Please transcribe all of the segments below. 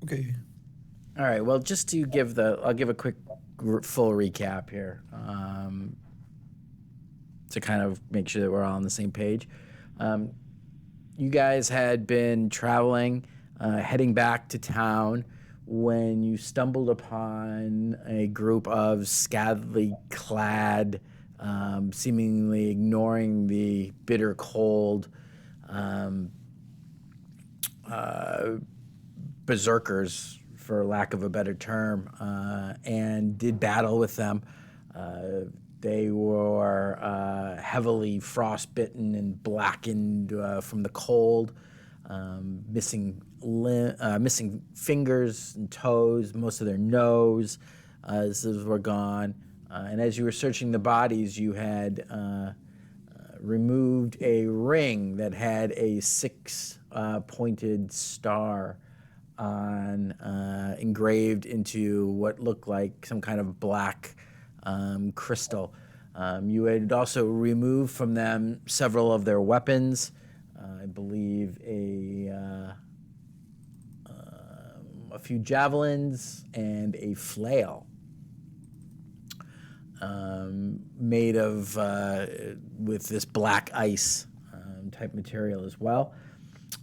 Okay. All right. Well, just to I'll give a quick full recap here, to kind of make sure that we're all on the same page. Um, you guys had been traveling, heading back to town, when you stumbled upon a group of scantily clad, seemingly ignoring the bitter cold, um, uh, berserkers, for lack of a better term, and did battle with them. Uh, they were heavily frostbitten and blackened from the cold, missing fingers and toes, most of their nose. Those were gone. And as you were searching the bodies, you had removed a ring that had a six pointed star on engraved into what looked like some kind of black crystal. You had also removed from them several of their weapons. I believe a few javelins and a flail, made of with this black ice type material as well.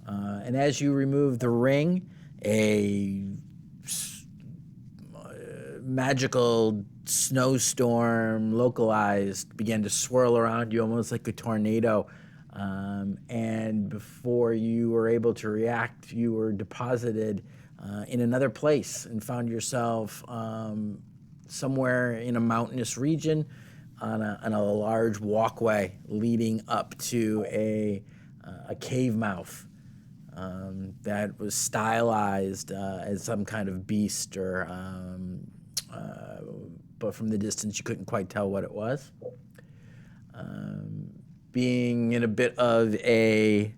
And as you remove the ring, a magical snowstorm, localized, began to swirl around you almost like a tornado. And before you were able to react, you were deposited in another place and found yourself somewhere in a mountainous region on a large walkway leading up to a cave mouth that was stylized as some kind of beast, but from the distance you couldn't quite tell what it was. Being in a bit of a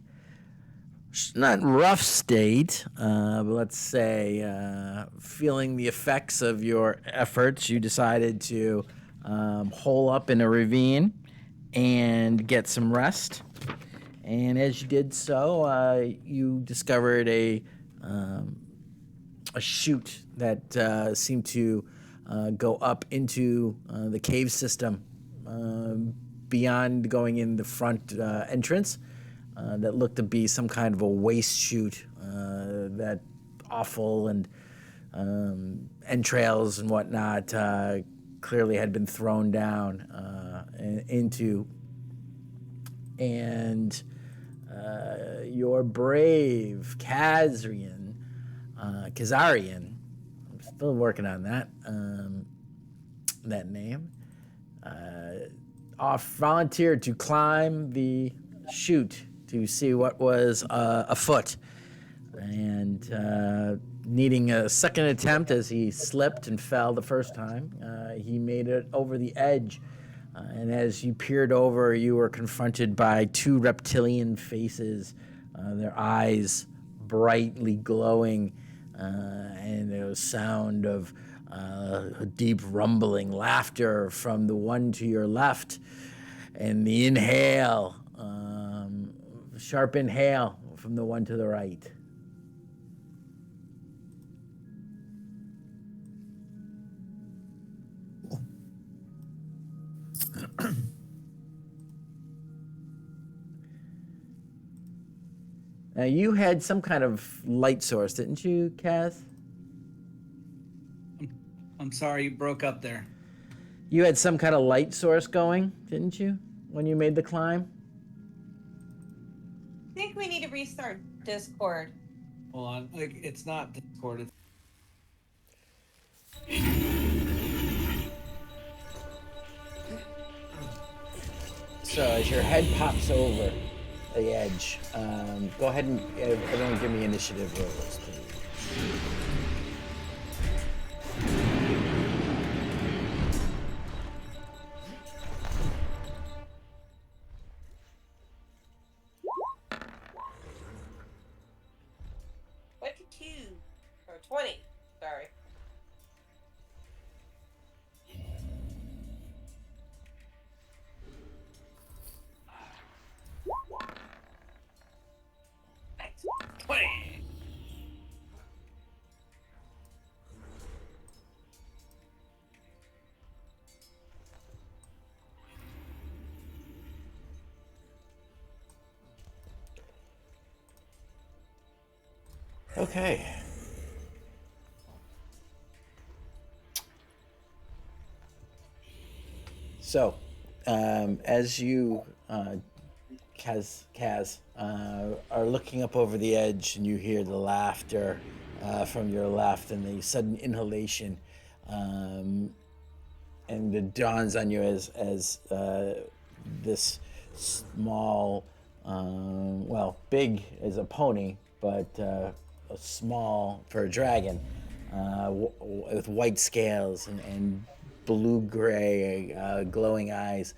not rough state, but let's say feeling the effects of your efforts, you decided to hole up in a ravine and get some rest. And as you did so, you discovered a chute that seemed to go up into the cave system, beyond going in the front entrance. That looked to be some kind of a waste chute, that offal and entrails and whatnot clearly had been thrown down into. And your brave Kazarian, I'm still working on that name, volunteered to climb the chute to see what was afoot. And needing a second attempt as he slipped and fell the first time, he made it over the edge. And as you peered over, you were confronted by two reptilian faces, their eyes brightly glowing, and there was sound of deep rumbling laughter from the one to your left, and the inhale, sharp inhale from the one to the right. Now, you had some kind of light source, didn't you, Kaz? I'm sorry, you broke up there. You had some kind of light source going, didn't you, when you made the climb? I think we need to restart Discord. Hold on. Like, it's not Discord. It's... So as your head pops over the edge, go ahead and everyone give me initiative rolls, please. Or 20. Sorry. Nice. 20. Okay. So, as you, Kaz, are looking up over the edge, and you hear the laughter from your left, and the sudden inhalation, and it dawns on you as this small, well, big as a pony, but small for a dragon, with white scales and blue-gray glowing eyes,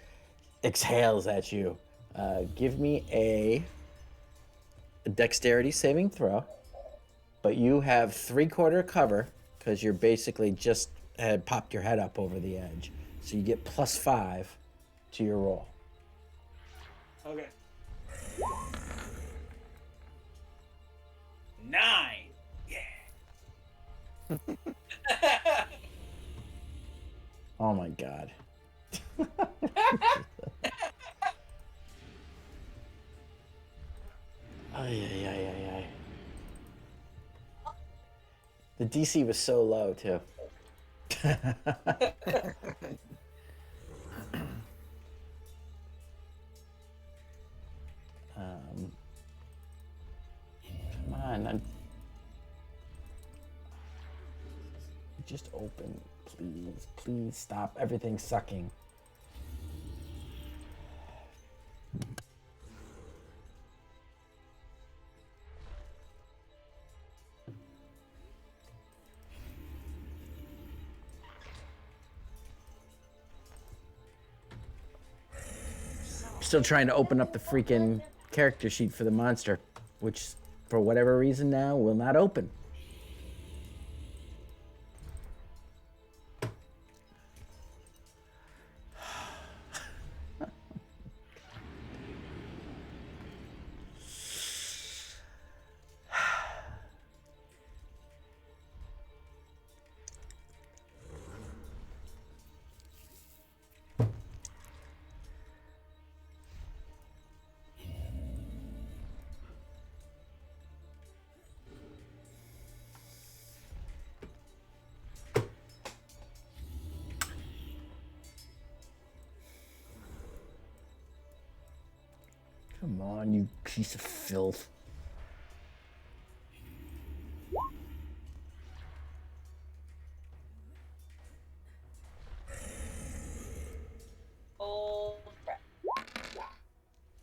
exhales at you. Give me a dexterity saving throw, but you have three-quarter cover because you're basically just had popped your head up over the edge. So you get +5 to your roll. Okay. 9. Yeah. Oh my god. Ay, ay, ay, ay, ay. The DC was so low, too. Come on. Just open, please. Please stop everything sucking. Still trying to open up the freaking character sheet for the monster, which, for whatever reason now, will not open. Come on, you piece of filth. Oh crap.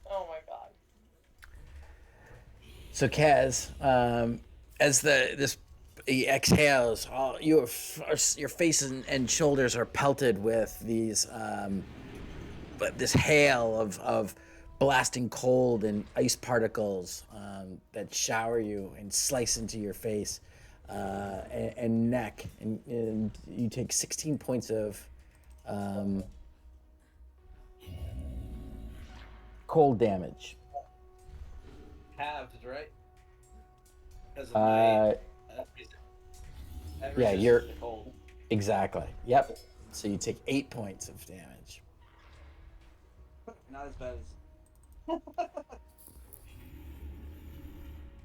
Oh my god. So Kaz, as this he exhales, all your face and shoulders are pelted with these this hail of blasting cold and ice particles that shower you and slice into your face and neck, and you take 16 points of cold damage. Halved, right? Because of Yeah, you're cold. exactly. Yep. So you take 8 points of damage. Not as bad as.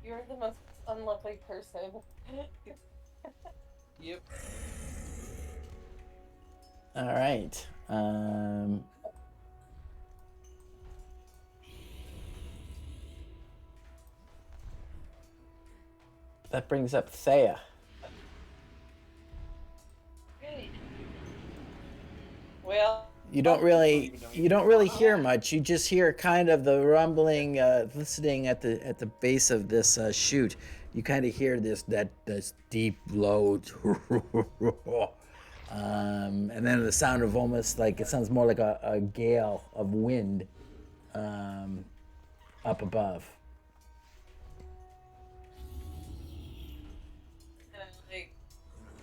You're the most unlucky person. Yep. All right. That brings up Thea. Well, You don't really hear much. You just hear kind of the rumbling, listening at the base of this chute. You kind of hear this deep, low, and then the sound of almost like it sounds more like a gale of wind up above. like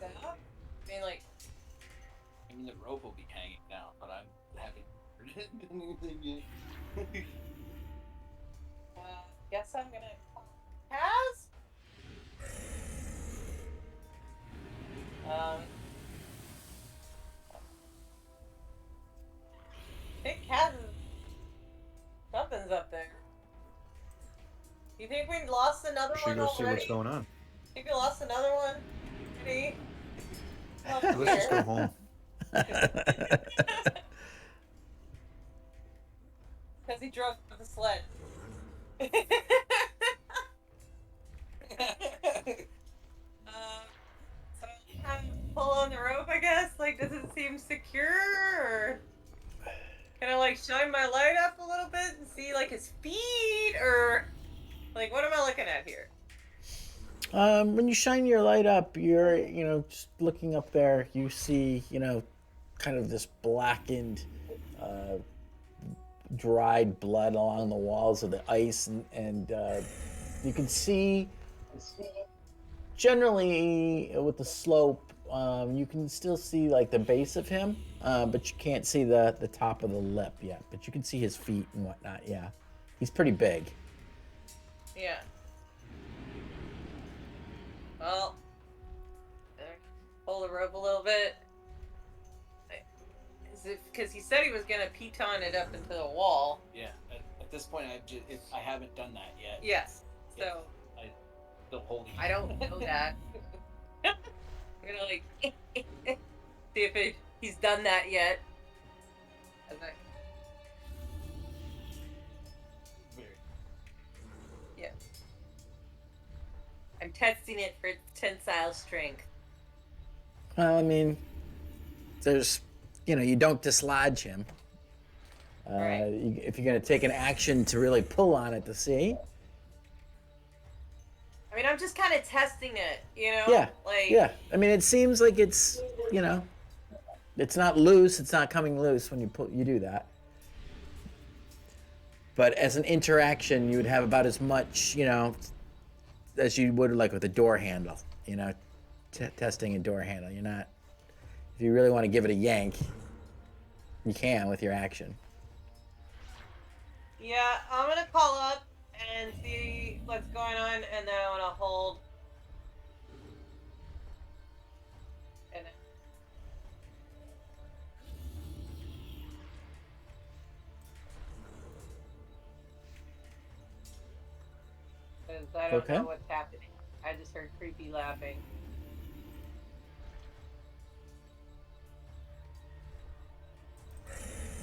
that. I mean, like, I mean, the rope will be hanging down, but I'm happy. guess I'm gonna. Kaz? I think Kaz is. Something's up there. You think we lost another Should one go see already? what's going on. lost another one? Did he? Oh, Let's just go dear. home. Because he drove the sled. So kind of pull on the rope, I guess. Like, does it seem secure, or can I like shine my light up a little bit and see like his feet, or like what am I looking at here? When you shine your light up, you're, just looking up there, you see, kind of this blackened, dried blood along the walls of the ice, and you can see, generally, with the slope, you can still see, like, the base of him, but you can't see the top of the lip yet, but you can see his feet and whatnot, yeah. He's pretty big. Yeah. Well, pull the rope a little bit. Is it because he said he was gonna piton it up into the wall? Yeah. At this point, I haven't done that yet. Yes. So I still holding. I don't know that. I'm gonna like see if he's done that yet. Okay. Yeah. I'm testing it for its tensile strength. Well, I mean, there's, you don't dislodge him. Right. If you're going to take an action to really pull on it to see. I mean, I'm just kind of testing it, Yeah. Like. Yeah. I mean, it seems like it's, it's not loose. It's not coming loose when you do that. But as an interaction, you would have about as much, as you would like with a door handle, testing a door handle. You're not, if you really want to give it a yank, you can with your action. Yeah, I'm gonna call up and see what's going on, and then I wanna hold. And because I don't Okay. know what's happening. I just heard creepy laughing.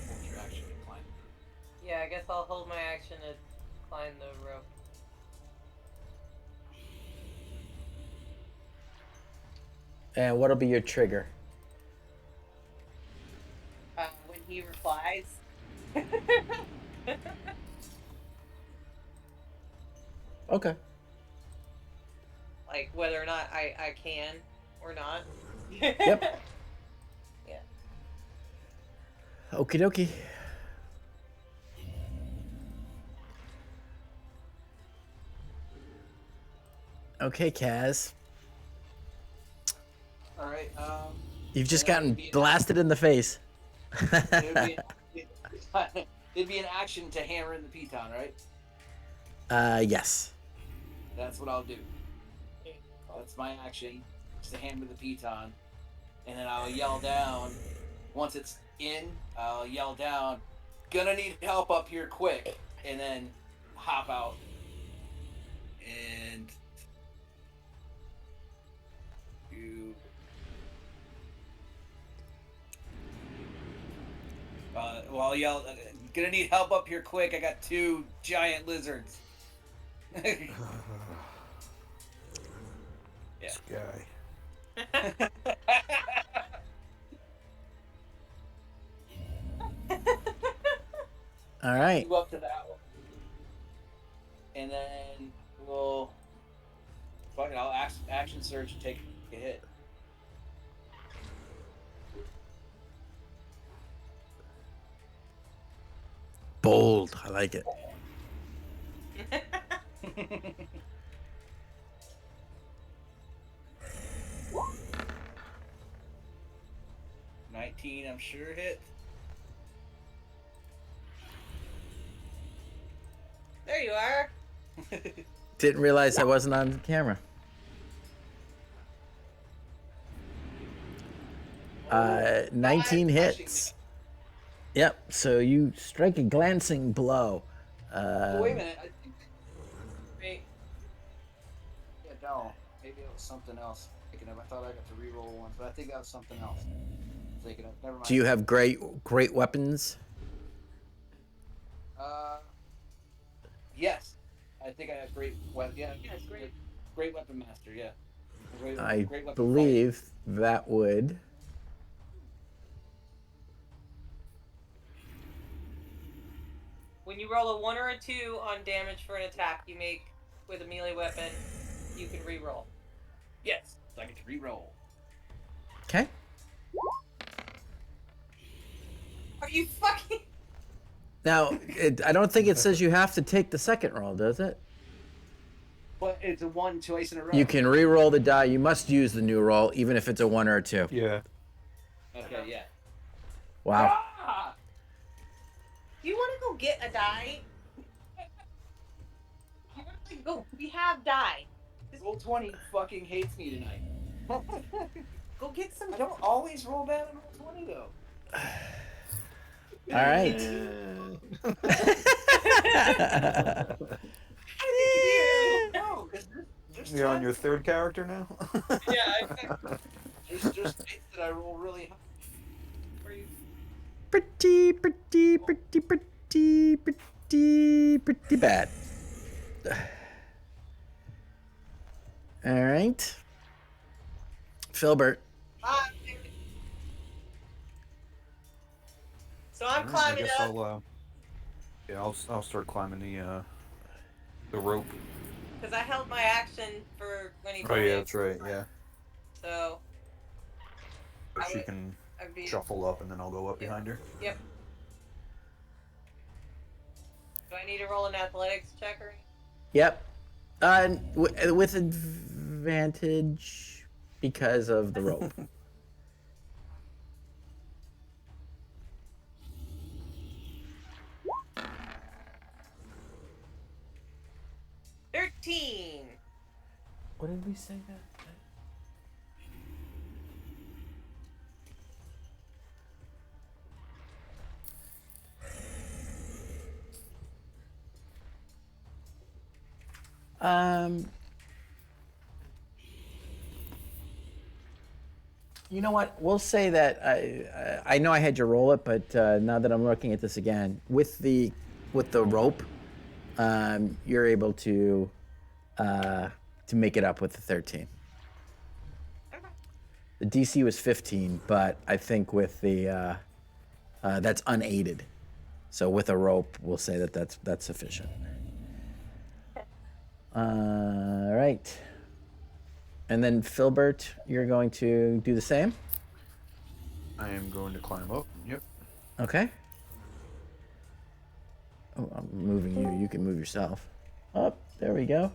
Hold your action to climb. Yeah, I guess I'll hold my action to climb the rope. And what'll be your trigger? When he replies. Okay. Like whether or not I can or not. Yep. Yeah. Okie dokie. Okay, Kaz. All right. You've just Yeah, gotten it'd be- blasted in the face. It'd be an action to hammer in the piton, right? Yes. That's what I'll do. That's my action, is to hammer the piton, and then I'll yell down. Once it's in, I'll yell down, "Gonna need help up here quick," and then hop out. And you. Well, I'll yell, "Gonna need help up here quick. I got 2 giant lizards." This guy. All right. Go up to that one. And then we'll. Fuck it, I'll action surge and take a hit. Bold. I like it. 19, I'm sure hit. There you are. Didn't realize I wasn't on camera. 19 hits. Yep. So you strike a glancing blow. Oh, wait a minute. I think. Wait. Yeah, no. Maybe was something else. Thinking of, I thought I got to reroll one, but I think that was something else. Thinking of, never mind. Do you have great weapons? Yes. I think I have great weapon. Yeah, yes, great weapon master. Yeah. I Great weapon believe that would. When you roll a 1 or a 2 on damage for an attack you make with a melee weapon, you can reroll. Yes, so I get to reroll. Okay. Are you fucking? Now, I don't think it says you have to take the second roll, does it? But it's a 1 twice in a row. You can re-roll the die. You must use the new roll, even if it's a 1 or a 2. Yeah. Okay, yeah. Wow. Ah! Do you want to go get a die? You want to go? We have die. Roll 20 fucking hates me tonight. Go get some. I don't always roll bad on roll 20 though. All right. No, there's You're on your third character now? Yeah. there's fates that I roll really high. Pretty bad. All right. Filbert. So I'm I climbing guess up I'll start climbing the rope. because I held my action for when he. Oh yeah, that's right. Yeah. So. So I she would- can I'd be. shuffle up, and then I'll go up behind her. Yep. Do I need to roll an athletics check or? Yep. With advantage because of the rope. 13. What did we say that? You know what? We'll say that I know I had you roll it, but now that I'm looking at this again, with the rope, you're able to make it up with the 13. Okay. The DC was 15, but I think with the that's unaided. So with a rope, we'll say that that's sufficient. All right. And then Filbert, you're going to do the same? I am going to climb up. Yep. Okay. Oh, I'm moving you. You can move yourself. Up. There we go.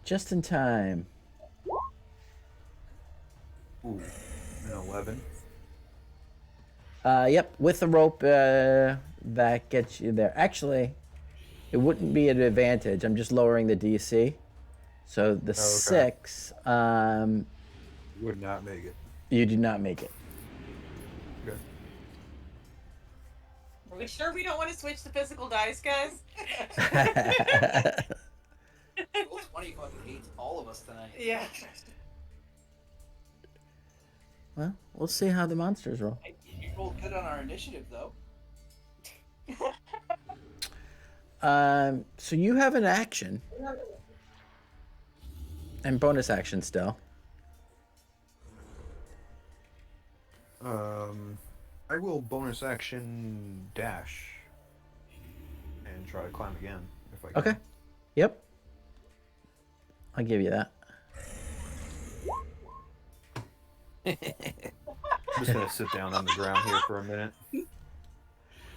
Just in time. Ooh, an 11. Yep. With the rope, that gets you there. Actually, it wouldn't be an advantage. I'm just lowering the DC. So the 6, Would not make it. you do not make it. Okay. Are we sure we don't want to switch to physical dice, guys? Roll 20 fucking hates all of us tonight. Yeah. Well, we'll see how the monsters roll. You rolled good on our initiative though. So you have an action. And bonus action still. I will bonus action dash and try to climb again if I can. Okay. Yep. I'll give you that. I'm just gonna sit down on the ground here for a minute.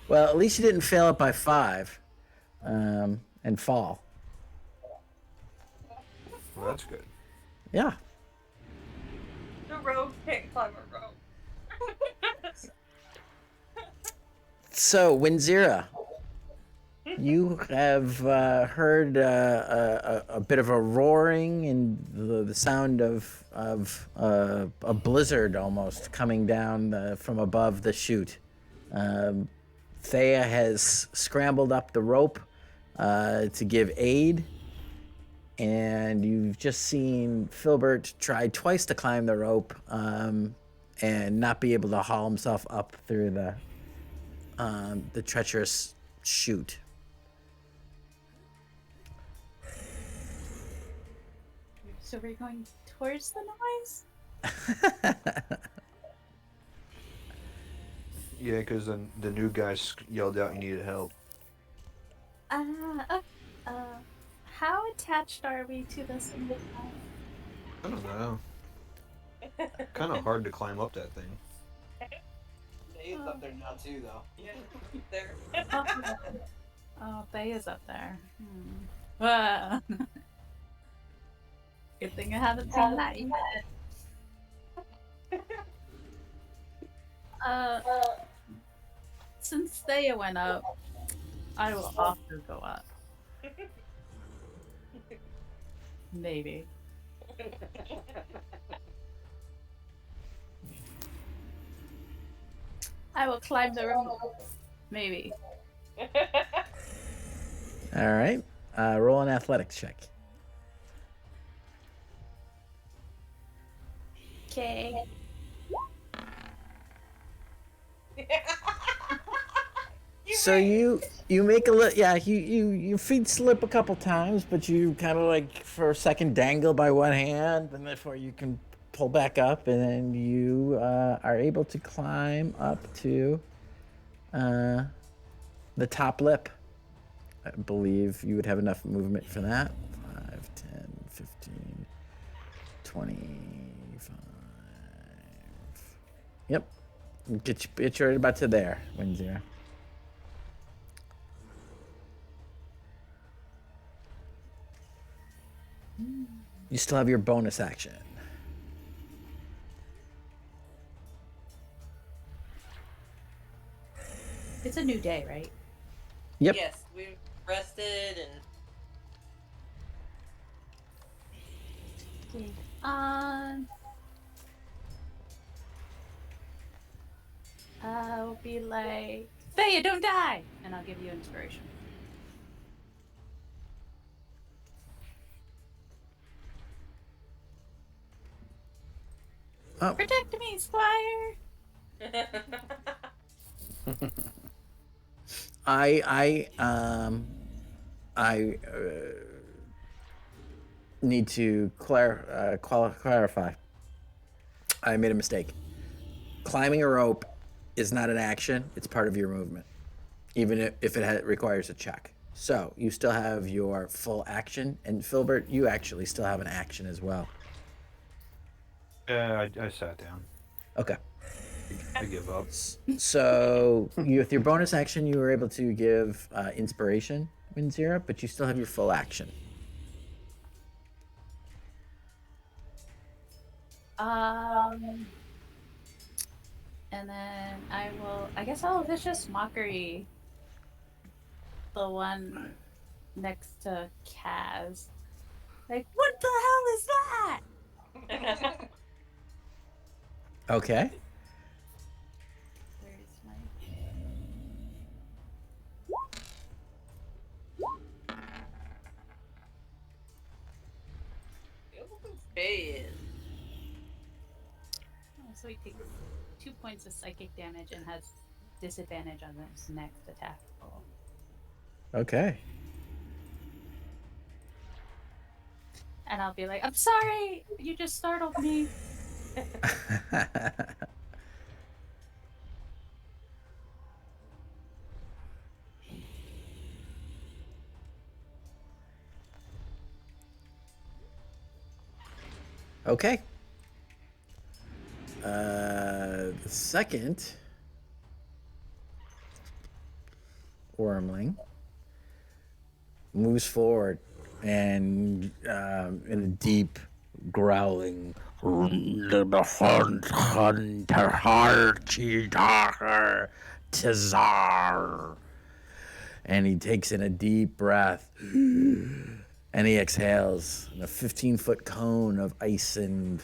Well, at least you didn't fail it by 5, and fall. Well, that's good. Yeah. The rogue can't climb a rope. So, Winzira, you have heard a bit of a roaring and the sound of a blizzard almost coming down from above the chute. Thea has scrambled up the rope to give aid, and you've just seen Filbert try twice to climb the rope and not be able to haul himself up through the treacherous chute. So we're going towards the noise? Yeah, because the new guy yelled out he needed help. How attached are we to this thing? I don't know. Kind of hard to climb up that thing. Dave's up there now too, though. Yeah, there. Oh, Bay is up there. Ah. Good thing I haven't seen that yet. Since Thea went up, I will also go up. Maybe. I will climb the rope. Maybe. All right. Roll an athletics check. Okay. So you make your feet slip a couple times, but you kind of like for a second dangle by one hand, and before you can pull back up, and then you are able to climb up to the top lip. I believe you would have enough movement for that. 5, 10, 15, 25. Yep. Get you right about to there, Windsor. You still have your bonus action. It's a new day, right? Yep. Yes, we've rested and Okay. I'll be like, Thea, don't die! And I'll give you inspiration. Oh. Protect me, Squire! I need to clarify. I made a mistake. Climbing a rope is not an action. It's part of your movement, even if it requires a check. So you still have your full action, and Filbert, you actually still have an action as well. I sat down. Okay. I give up. So with your bonus action, you were able to give inspiration, Winzira, but you still have your full action. And then I guess I'll vicious mockery the one next to Kaz. Like, what the hell is that? Okay. Where's my... bad. Oh, so he takes 2 points of psychic damage and has disadvantage on this next attack roll. Okay. And I'll be like, I'm sorry, you just startled me. Okay. The second wormling moves forward and in a deep growling, and he takes in a deep breath and he exhales, and a 15-foot cone of ice and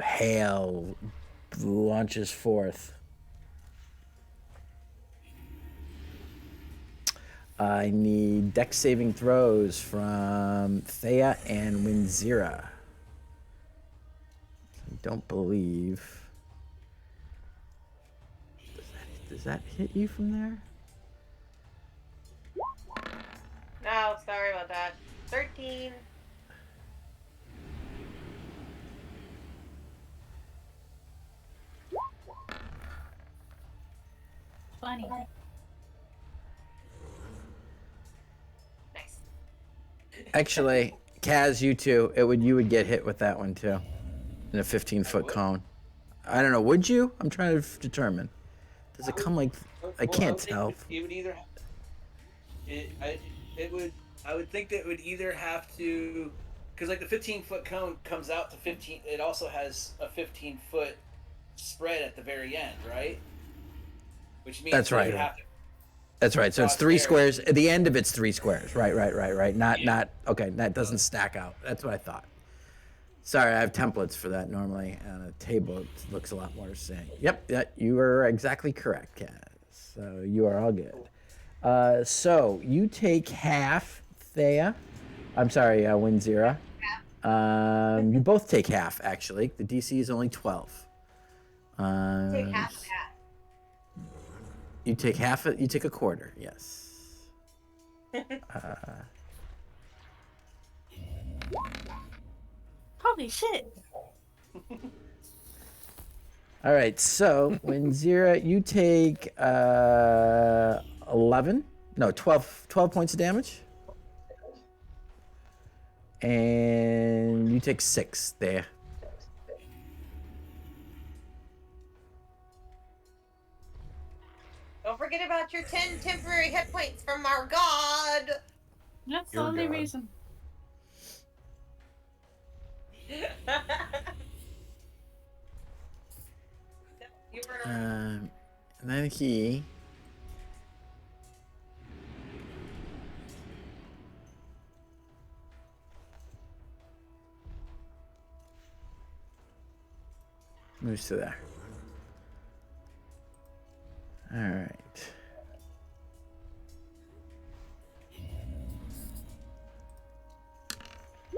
hail launches forth. I need dex saving throws from Thea and Winzira. I don't believe. Does that hit you from there? No, sorry about that. 13. Funny. Nice. Actually, Kaz, you would get hit with that one too, in a 15-foot would? cone. I don't know. Would you? I'm trying to determine. Does it come like? I can't tell. It would either. It would. I would think that it would either have to, because like the 15-foot cone comes out to 15. It also has a 15-foot spread at the very end, right? Which means That's that right. you have to. That's right. So it's Cross 3 there. squares. At the end of it's 3 squares. Right. Not Yeah. not. Okay. That doesn't stack out. That's what I thought. Sorry, I have templates for that normally on a table. It looks a lot more the same. Yep, you are exactly correct, Kaz. So you are all good. So you take half, Thea. I'm sorry, Winzira. You both take half, actually. The DC is only 12. Take half and half. You take half. You take a quarter. Yes. Holy shit. All right. So Winzira, you take 11. No, 12 points of damage. And you take 6 there. Don't forget about your 10 temporary hit points from our god. That's the Your only God. reason. You were And then he moves to there. All right.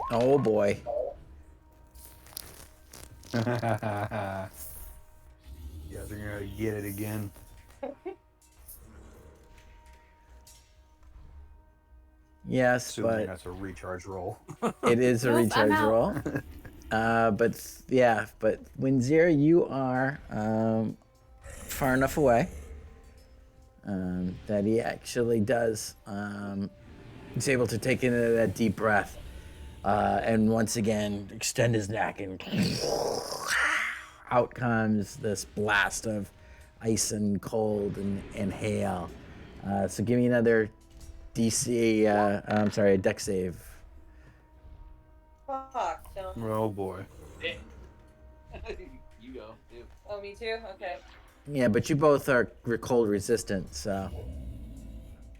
Oh boy. You guys are gonna get it again. Yes, Assuming but that's a recharge roll. it is a Nope, I'm recharge out. roll. But Winzira, you are far enough away that he actually does. He's able to take in that deep breath and once again extend his neck, and out comes this blast of ice and cold and hail. So give me another DC. I'm sorry, a deck save. fuck. No. Oh boy. You go, dude. Oh, me too? Okay. Yeah, but you both are cold resistant, so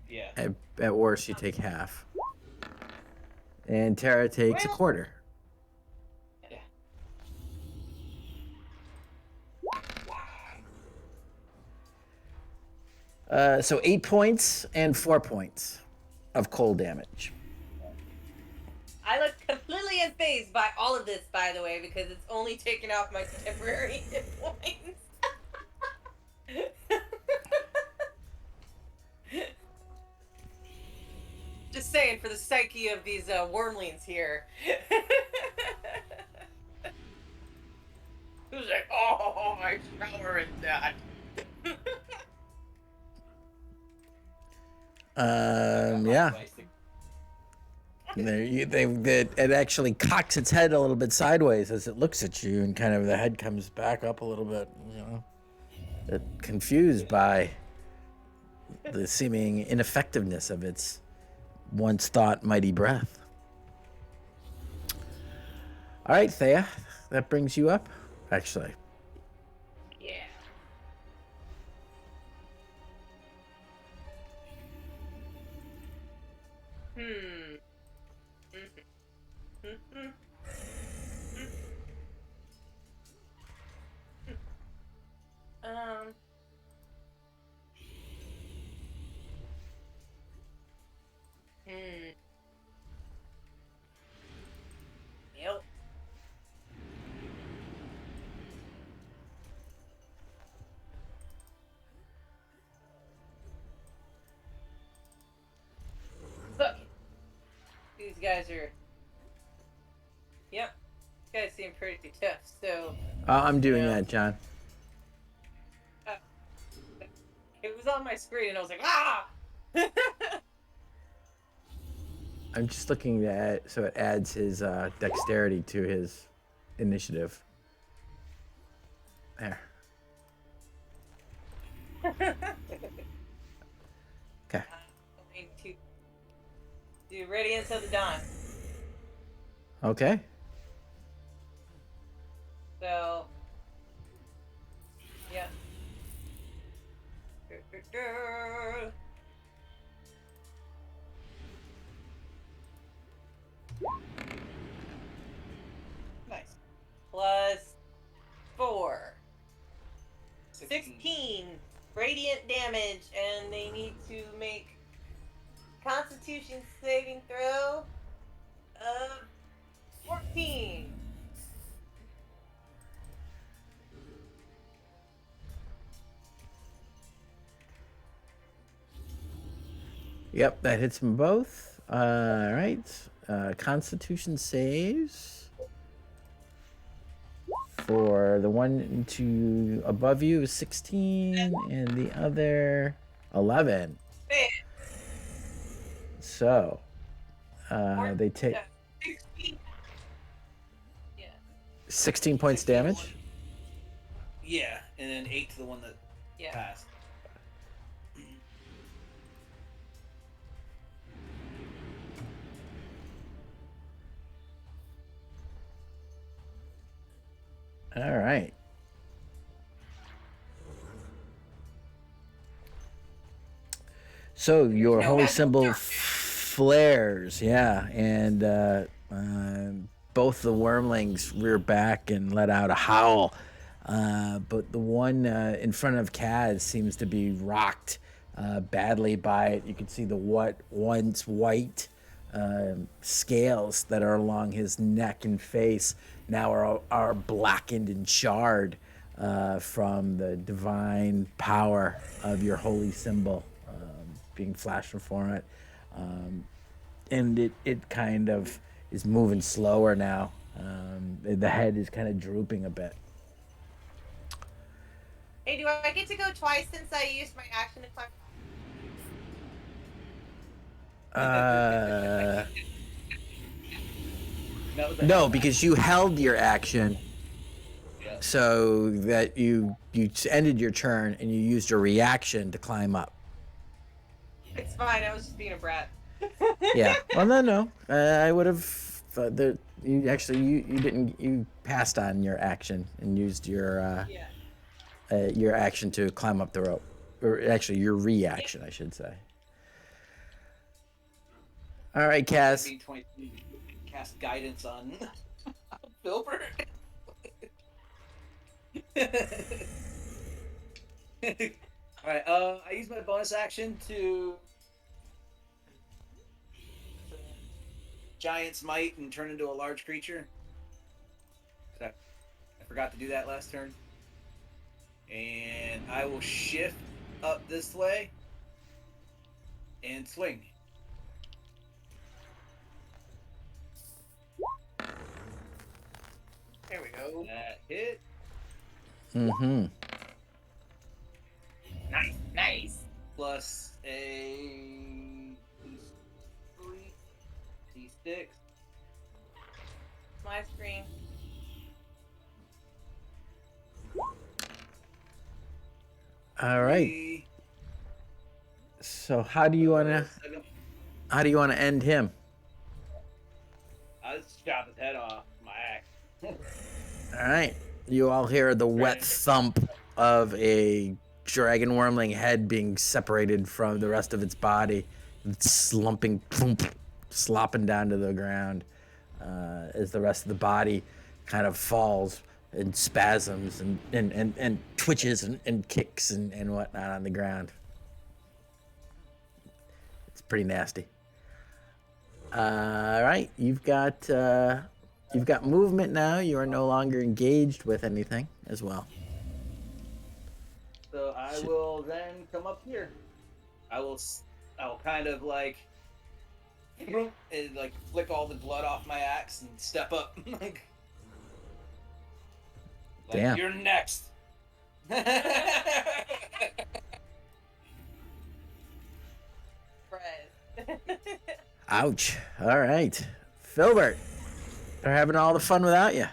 Yeah. at worst you take half. And Tara takes a quarter. Yeah. So 8 points and 4 points of cold damage. I look completely unfazed by all of this, by the way, because it's only taken off my temporary hit points. Just saying, for the psyche of these wormlings here. It was like, oh, my shower is that. Yeah. It actually cocks its head a little bit sideways as it looks at you, and kind of the head comes back up a little bit, confused by the seeming ineffectiveness of its once thought mighty breath. All right, Thea, that brings you up, actually. Yeah. these guys are. Yep. These guys seem pretty tough. So I'm doing Yeah. that, John. it was on my screen, and I was like, ah. I'm just looking at so it adds his dexterity to his initiative. There. Okay. Going to do Radiance of the Dawn. Okay. So, yeah. Nice. Plus 4. 16 radiant damage, and they need to make Constitution saving throw of 14. Yep, that hits them both. All right. Constitution saves for the one to above you is 16, and the other 11. Man, So they take 16. Yeah. 16 points damage. Yeah, and then 8 to the one that Yeah. passed. All right. So your holy symbol flares, yeah, and both the wormlings rear back and let out a howl. But the one in front of Kaz seems to be rocked badly by it. You can see the once white scales that are along his neck and face now are blackened and charred from the divine power of your holy symbol being flashed before it. And it kind of is moving slower now. The head is kind of drooping a bit. Hey, do I get to go twice since I used my action to climb? No, because you held your action, Yeah. so that you ended your turn and you used your reaction to climb up. It's fine. I was just being a brat. Yeah. Well, no. I would have. You didn't. You passed on your action and used your action to climb up the rope, or actually your reaction, I should say. All right, Kaz. 22, cast guidance on Filbert. Alright, I use my bonus action to Giant's Might and turn into a large creature. I forgot to do that last turn. And I will shift up this way and swing. There we go. That hit. Mm-hmm. Nice. Plus a D3, D6. My screen. All right. So how do you wanna end him? I'll just chop his head off with my axe. All right. You all hear the wet thump of a dragon wormling head being separated from the rest of its body, slumping, plump, slopping down to the ground as the rest of the body kind of falls and spasms and twitches and kicks and whatnot on the ground. It's pretty nasty. All right, you've got movement now. You are no longer engaged with anything as well. So I will then come up here. I will kind of like and like flick all the blood off my axe and step up. Damn. You're next. Fred. Ouch. All right. Filbert, they're having all the fun without you.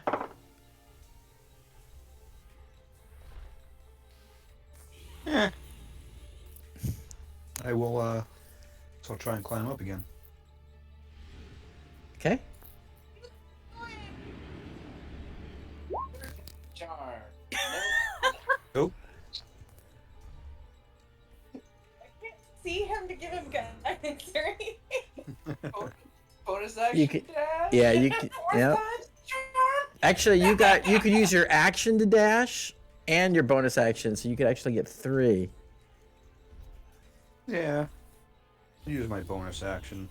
Eh. I will, so I'll try and climb up again. Okay. Charm. Oh, I can't see him to give him guidance or anything. Bonus action. You could- dash. Yeah, you can. Yeah. Actually, you could use your action to dash and your bonus action, so you could actually get 3. yeah. Use my bonus action.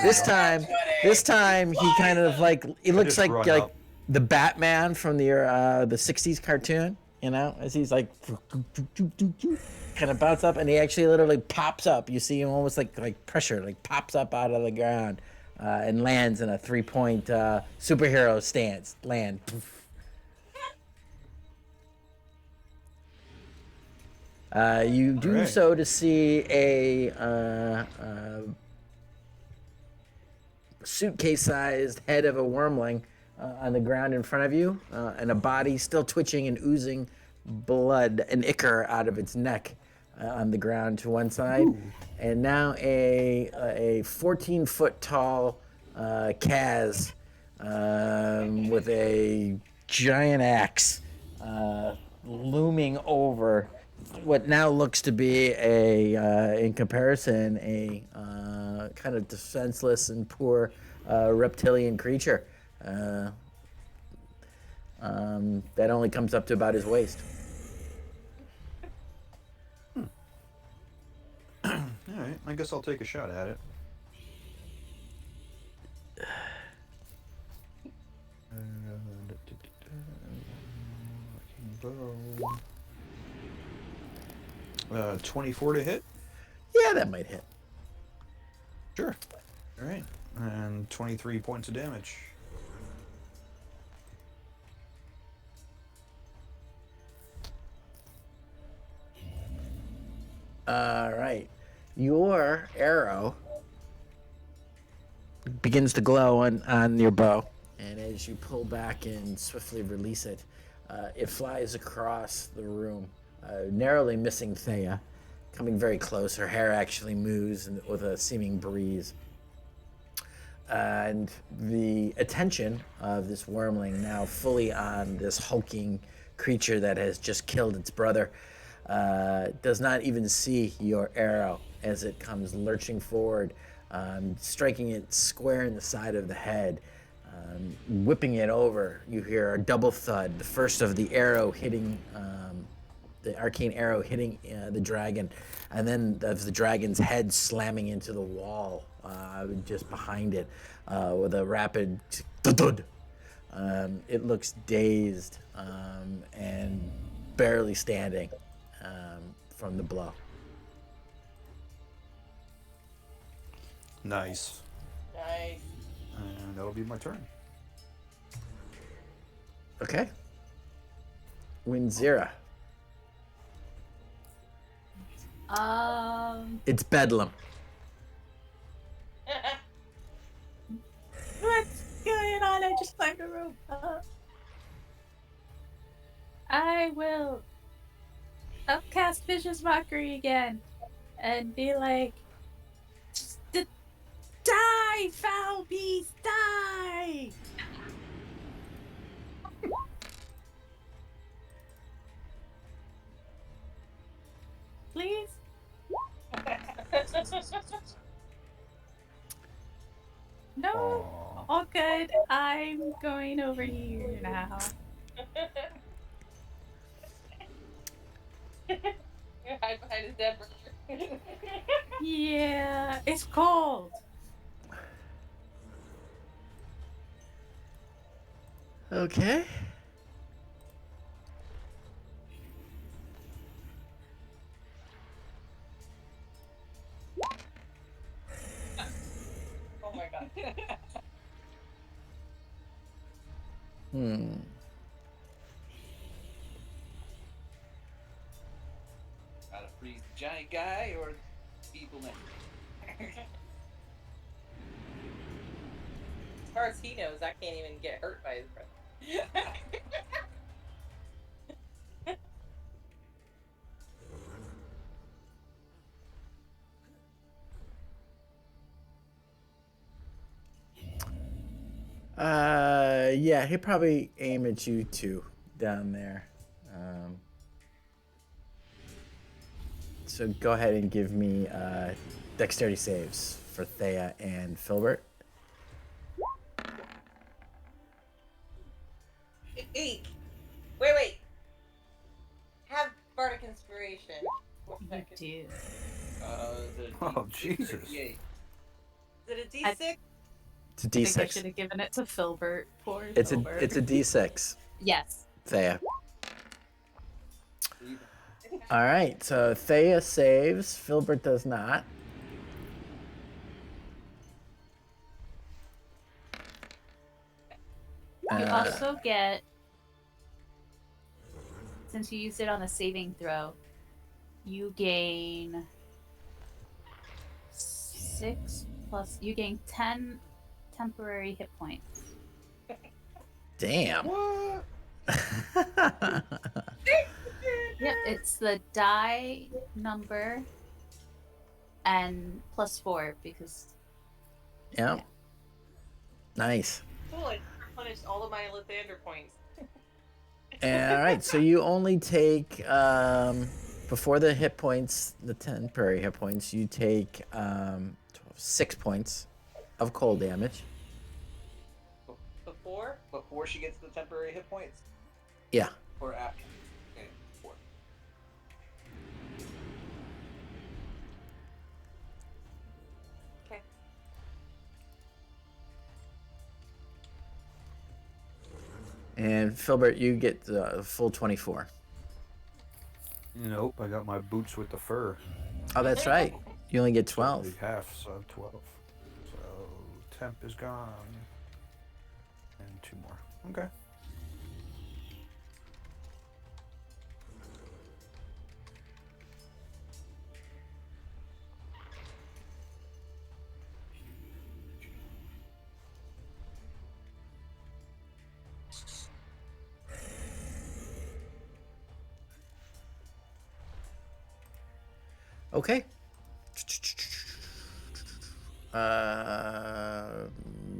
This time he kind of like it looks Just like run up. the Batman from the '60s cartoon, you know, as he's like kind of bounce up, and he actually literally pops up. You see him almost like pressure, like pops up out of the ground and lands in a 3-point superhero stance. Land. You do Alright. so to see a suitcase-sized head of a wormling on the ground in front of you, and a body still twitching and oozing blood and ichor out of its neck on the ground to one side, and now a 14-foot tall Kaz with a giant axe looming over what now looks to be in comparison, a kind of defenseless and poor reptilian creature that only comes up to about his waist. Alright, I guess I'll take a shot at it. Bow. 24 to hit? Yeah, that might hit. Sure. Alright. And 23 points of damage. All right. Your arrow begins to glow on your bow, and as you pull back and swiftly release it, it flies across the room, narrowly missing Thea. Coming very close, her hair actually moves with a seeming breeze. And the attention of this wormling now fully on this hulking creature that has just killed its brother does not even see your arrow as it comes lurching forward, striking it square in the side of the head, whipping it over. You hear a double thud, the first of the arrow hitting, the arcane arrow hitting the dragon, and then of the dragon's head slamming into the wall just behind it with a rapid thud. It looks dazed and barely standing from the blow. Nice. Nice. And that'll be my turn. Okay. Winzira. It's Bedlam. What's going on? I just climbed a rope. I will upcast Vicious Mockery again and be like, die, foul beast, die! Please? No? Aw. All good. I'm going over here now. Hide behind his dead brother. Yeah, it's cold. Okay. Hmm. Gotta freeze the giant guy or people next to As far as he knows, I can't even get hurt by his breath. Yeah, he'd probably aim at you too down there. So go ahead and give me dexterity saves for Thea and Filbert. Eek. Wait. Have Bardic Inspiration. You do. the Oh, Jesus. D8. Is it a D6? It's a I think I D6. should have given it to Filbert. Poor It's a Filbert. it's a D6. Yes. Thea. All right, so Thea saves. Filbert does not. You also get, since you used it on a saving throw, you gain 6 plus. You gain 10 temporary hit points. Damn. What? Yep, it's the die number and +4 because. Yeah. Nice. Cool, I replenished all of my Lathander points. All right, so you only take before the hit points, the temporary hit points. You take 6 points of cold damage. Before she gets the temporary hit points? Yeah. Or after? Okay, before. Okay. And Filbert, you get the full 24. Nope, I got my boots with the fur. Oh, that's right. You only get So 12. only half, so 12. So temp is gone. And 2 more. Okay. Okay.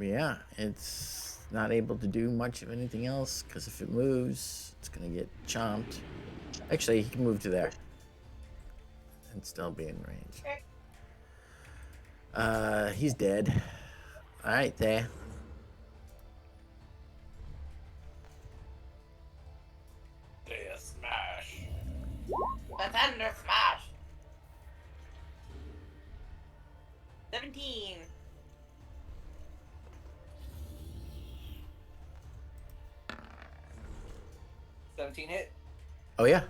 Yeah, it's not able to do much of anything else because if it moves, it's gonna get chomped. Actually, he can move to there and still be in range. He's dead. All right, there. Death smash. Lathander Smash! 17. Hit. Oh yeah.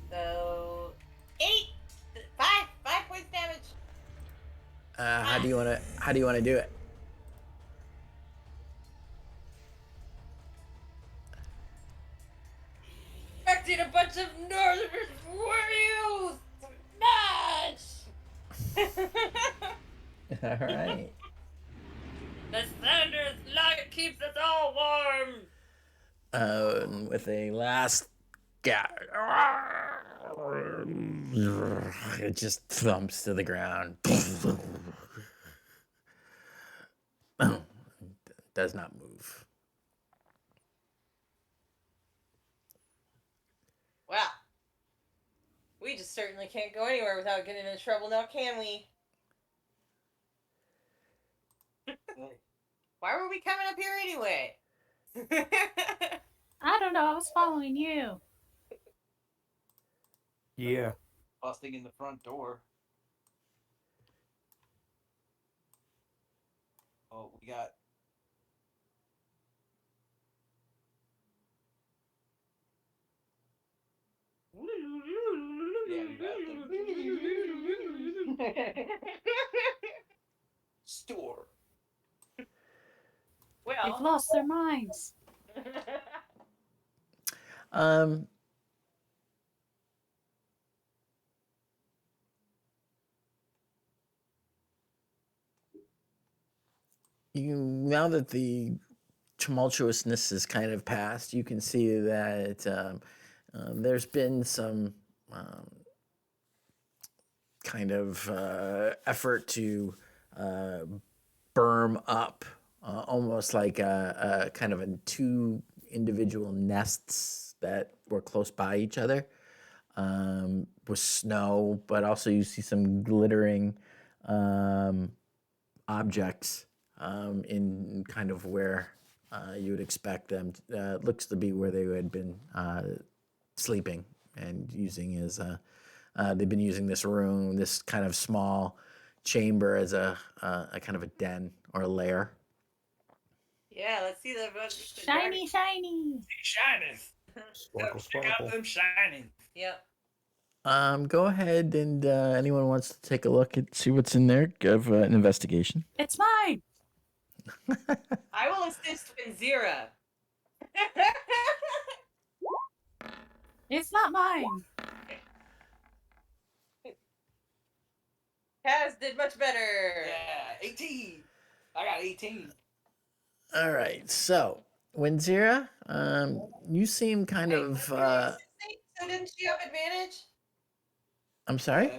So 8, 5 points damage. How do you wanna do it? Expecting a bunch of northern warriors. Smash! All right. The Thunder's light keeps us all warm. With a last it just thumps to the ground. Does not move. Well, we just certainly can't go anywhere without getting in trouble now, can we? Why were we coming up here anyway? I don't know. I was following you. Yeah. Busting in the front door. Oh, we got. Yeah, we got Store. They've Well, lost their minds. Um, now that the tumultuousness is kind of past, you can see that there's been some kind of effort to uh, berm up, almost like a kind of two individual nests that were close by each other, with snow, but also you see some glittering objects in kind of where you would expect them. It looks to be where they had been sleeping and using as they've been using this room, this kind of small chamber as a kind of a den or a lair. yeah, let's see the Shiny, shiny. Shining. Sparkle, Check out sparkle. them shining. Yep. Go ahead and anyone wants to take a look and see what's in there, give an investigation. It's mine. I will assist Winzira. It's not mine. Kaz did much better. Yeah, 18. I got 18. All right, so Winzira, you seem kind Wait, of. was Winzira assisting? So didn't she have advantage? I'm sorry.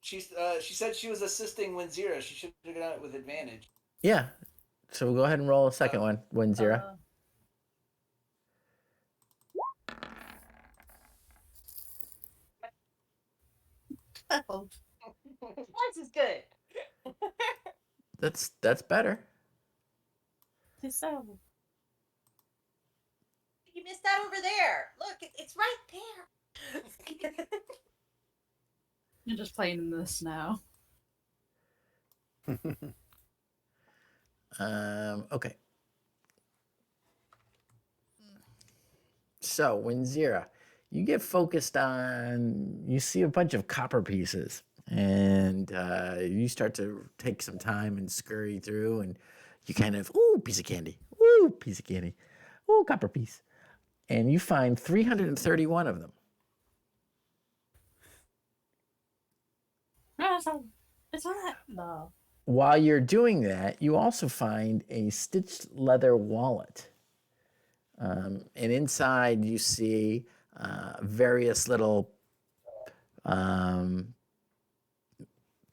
She said she was assisting Winzira. She should have done it with advantage. Yeah. So we'll go ahead and roll a second one, Winzira. Twice is good. That's better. So You missed out over there. Look, it's right there. you're just playing in the snow. Okay. So, Winzira, you get focused on, you see a bunch of copper pieces, and you start to take some time and scurry through, and you kind of, ooh, piece of candy, ooh, piece of candy, ooh, copper piece. And you find 331 of them. No, it's not. No. While you're doing that, you also find a stitched leather wallet. And inside you see various little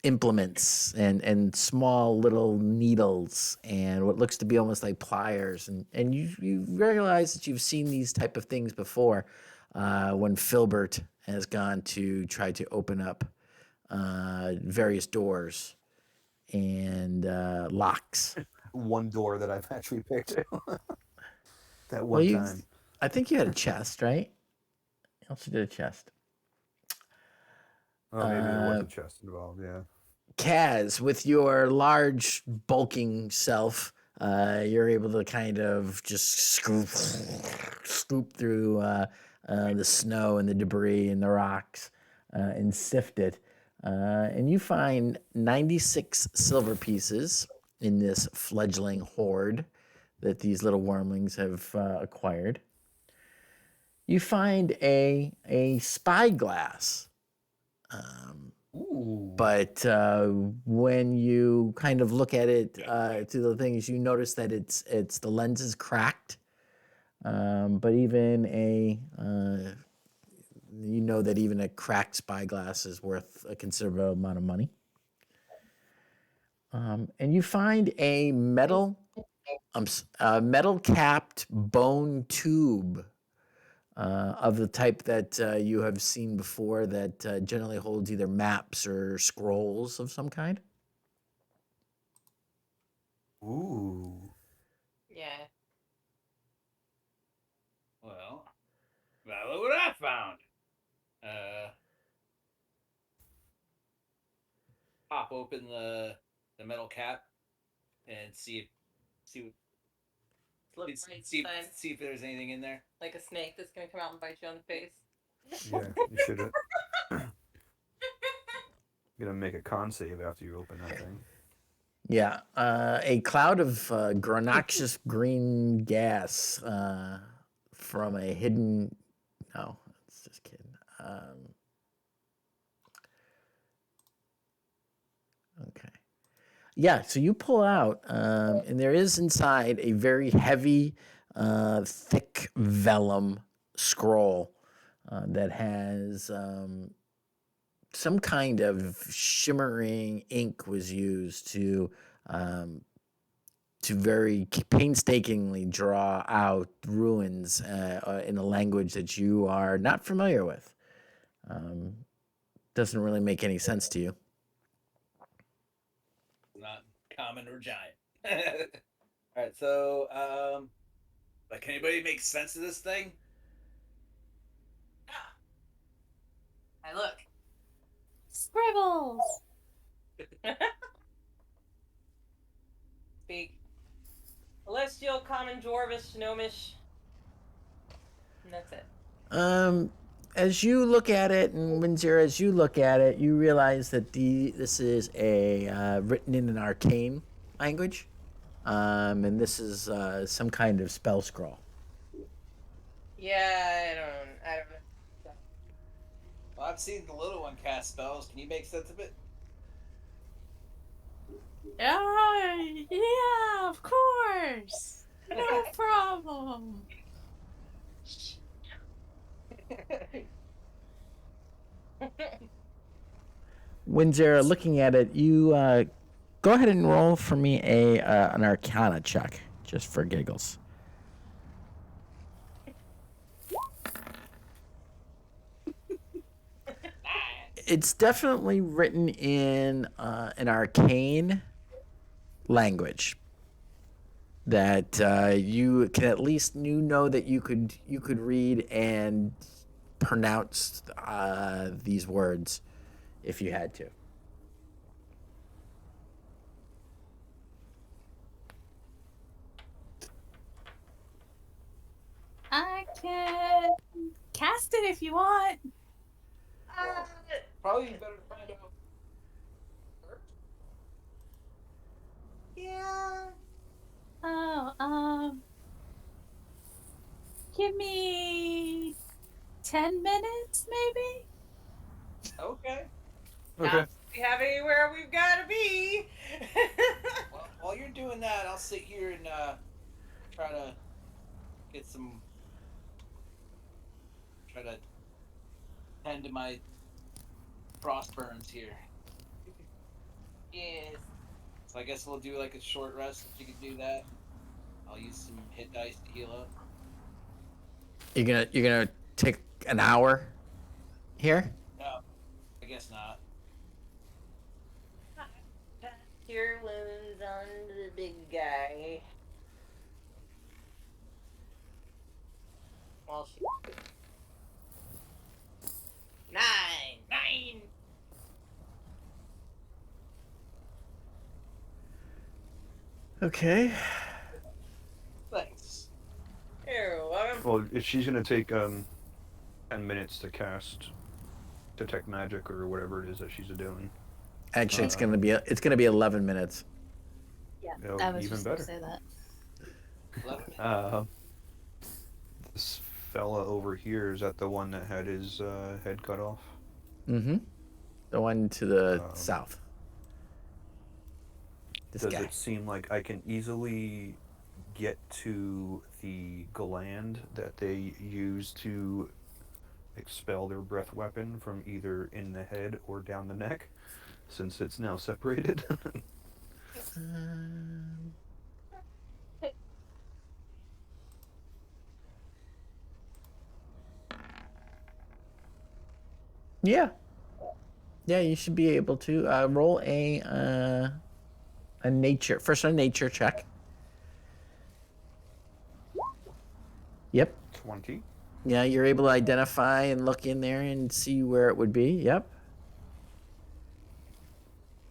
implements and small little needles and what looks to be almost like pliers. And you realize that you've seen these type of things before when Filbert has gone to try to open up various doors and locks. One door that I've actually picked. That Well, one time. I think you had a chest, right? You also did a chest. Oh, maybe there was a chest involved, yeah. Kaz, with your large, bulking self, you're able to kind of just scoop through the snow and the debris and the rocks and sift it. And you find 96 silver pieces in this fledgling hoard that these little wormlings have acquired. You find a spyglass. Ooh. But when you kind of look at it through the things, you notice that it's the lens is cracked. But even you know that even a cracked spyglass is worth a considerable amount of money. And you find a metal capped bone tube of the type that you have seen before that generally holds either maps or scrolls of some kind. Ooh. Yeah. Well, look what I found. Pop open the metal cap and see Look if right see inside, if there's anything in there. like a snake that's gonna come out and bite you on the face. Yeah, you should have. Gonna make a con save after you open that thing. Yeah, a cloud of noxious green gas from a hidden. No, it's just kidding. Okay. Yeah, so you pull out, and there is inside a very heavy, thick vellum scroll that has some kind of shimmering ink was used um, to very painstakingly draw out ruins in a language that you are not familiar with. Um, doesn't really make any sense to you. Not common or giant. All right, so like, can anybody make sense of this thing? I look. Scribbles. Speak. Celestial, common, dwarvish, gnomish. And that's it. As you look at it, and Windsor, as you look at it, you realize that this is a written in an arcane language, and this is some kind of spell scroll. Yeah, I don't know. Well, I've seen the little one cast spells. Can you make sense of it? Yeah, of course. No problem. Windsor, looking at it, you go ahead and roll for me an Arcana check, just for giggles. It's definitely written in an arcane language that you can at least know that you could read and pronounce these words if you had to. I can cast it if you want. Probably better to find out first. Yeah. Oh, give me 10 minutes, maybe? Okay. Okay. We have anywhere we've got to be. Well, while you're doing that, I'll sit here and try to get some. Try to tend to my frost burns here. Yes. So I guess we'll do like a short rest if you could do that. I'll use some hit dice to heal up. You're gonna take an hour here. No, I guess not. Cure wounds on the big guy. Well, shoot. 9. Okay. Thanks. You're welcome. Well, if she's gonna take 10 minutes to cast detect magic or whatever it is that she's doing. Actually, it's gonna be 11 minutes. Yeah, Oh, I was even just going to better. say that. This fella over here, is that the one that had his head cut off? Mm-hmm. The one to the south. This Does guy. it seem like I can easily get to the gland that they use to expel their breath weapon from either in the head or down the neck, since it's now separated? Yeah. Yeah, you should be able to roll a nature check. Yep. 20. Yeah, you're able to identify and look in there and see where it would be. Yep.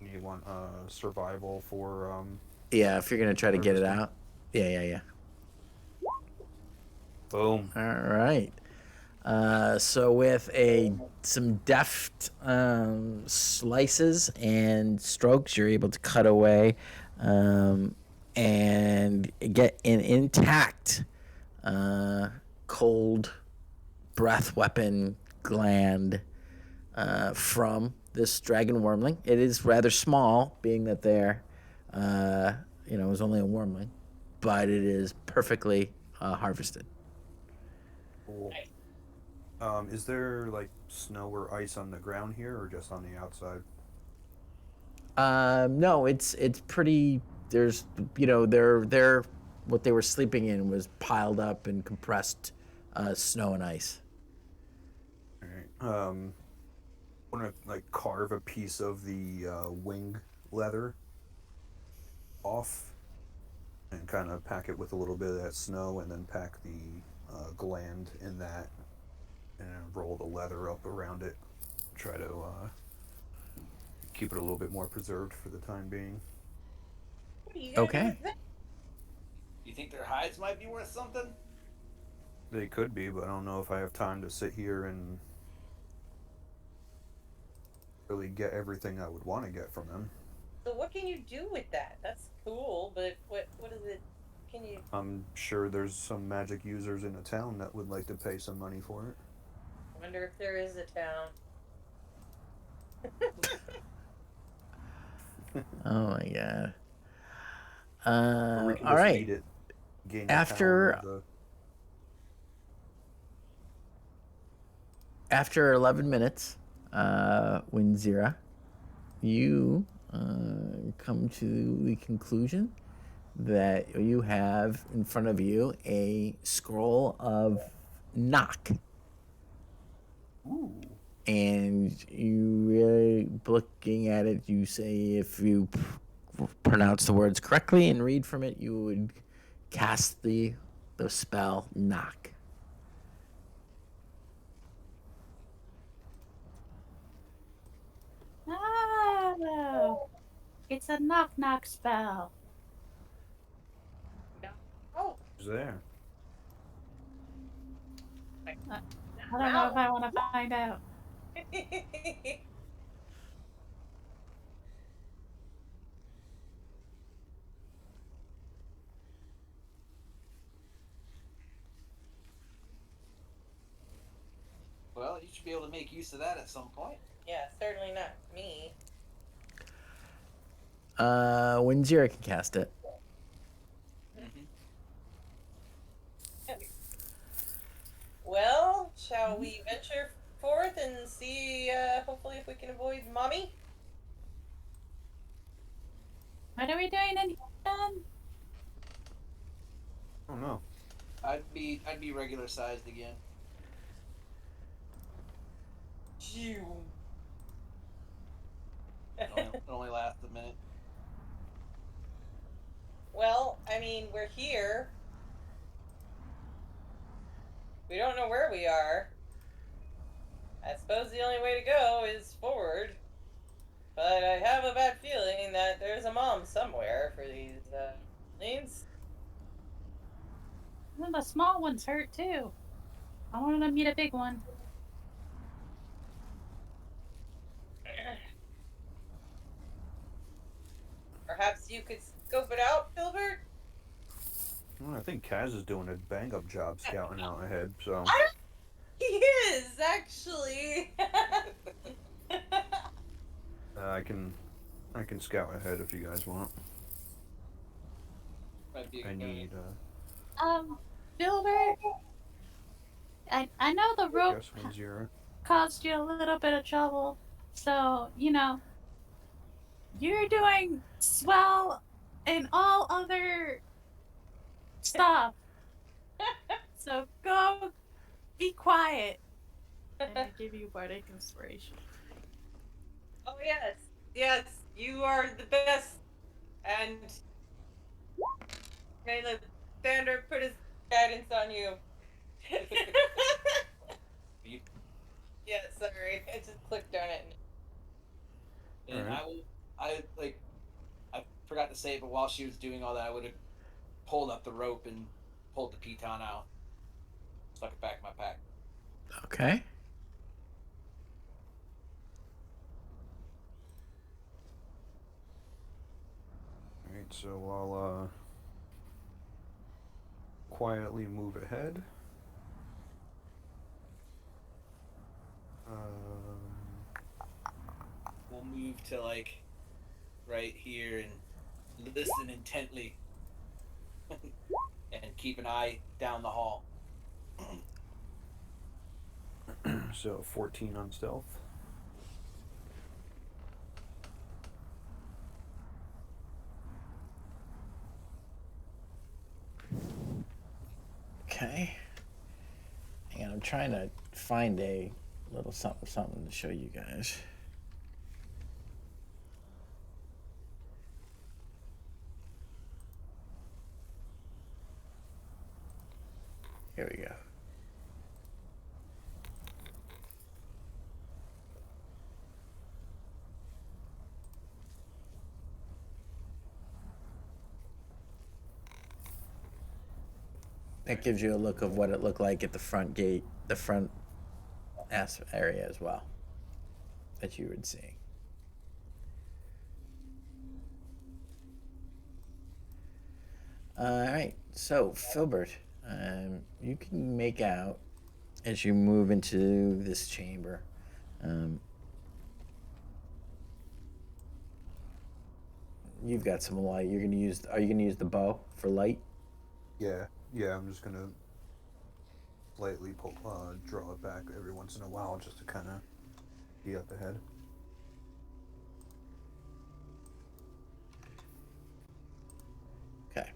You want survival for Yeah, if you're gonna try to get it Harvesting. out. Yeah. boom. All right. So with some deft slices and strokes, you're able to cut away and get an intact cold breath weapon gland from this dragon wormling. It is rather small, being that it was only a wormling, but it is perfectly harvested. Cool. Is there like snow or ice on the ground here, or just on the outside? No, it's pretty. There's they're what they were sleeping in was piled up and compressed snow and ice. All right. Want to like carve a piece of the wing leather off and kind of pack it with a little bit of that snow, and then pack the gland in that, and then roll the leather up around it. Try to keep it a little bit more preserved for the time being. What are you gonna do Okay. with that? You think their hides might be worth something? They could be, but I don't know if I have time to sit here and really get everything I would want to get from them. So what can you do with that? That's cool, but what is it? Can you? I'm sure there's some magic users in a town that would like to pay some money for it. I wonder if there is a town. Oh my god. Or we can All just right. eat it, gain the After- power of the... After 11 minutes, Winzira, you come to the conclusion that you have in front of you a scroll of knock. Ooh. And you really, looking at it, you say if you pronounce the words correctly and read from it, you would cast the spell knock. Oh, it's a knock knock spell. Oh, Who's there? I don't know if I want to find out. Well, you should be able to make use of that at some point. yeah, certainly not me. Winzira can cast it. Well, shall we venture forth and see, hopefully, if we can avoid mommy? What are we doing in here? Oh no. I'd be regular sized again. Phew. It only lasts a minute. Well, I mean, we're here. We don't know where we are. I suppose the only way to go is forward. But I have a bad feeling that there's a mom somewhere for these, things. Well, the small ones hurt too. I want to meet a big one. Perhaps you could scope it out, Filbert? Well, I think Kaz is doing a bang-up job scouting out ahead, so... He is, actually. I can scout ahead if you guys want. Might be a I good need, Filbert, I know the rope guess 1-0. caused you a little bit of trouble, so you're doing swell in all other stuff. So go be quiet. And I give you bardic inspiration. Oh, yes. Yes, you are the best. And may the Thunder put his guidance on you. You- Yeah, sorry. I just clicked on it. And Alright. I forgot to say, but while she was doing all that, I would have pulled up the rope and pulled the piton out, stuck it back in my pack. Okay. Alright, so I'll quietly move ahead. We'll move to like right here and listen intently and keep an eye down the hall. So 14 on stealth. Okay. Hang on, I'm trying to find a little something to show you guys. Here we go. That gives you a look of what it looked like at the front gate, the front area as well, that you would see. All right, so Filbert, you can make out as you move into this chamber. You've got some light. You're gonna use. Are you gonna use the bow for light? Yeah, I'm just gonna slightly draw it back every once in a while just to kind of be up ahead. Okay.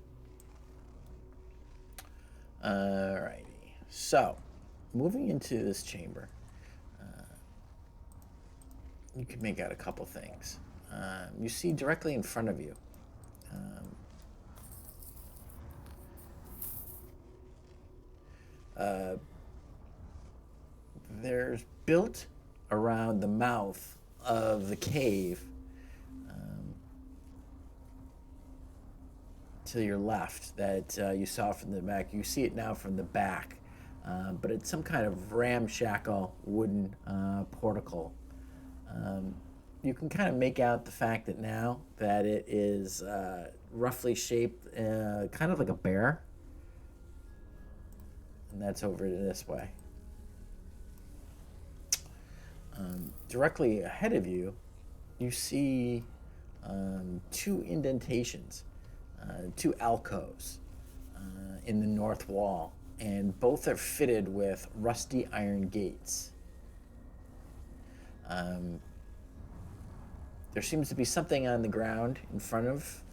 Alrighty. So, moving into this chamber, you can make out a couple things. You see directly in front of you. There's built around the mouth of the cave to your left that you saw from the back. You see it now from the back, but it's some kind of ramshackle wooden portico. You can kind of make out the fact that now that it is roughly shaped kind of like a bear. And that's over this way. Directly ahead of you, you see two indentations, two alcoves in the north wall, and both are fitted with rusty iron gates. There seems to be something on the ground in front of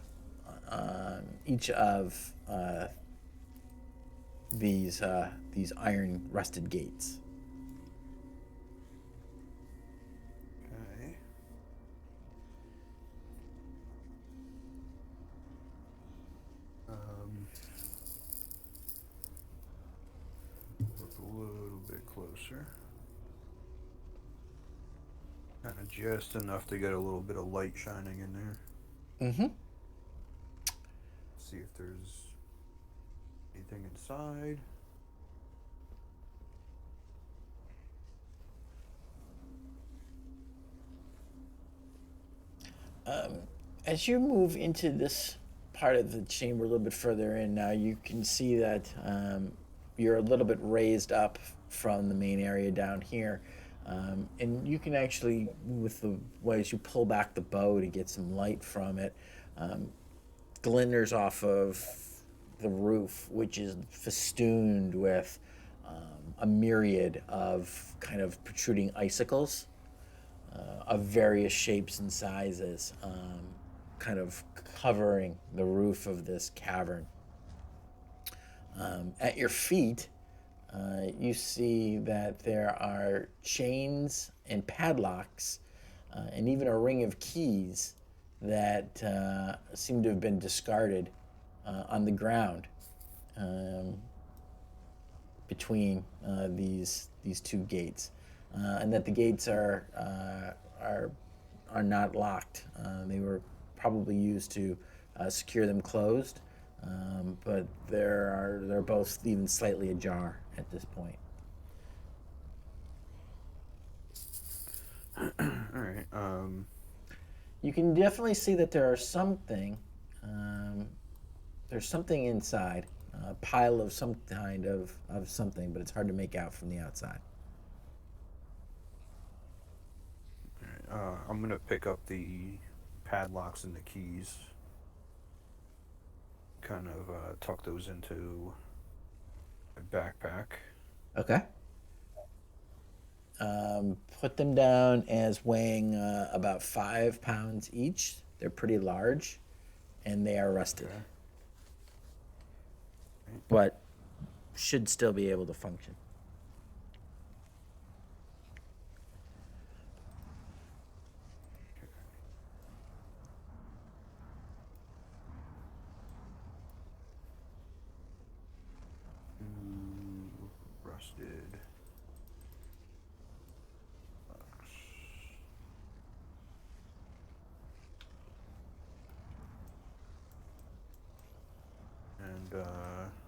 each of these iron rusted gates. Okay. Look a little bit closer. Kind of just enough to get a little bit of light shining in there. Mm-hmm. See if there's anything inside. As you move into this part of the chamber a little bit further in now, you can see that you're a little bit raised up from the main area down here. And you can actually, with the ways you pull back the bow to get some light from it, glinters off of the roof, which is festooned with a myriad of kind of protruding icicles of various shapes and sizes, kind of covering the roof of this cavern. At your feet, you see that there are chains and padlocks and even a ring of keys that seem to have been discarded on the ground between these two gates, and that the gates are not locked. They were probably used to secure them closed, but they're both even slightly ajar at this point. All right. You can definitely see that there's something inside, a pile of some kind of something, but it's hard to make out from the outside. I'm gonna pick up the padlocks and the keys. Kind of tuck those into my backpack. Okay. Put them down as weighing about 5 pounds each. They're pretty large, and they are rusted, Okay. but should still be able to function. Rusted.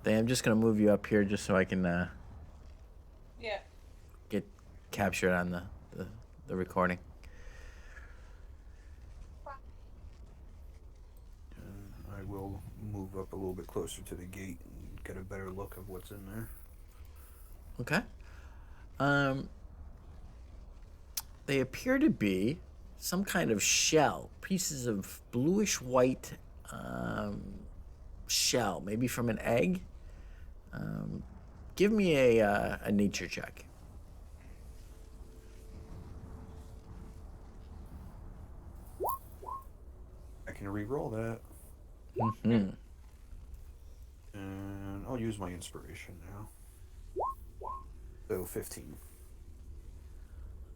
And I'm just gonna move you up here just so I can Yeah. get captured on the recording. I will move up a little bit closer to the gate and get a better look of what's in there. Okay. They appear to be some kind of shell, pieces of bluish white shell, maybe from an egg. Give me a nature check. I can re-roll that. Mm-hmm. And I'll use my inspiration now. So 15.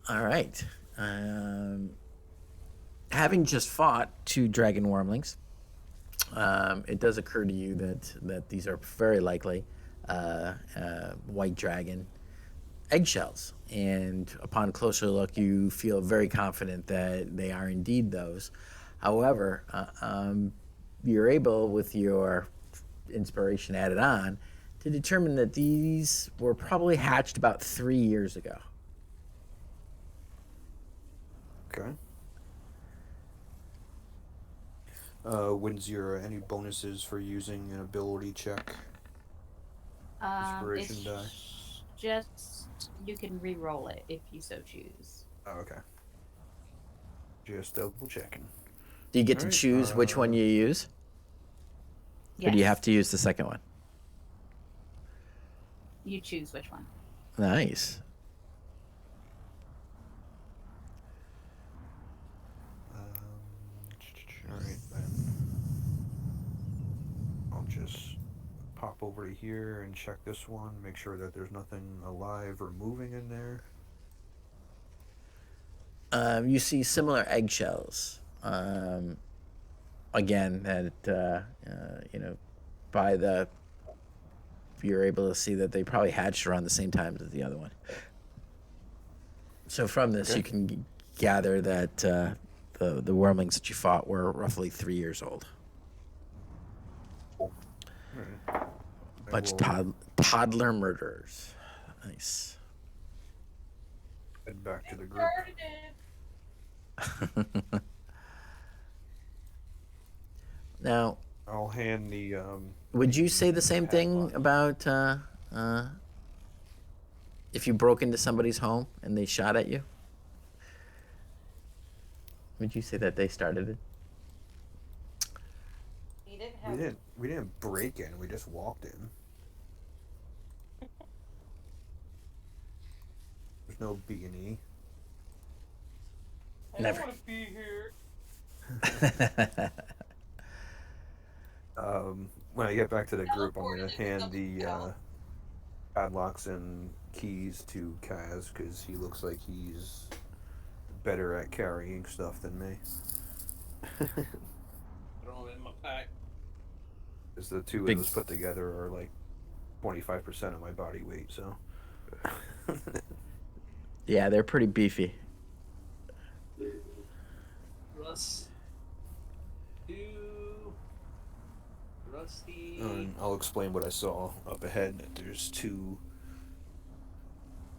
All right. Having just fought 2 dragon wormlings, it does occur to you that these are very likely white dragon eggshells. And upon closer look, you feel very confident that they are indeed those. However, you're able, with your inspiration added on, to determine that these were probably hatched about 3 years ago. Okay. Windsor, any bonuses for using an ability check? Inspiration It's die. just you can re-roll it if you so choose. Oh, okay. Just double checking. Do you get to Alright, choose which one you use? Or do you have to use the second one? You choose which one. Nice. Alright, then. I'll just pop over to here and check this one, make sure that there's nothing alive or moving in there. You see similar eggshells. Again, that by the you're able to see that they probably hatched around the same time as the other one. So from this, Okay. you can gather that the wormlings that you fought were roughly 3 years old. Alright. Bunch I of will toddler murderers. Nice. head back to the group. Now, I'll hand the would you say the same thing padlock. about if you broke into somebody's home and they shot at you? Would you say that they started it? He didn't have. We didn't break in, we just walked in. There's no B&E. I Never. don't want to be here. When I get back to the group, I'm gonna hand the padlocks and keys to Kaz because he looks like he's better at carrying stuff than me. Throw them in my pack. Because the two Big- of us put together are like 25% of my body weight, so. Yeah, they're pretty beefy. Russ. Rusty. And I'll explain what I saw up ahead. There's two.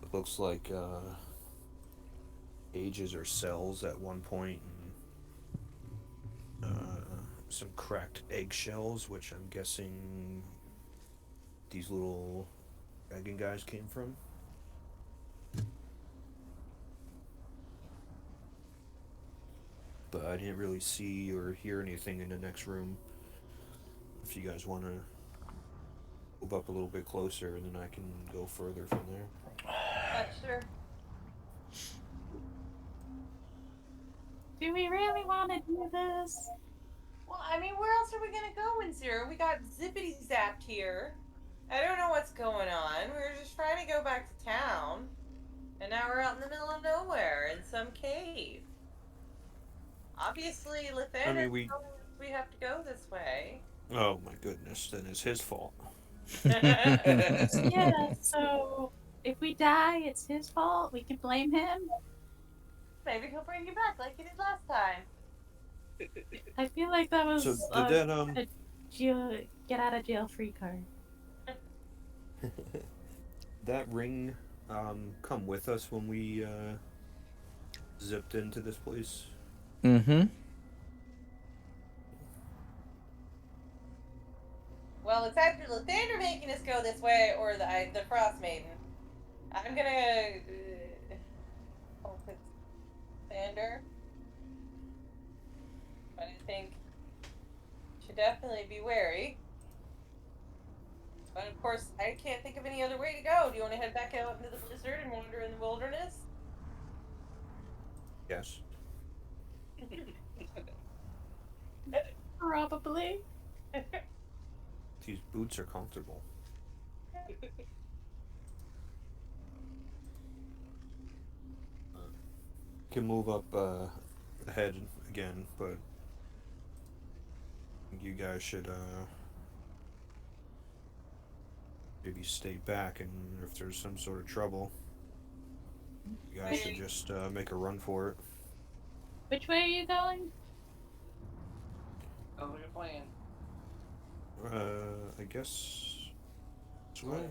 It looks like cages or cells at one point, and some cracked eggshells, which I'm guessing these little dragon guys came from. But I didn't really see or hear anything in the next room. If you guys want to move up a little bit closer, and then I can go further from there. Sure. Do we really want to do this? Well, I mean, where else are we gonna go in Zero? We got zippity zapped here. I don't know what's going on. We were just trying to go back to town, and now we're out in the middle of nowhere in some cave. Obviously, Lathander we- told us we have to go this way. Oh my goodness, then it's his fault. Yeah, so if we die, it's his fault. We can blame him. Maybe he'll bring you back like he did last time. I feel like that was So did that a get out of jail free card. that ring come with us when we zipped into this place? Mm-hmm. Well, it's either Lathander making us go this way or the Frostmaiden. I'm gonna hope it's Lathander. But I think should definitely be wary. But of course, I can't think of any other way to go. Do you want to head back out into the blizzard and wander in the wilderness? Yes. Probably. These boots are comfortable. Can move up ahead again, but you guys should maybe stay back, and if there's some sort of trouble, you guys should just make a run for it. Which way are you going? Oh, look at plan. I guess this way.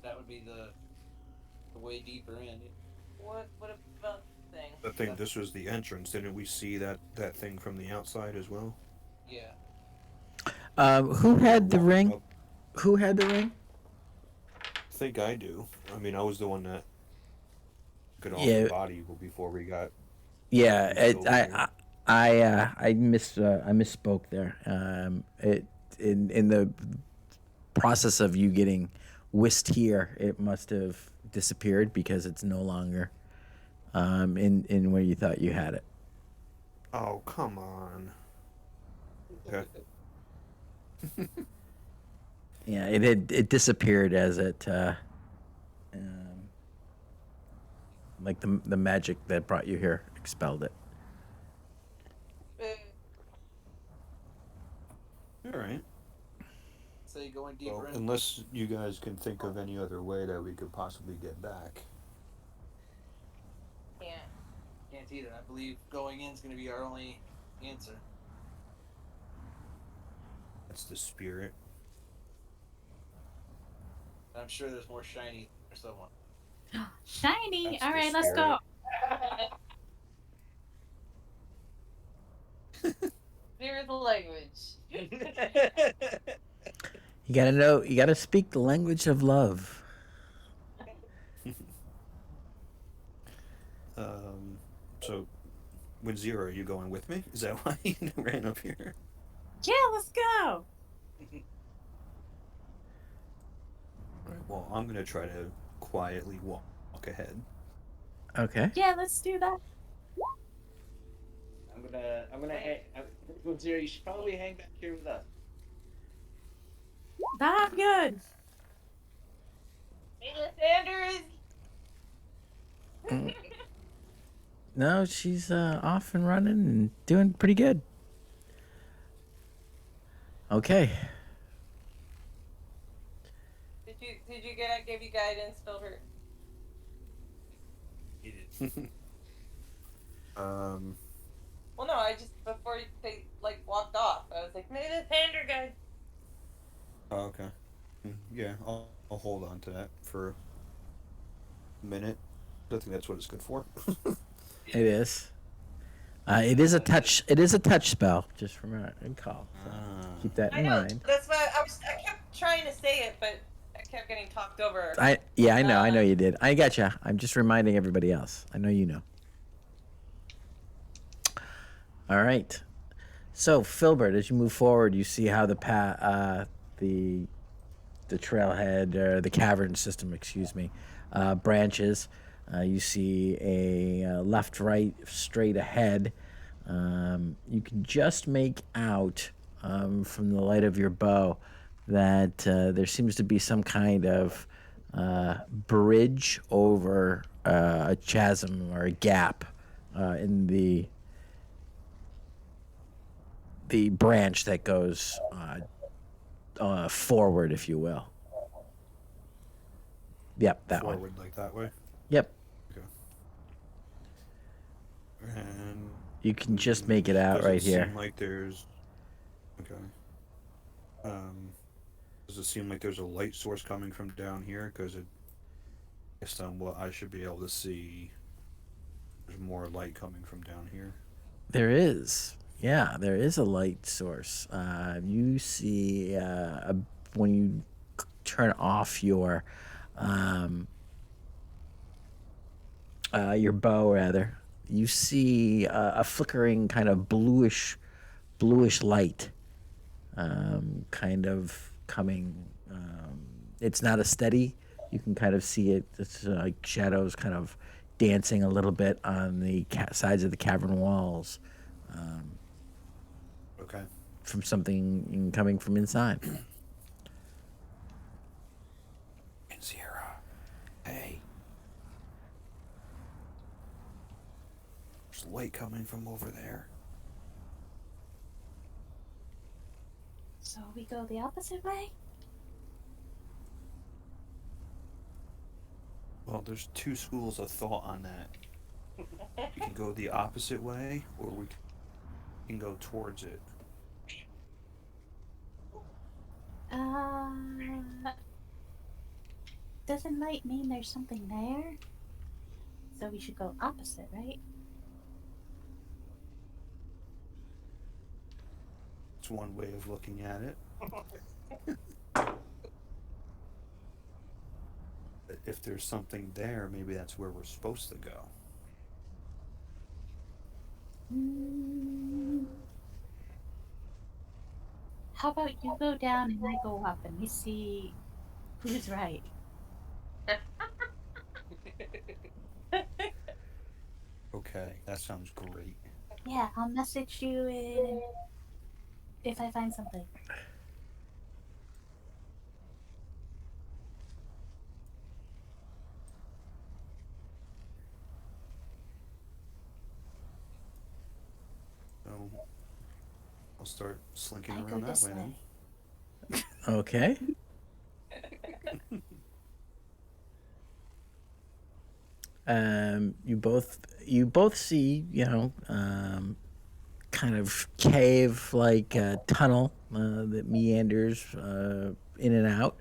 That would be the way deeper in. What about the thing? I think this was the entrance. Didn't we see that thing from the outside as well? Yeah. Who had the ring? Who had the ring? I think I do. I mean, I was the one that got off Yeah. the body before we got. Yeah, I misspoke there. In the process of you getting whisked here, it must have disappeared because it's no longer in where you thought you had it. Oh, come on. Okay. Yeah, it disappeared as it like the magic that brought you here expelled it. All right. So you're going deeper Well, in. unless you guys can think of any other way that we could possibly get back. Can't either. I believe going in is going to be our only answer. That's the spirit. I'm sure there's more shiny or someone. Shiny. That's All the right, let's go. Spirit the language. You gotta speak the language of love. So, with Zero, are you going with me? Is that why you ran up here? Yeah, let's go. Right, well, I'm gonna try to quietly walk ahead. Okay. Yeah, let's do that. I'm gonna hang. Zero, you should probably hang back here with us. I'm good. Hey, Lathander is. No, she's off and running and doing pretty good. Okay. Did you give you guidance, Filbert? He did. Well, no, I just before they like walked off, I was like, maybe Lathander guy. Oh, okay. Yeah, I'll hold on to that for a minute. I think that's what it's good for. It is. It is a touch. It is a touch spell. Just remember and call. So keep that I in know. mind. That's why I kept trying to say it, but I kept getting talked over. I know. I know you did. I gotcha. I'm just reminding everybody else. I know you know. All right. So Filbert, as you move forward, you see how the trailhead or the cavern system, excuse me, branches. You see a left, right, straight ahead. You can just make out from the light of your bow that there seems to be some kind of bridge over a chasm or a gap in the branch that goes forward, if you will. Yep, that one. Forward like that way. Yep. Okay. And You can just make it out does right it here. seem like there's okay. Does it seem like there's a light source coming from down here? Because based on what I should be able to see, there's more light coming from down here. There is. Yeah, there is a light source. You see when you turn off your bow, rather, you see a flickering kind of bluish light, kind of coming. It's not a steady. You can kind of see it. It's like shadows kind of dancing a little bit on the sides of the cavern walls. Okay. From something coming from inside. Zira, hey. There's light coming from over there. So we go the opposite way? Well, there's two schools of thought on that. We can go the opposite way, or we can go towards it. Doesn't light mean there's something there? So we should go opposite, right? It's one way of looking at it. If there's something there, maybe that's where we're supposed to go. How about you go down and I go up and we see who's right? Okay, that sounds great. Yeah, I'll message you if I find something. So I'll start slinking I go around that this way way. then. Okay. You both see, kind of cave like tunnel that meanders in and out.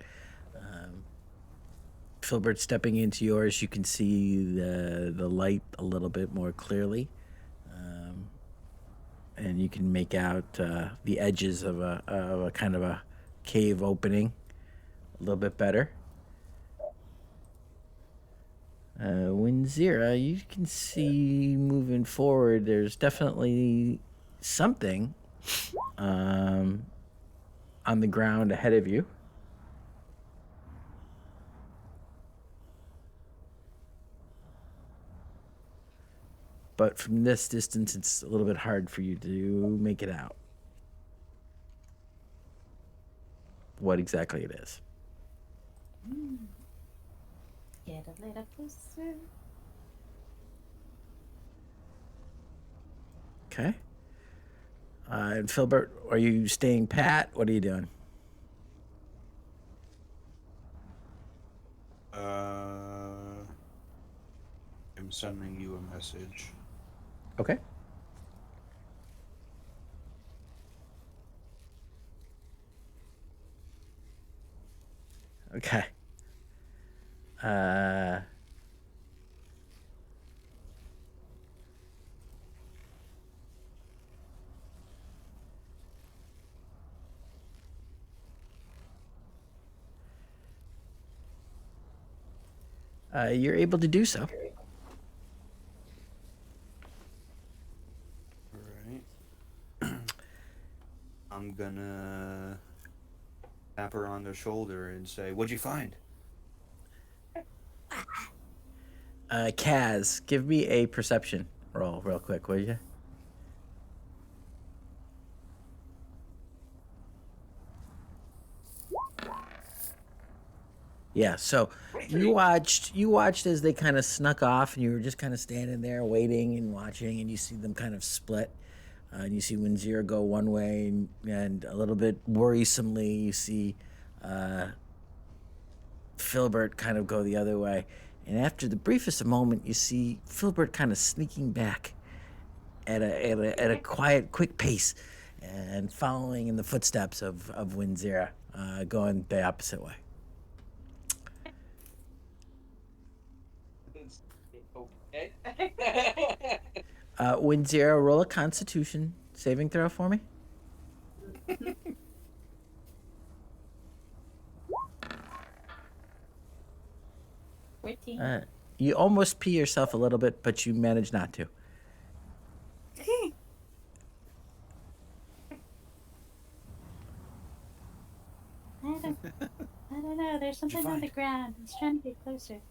Filbert stepping into yours, you can see the light a little bit more clearly, and you can make out the edges of a kind of a cave opening a little bit better. Winzira, you can see moving forward, there's definitely something on the ground ahead of you. But from this distance, it's a little bit hard for you to make it out what exactly it is. Get a little closer. Okay. And Filbert, are you staying pat? What are you doing? I'm sending you a message. Okay. Okay. You're able to do so. Alright. I'm gonna tap her on the shoulder and say, "What'd you find?" Kaz, give me a perception roll real quick, will you? Yeah, so you watched as they kind of snuck off, and you were just kind of standing there waiting and watching, and you see them kind of split. And you see Winzir go one way, and a little bit worrisomely, you see Filbert kind of go the other way. And after the briefest of moment, you see Filbert kind of sneaking back at a quiet, quick pace, and following in the footsteps of Winzira, going the opposite way. Okay. Winzira, roll a Constitution saving throw for me. 14. You almost pee yourself a little bit, but you manage not to. I don't know. There's something on the ground. He's trying to get closer.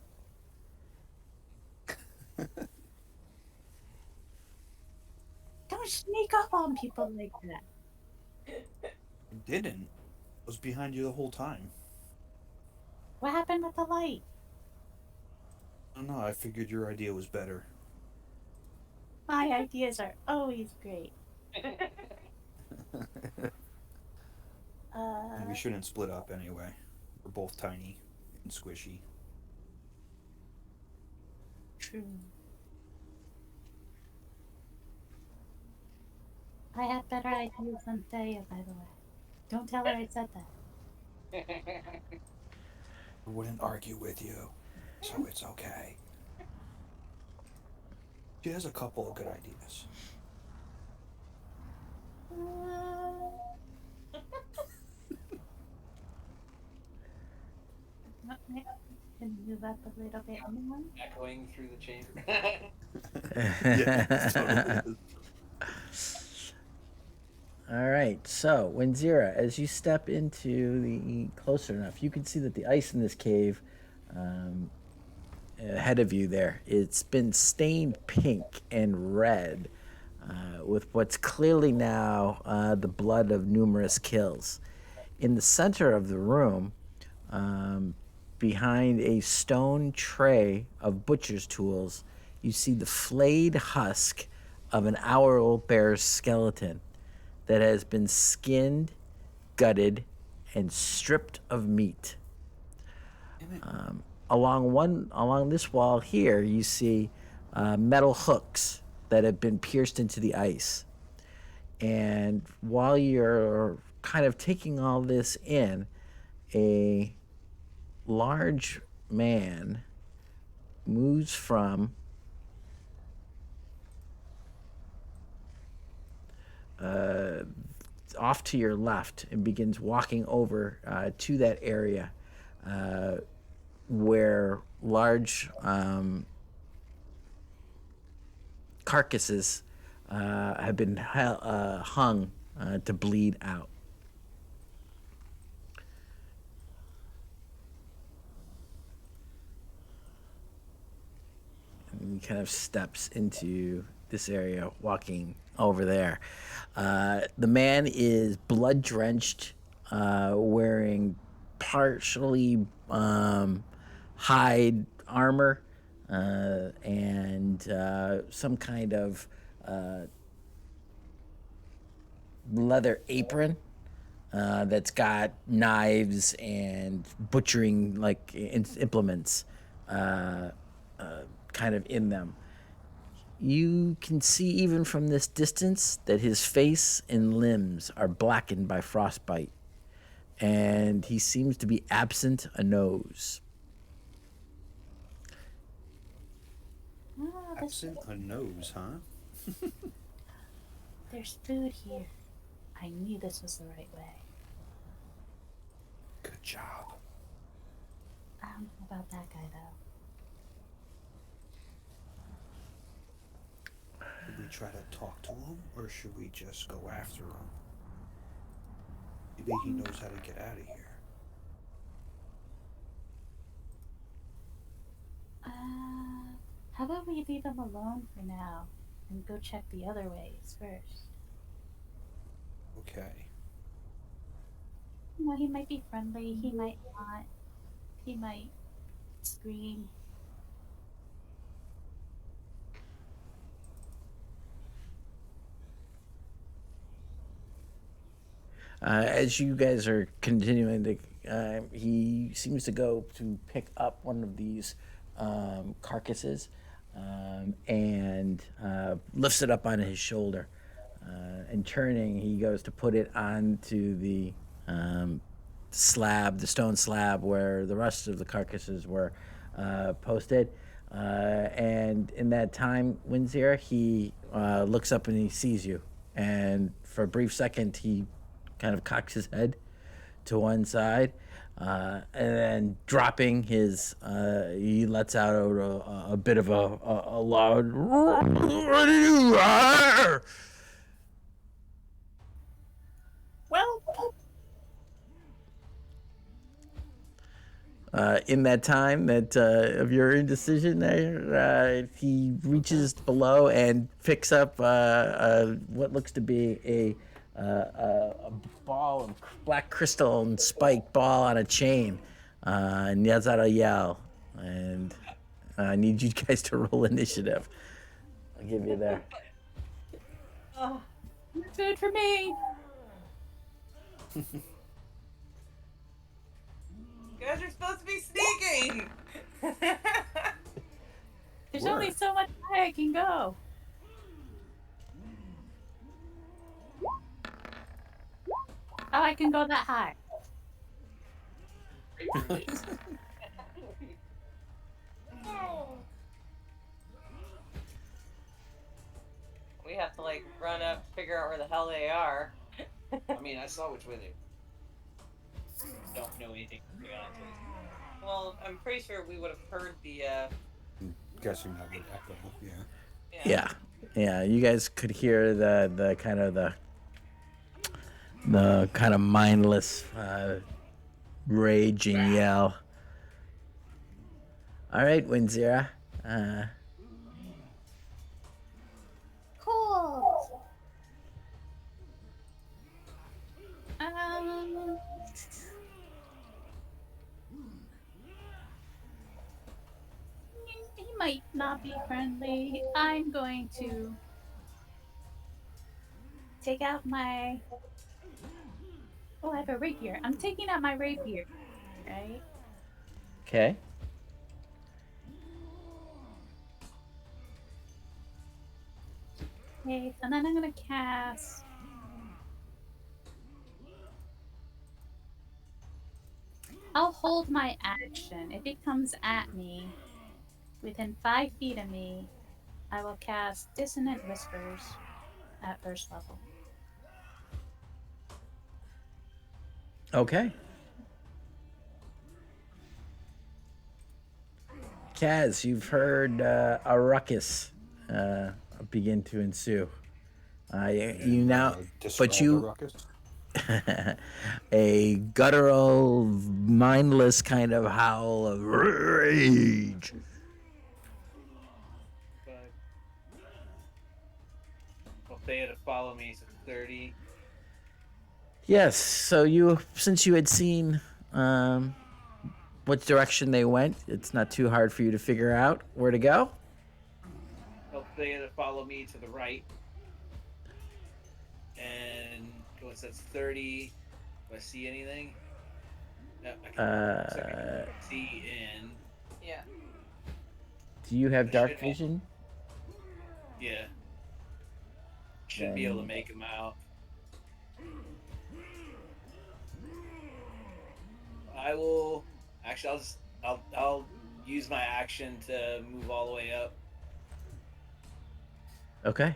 Don't sneak up on people like that. I didn't. I was behind you the whole time. What happened with the light? I don't know. I figured your idea was better. My ideas are always great. We shouldn't split up anyway. We're both tiny and squishy. True. I have better ideas than Thea, by the way. Don't tell her I said that. I wouldn't argue with you, so it's okay. She has a couple of good ideas. Can you move up a little bit more? Echoing through the chamber. Yeah, totally is. All right, so Winzira, as you step into the closer enough, you can see that the ice in this cave ahead of you there, it's been stained pink and red with what's clearly now the blood of numerous kills. In the center of the room, behind a stone tray of butcher's tools, you see the flayed husk of an owl bear's skeleton that has been skinned, gutted, and stripped of meat. Along this wall here, you see metal hooks that have been pierced into the ice. And while you're kind of taking all this in, a large man moves from off to your left and begins walking over to that area where large carcasses have been hung to bleed out. And he kind of steps into this area, walking over there. The man is blood drenched, wearing partially hide armor and some kind of leather apron that's got knives and butchering like implements kind of in them. You can see even from this distance that his face and limbs are blackened by frostbite, and he seems to be absent a nose. Oh, Absent a nose, huh? there's food here. I knew this was the right way. Good job. I don't know about that guy, though. Should we try to talk to him, or should we just go after him? Maybe he knows how to get out of here. How about we leave him alone for now and go check the other ways first? Okay. You know, he might be friendly, he might not, he might scream. As you guys are continuing to, he seems to go to pick up one of these carcasses and lifts it up on his shoulder. And turning, he goes to put it onto the slab, the stone slab where the rest of the carcasses were posted. And in that time, Windsor, he looks up and he sees you. And for a brief second, he kind of cocks his head to one side, and then dropping his, he lets out a bit of a loud. Well, In that time that of your indecision there, he reaches below and picks up what looks to be a ball of black crystal and spiked ball on a chain, and yells out a yell. And I need you guys to roll initiative. I'll give you there. Oh, good for me. you guys are supposed to be sneaking. There's only so much high I can go. Oh, I can go that high. We have to like run up, figure out where the hell they are. I mean, I saw which way they. Don't know anything, to be honest with you. Well, I'm pretty sure we would have heard the. I'm guessing that would echo. Yeah. Yeah, you guys could hear the kind of the mindless raging yell. All right, Winzira. Cool. He might not be friendly. I'm going to take out my. Oh, I have a rapier. I'm taking out my rapier, right? Okay. Okay, and then I'm gonna cast. I'll hold my action. If it comes at me, within 5 feet of me, I will cast Dissonant Whispers at first level. Okay. Kaz, you've heard a ruckus begin to ensue. You now, Describe but the you, ruckus. a guttural, mindless kind of howl of rage. But if they had to follow me, so 30. Yes. So since you had seen which direction they went, it's not too hard for you to figure out where to go. If they had to follow me to the right. And what's that's 30? Do I see anything? No, I can see in. Yeah. Do you have I dark should- vision? Yeah. Should be able to make them out. I will. Actually, I'll use my action to move all the way up. Okay.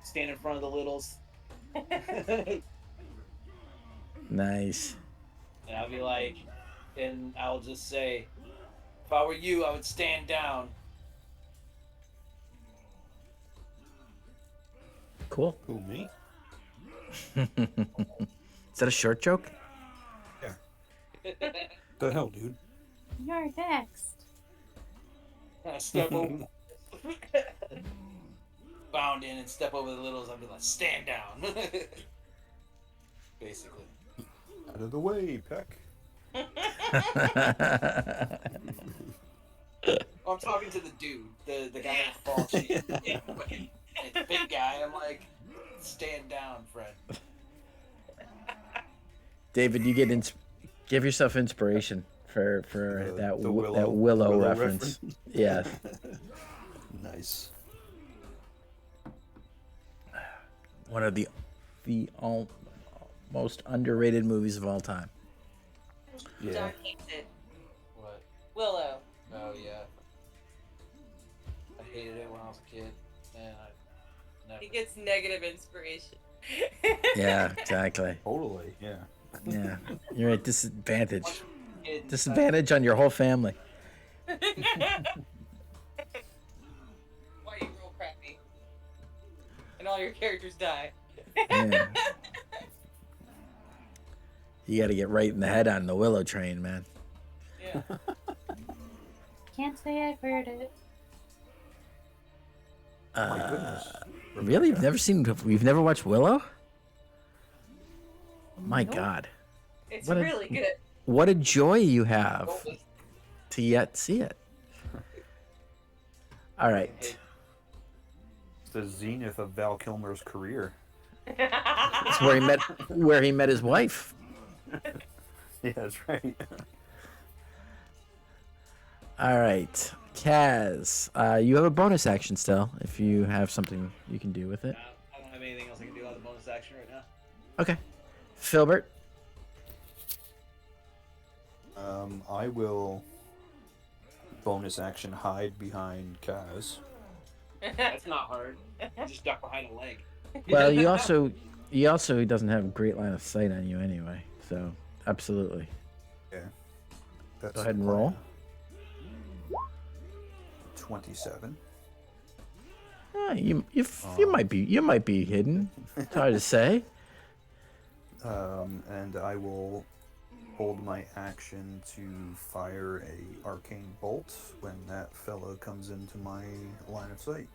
Stand in front of the littles. And Nice. I'll be like, and I'll just say, if I were you, I would stand down. Cool. Who, me? Is that a short joke? The hell, dude? You're next. Step over. Bound in and step over the littles. I'll be like, stand down. Basically. Out of the way, Peck. I'm talking to the dude, the guy with the ball chain. The big guy. I'm like, stand down, friend. David, you give yourself inspiration for that willow reference. Yeah. Nice. One of the most underrated movies of all time. Yeah. John hates it. What? Willow. Oh yeah. I hated it when I was a kid, and I never. He gets negative inspiration. Yeah, exactly. Totally. Yeah. Yeah, you're at disadvantage. Kid, Disadvantage on your whole family. Why you roll crappy? And all your characters die. Yeah. You got to get right in the head on the willow train, man. Yeah. Can't say I've heard it. My goodness. Really? We've never watched Willow? My Nope. God. It's What a- really good. What a joy you have to yet see it. All right. It's the zenith of Val Kilmer's career. It's where he met his wife. Yeah, that's right. All right. Kaz, you have a bonus action still if you have something you can do with it. I don't have anything else I can do on the bonus action right now. Okay. Filbert. I will bonus action hide behind Kaz. That's not hard. You just duck behind a leg. Well, he also doesn't have great line of sight on you anyway. So, absolutely. Yeah. That's Go ahead and the roll. plan. 27. You might be hidden. It's hard to say. And I will hold my action to fire a arcane bolt when that fella comes into my line of sight.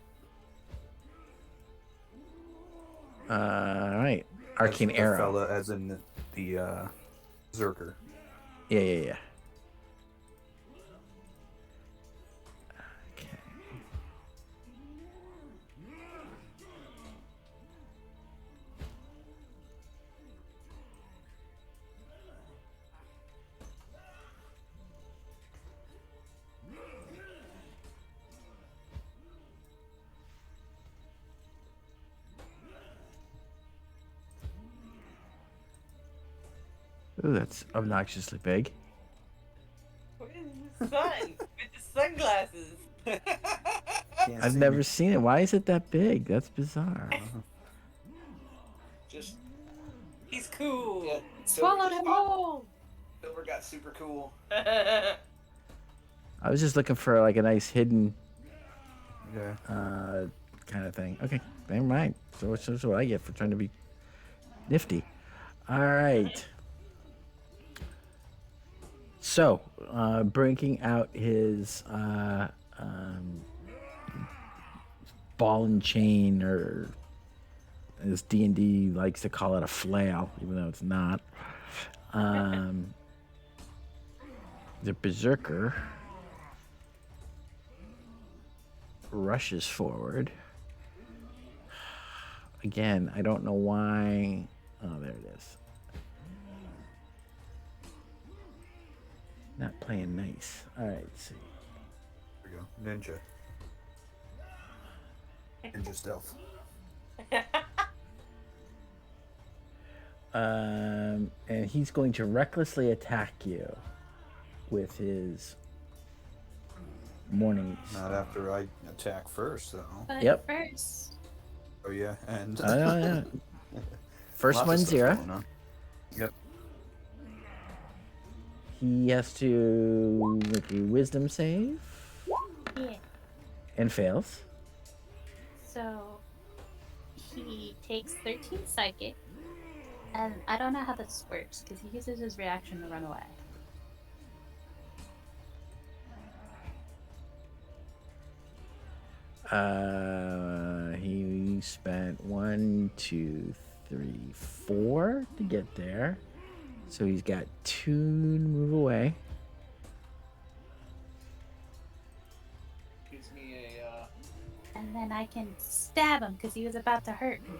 All right. Arcane The arrow. fella, as in the Zerker. Yeah. Okay. Ooh, that's obnoxiously big. We're in the sun with the sunglasses. Can't I've see never me. seen it. Why is it that big? That's bizarre. Just He's cool. yeah. Swallowed him whole. Silver got super cool. I was just looking for like a nice hidden Yeah. kind of thing. Okay, never mind. So that's what I get for trying to be nifty. All right. So, breaking out his ball and chain, or as D&D likes to call it, a flail, even though it's not. The berserker rushes forward. Again, I don't know why. Oh, there it is. Not playing nice. All right, let's see. There we go. Ninja stealth. And he's going to recklessly attack you with his morning. Not after I attack first, though. But Yep. first, Oh yeah, and Yeah. First lots of 1-0. stuff going on. Yep. He has to make a wisdom save yeah. and fails. So he takes 13 psychic, and I don't know how this works because he uses his reaction to run away. He spent 1, 2, 3, 4 to get there. So he's got 2 to move away. Gives me a. And then I can stab him because he was about to hurt me.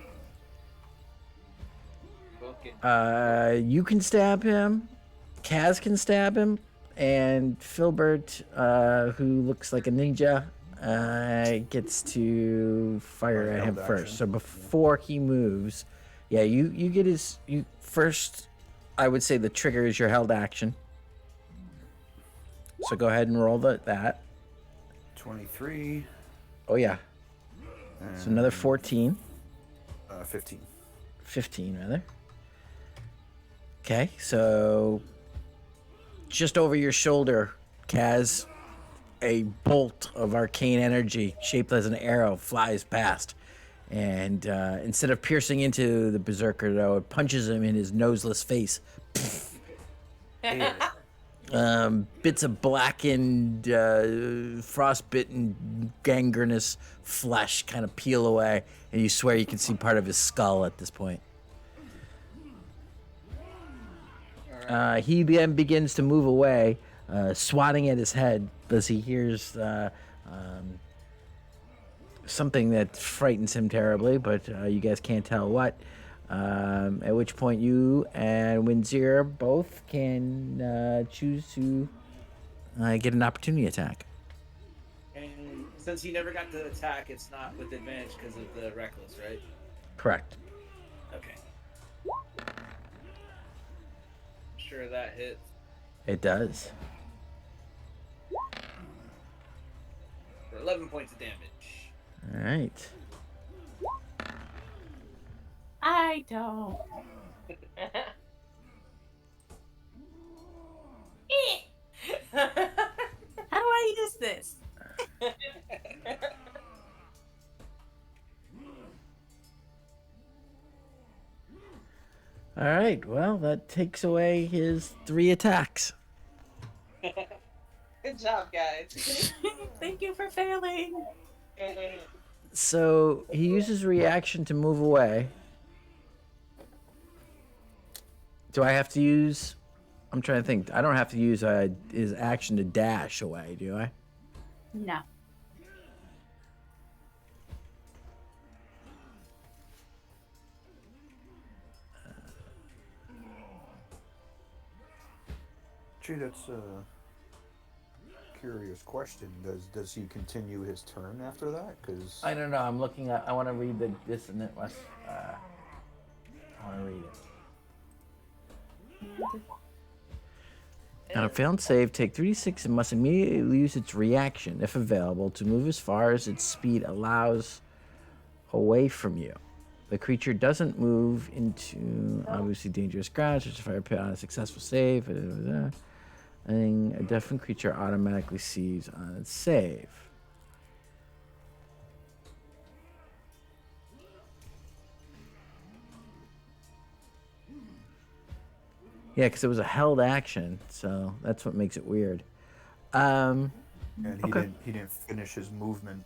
You can stab him. Kaz can stab him. And Filbert, who looks like a ninja, gets to fire at him held first. action. So before he moves, yeah, you get his first. I would say the trigger is your held action. So go ahead and roll that. 23. Oh yeah. And, So another 14. 15. 15 rather. Okay, so just over your shoulder, Kaz, a bolt of arcane energy shaped as an arrow flies past. And instead of piercing into the berserker, though, it punches him in his noseless face. Bits of blackened, frostbitten, gangrenous flesh kind of peel away, and you swear you can see part of his skull at this point. He then begins to move away, swatting at his head as he hears something that frightens him terribly, but you guys can't tell what. At which point you and Windsor both can choose to get an opportunity attack. And since he never got to attack, it's not with advantage because of the reckless, right? Correct. Okay. Sure that hits. It does. For 11 points of damage. All right. I don't. How do I use this? All right. Well, that takes away his 3 attacks. Good job, guys. Thank you for failing. So he uses reaction to move away. Do I have to use? I'm trying to think. I don't have to use his action to dash away, do I? No. Gee, that's a curious question. Does he continue his turn after that? Because I don't know. I'm looking at. I want to read the dissonant. I want to read it. On a failed save, take 3d6 and must immediately use its reaction, if available, to move as far as its speed allows away from you. The creature doesn't move into obviously dangerous ground, such as fire pit on a successful save. And a deafened creature automatically sees on its save. Yeah, because it was a held action, so that's what makes it weird. and Okay. he didn't finish his movement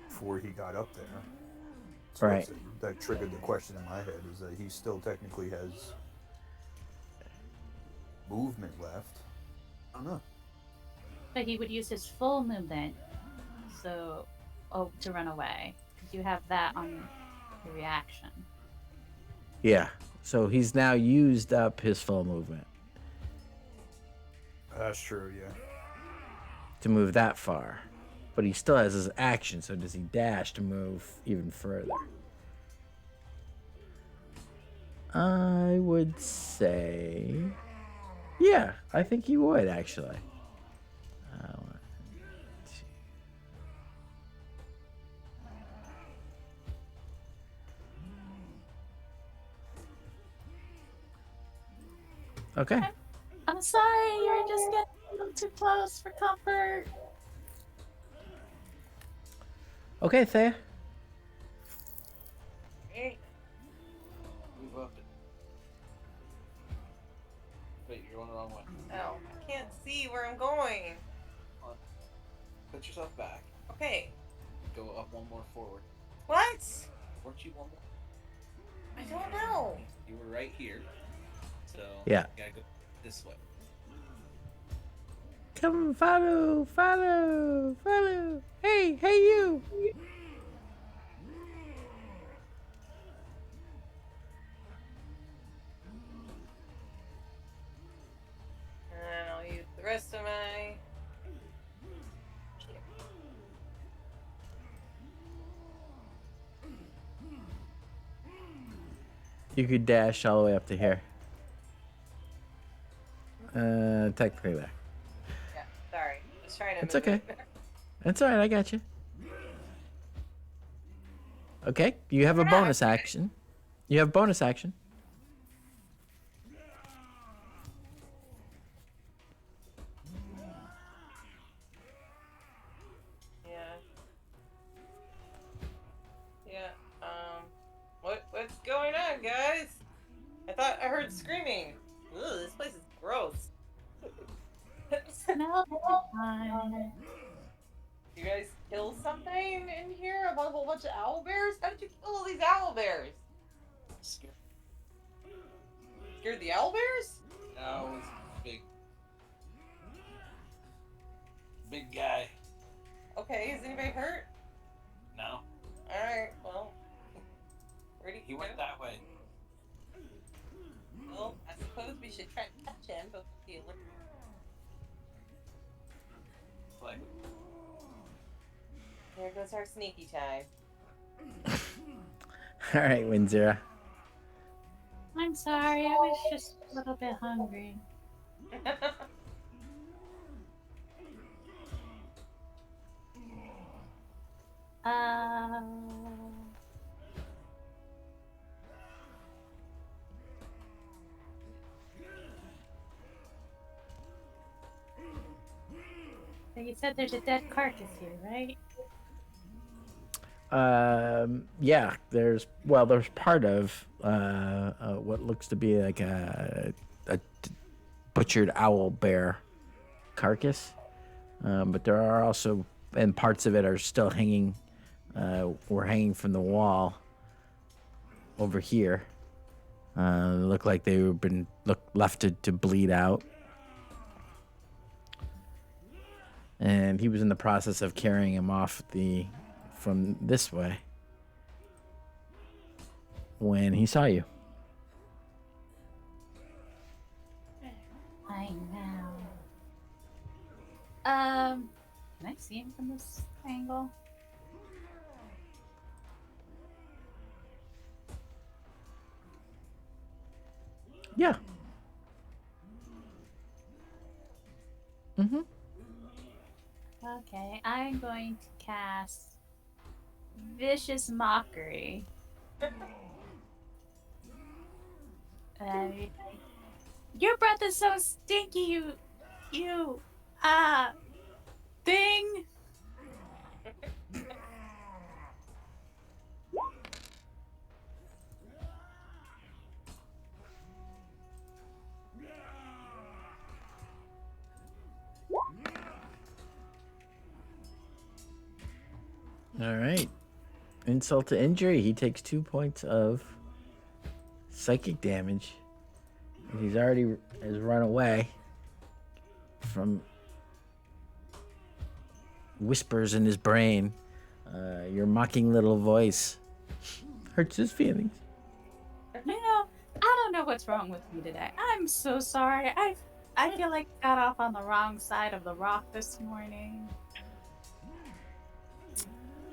before he got up there. So Right. that triggered the question in my head: is that he still technically has movement left? I don't know. But he would use his full movement, so to run away, because you have that on the reaction. Yeah, so he's now used up his full movement That's true. Yeah. to move that far. But he still has his action, so does he dash to move even further? I would say... Yeah, I think he would, actually. 1, 2... Okay. I'm sorry, you're just getting a little too close for comfort. Okay, Thea. Hey. Move up. Wait, you're going the wrong way. Oh, I can't see where I'm going. Hold on. Put yourself back. Okay. Go up one more forward. What? Weren't you one more? I don't know. You were right here. So Yeah. you gotta go this way. Come follow. Hey, you. And I'll use the rest of my. You could dash all the way up to here. Technically there. Yeah, sorry. Just trying to. It's move okay. it. That's all right. I got you. Okay, you have a bonus action. You have bonus action. Yeah. Yeah. What's going on, guys? I thought I heard screaming. Ugh, this place is gross. Smell time. You guys kill something in here? About a whole bunch of owl bears? How did you kill all these owl bears? Scared. Scared the owl bears? That was big. Big guy. Okay, is anybody hurt? No. Alright, well. Where'd He went that way. Well, I suppose we should try to catch him, but he Like, There goes our sneaky time. All right, Winzira. I'm sorry, I was just a little bit hungry. Uh, so you said there's a dead carcass here, right? Yeah, there's part of what looks to be like a butchered owl bear carcass, but there are also, and parts of it are still hanging, were hanging from the wall over here. Look like they've been left to bleed out. And he was in the process of carrying him off from this way when he saw you. I know. Can I see him from this angle? Yeah. Mm-hmm. Okay, I'm going to cast Vicious Mockery. Your breath is so stinky, you thing. All right. Insult to injury. He takes 2 points of psychic damage. He's already has run away from whispers in his brain. Your mocking little voice hurts his feelings. You know, I don't know what's wrong with me today. I'm so sorry. I feel like I got off on the wrong side of the rock this morning.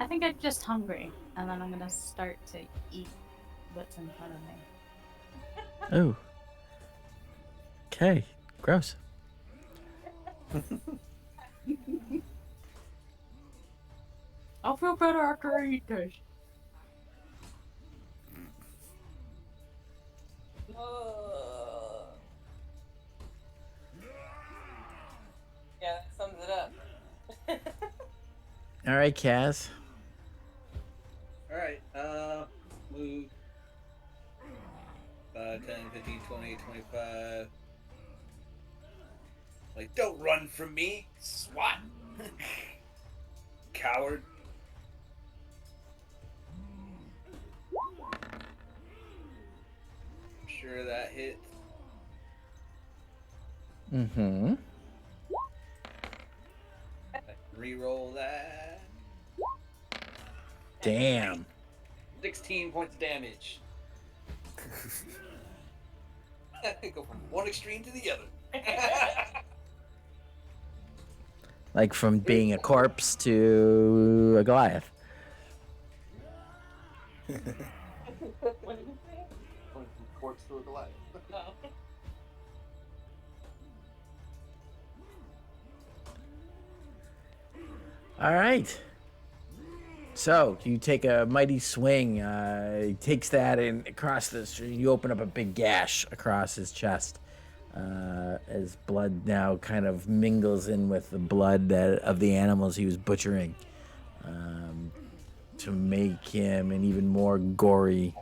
I think I'm just hungry, and then I'm gonna start to eat what's in front of me. Oh. Okay. Gross. I'll feel better after I eat this. Yeah, that sums it up. All right, Kaz. Alright, move 10, 15, 20, 25. Like, don't run from me, swat! Coward. Sure that hit. Mm-hmm. Reroll that. Damn. 16 points of damage. Go from one extreme to the other. Like from being a corpse to a Goliath. Going from corpse to a Goliath. All right. So you take a mighty swing. He takes that and across the street. You open up a big gash across his chest. As blood now kind of mingles in with the blood of the animals he was butchering, to make him an even more gory,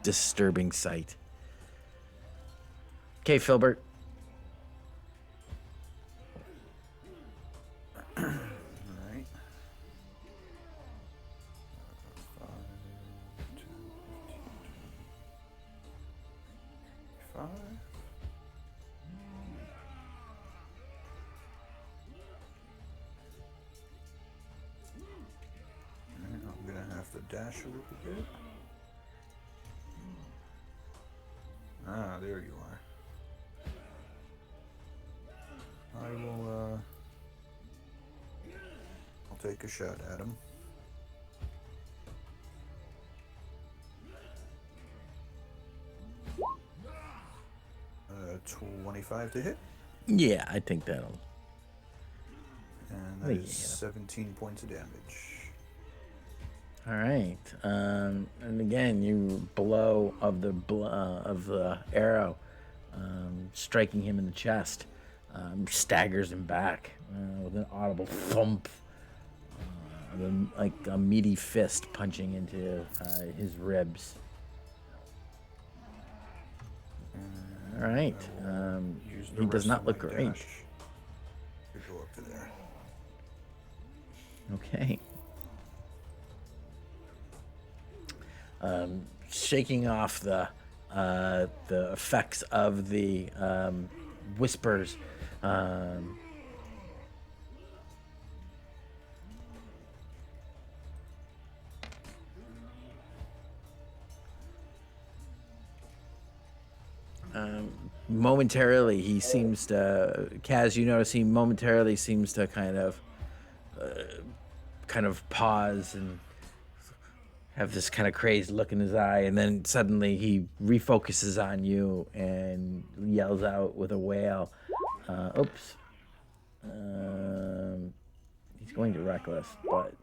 disturbing sight. Okay, Filbert. Alright. 5, 10, 15, 5. And I'm gonna have to dash a little bit. Ah, there you are. I will, I'll take a shot at him. Uh, 25 to hit, Yeah, I think that'll. and I that think is you hit 17 points of damage. All right. And again, you blow of the arrow, striking him in the chest, staggers him back with an audible thump, like a meaty fist punching into his ribs. All right. Use the He does rest not of look my great. dash to go up to there. Okay. Shaking off the effects of the whispers. Momentarily, he seems to. Kaz, you notice he momentarily seems to kind of pause and have this kind of crazed look in his eye, and then suddenly he refocuses on you and yells out with a wail. Oops. He's going to reckless, but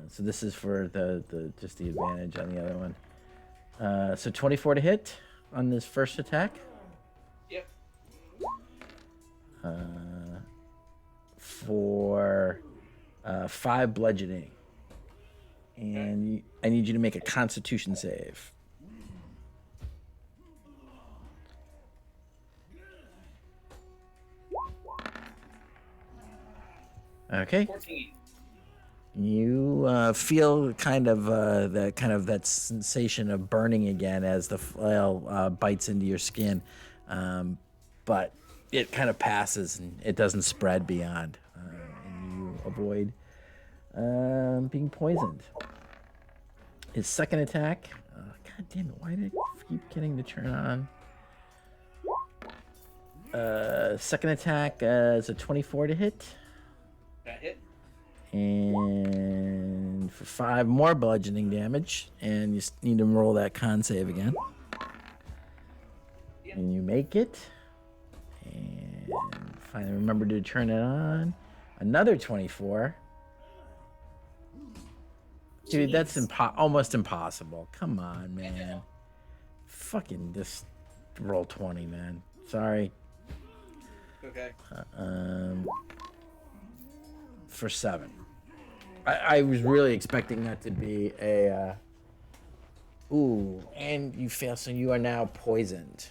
so this is for the just the advantage on the other one. So 24 to hit on this first attack. Yep. For 5 bludgeoning. And I need you to make a Constitution save. Okay. 14. You feel kind of that sensation of burning again as the flail bites into your skin, but it kind of passes and it doesn't spread beyond, and you avoid being poisoned. His second attack. God damn it! Why did I keep getting to turn on? Second attack is a 24 to hit. That hit. And for 5 more bludgeoning damage, and you need to roll that con save again. Yep. And you make it. And finally remember to turn it on. Another 24. Dude, that's almost impossible. Come on, man. Fucking just roll 20, man. Sorry. Okay. For 7. I was really expecting that to be a Ooh, and you fail, so you are now poisoned.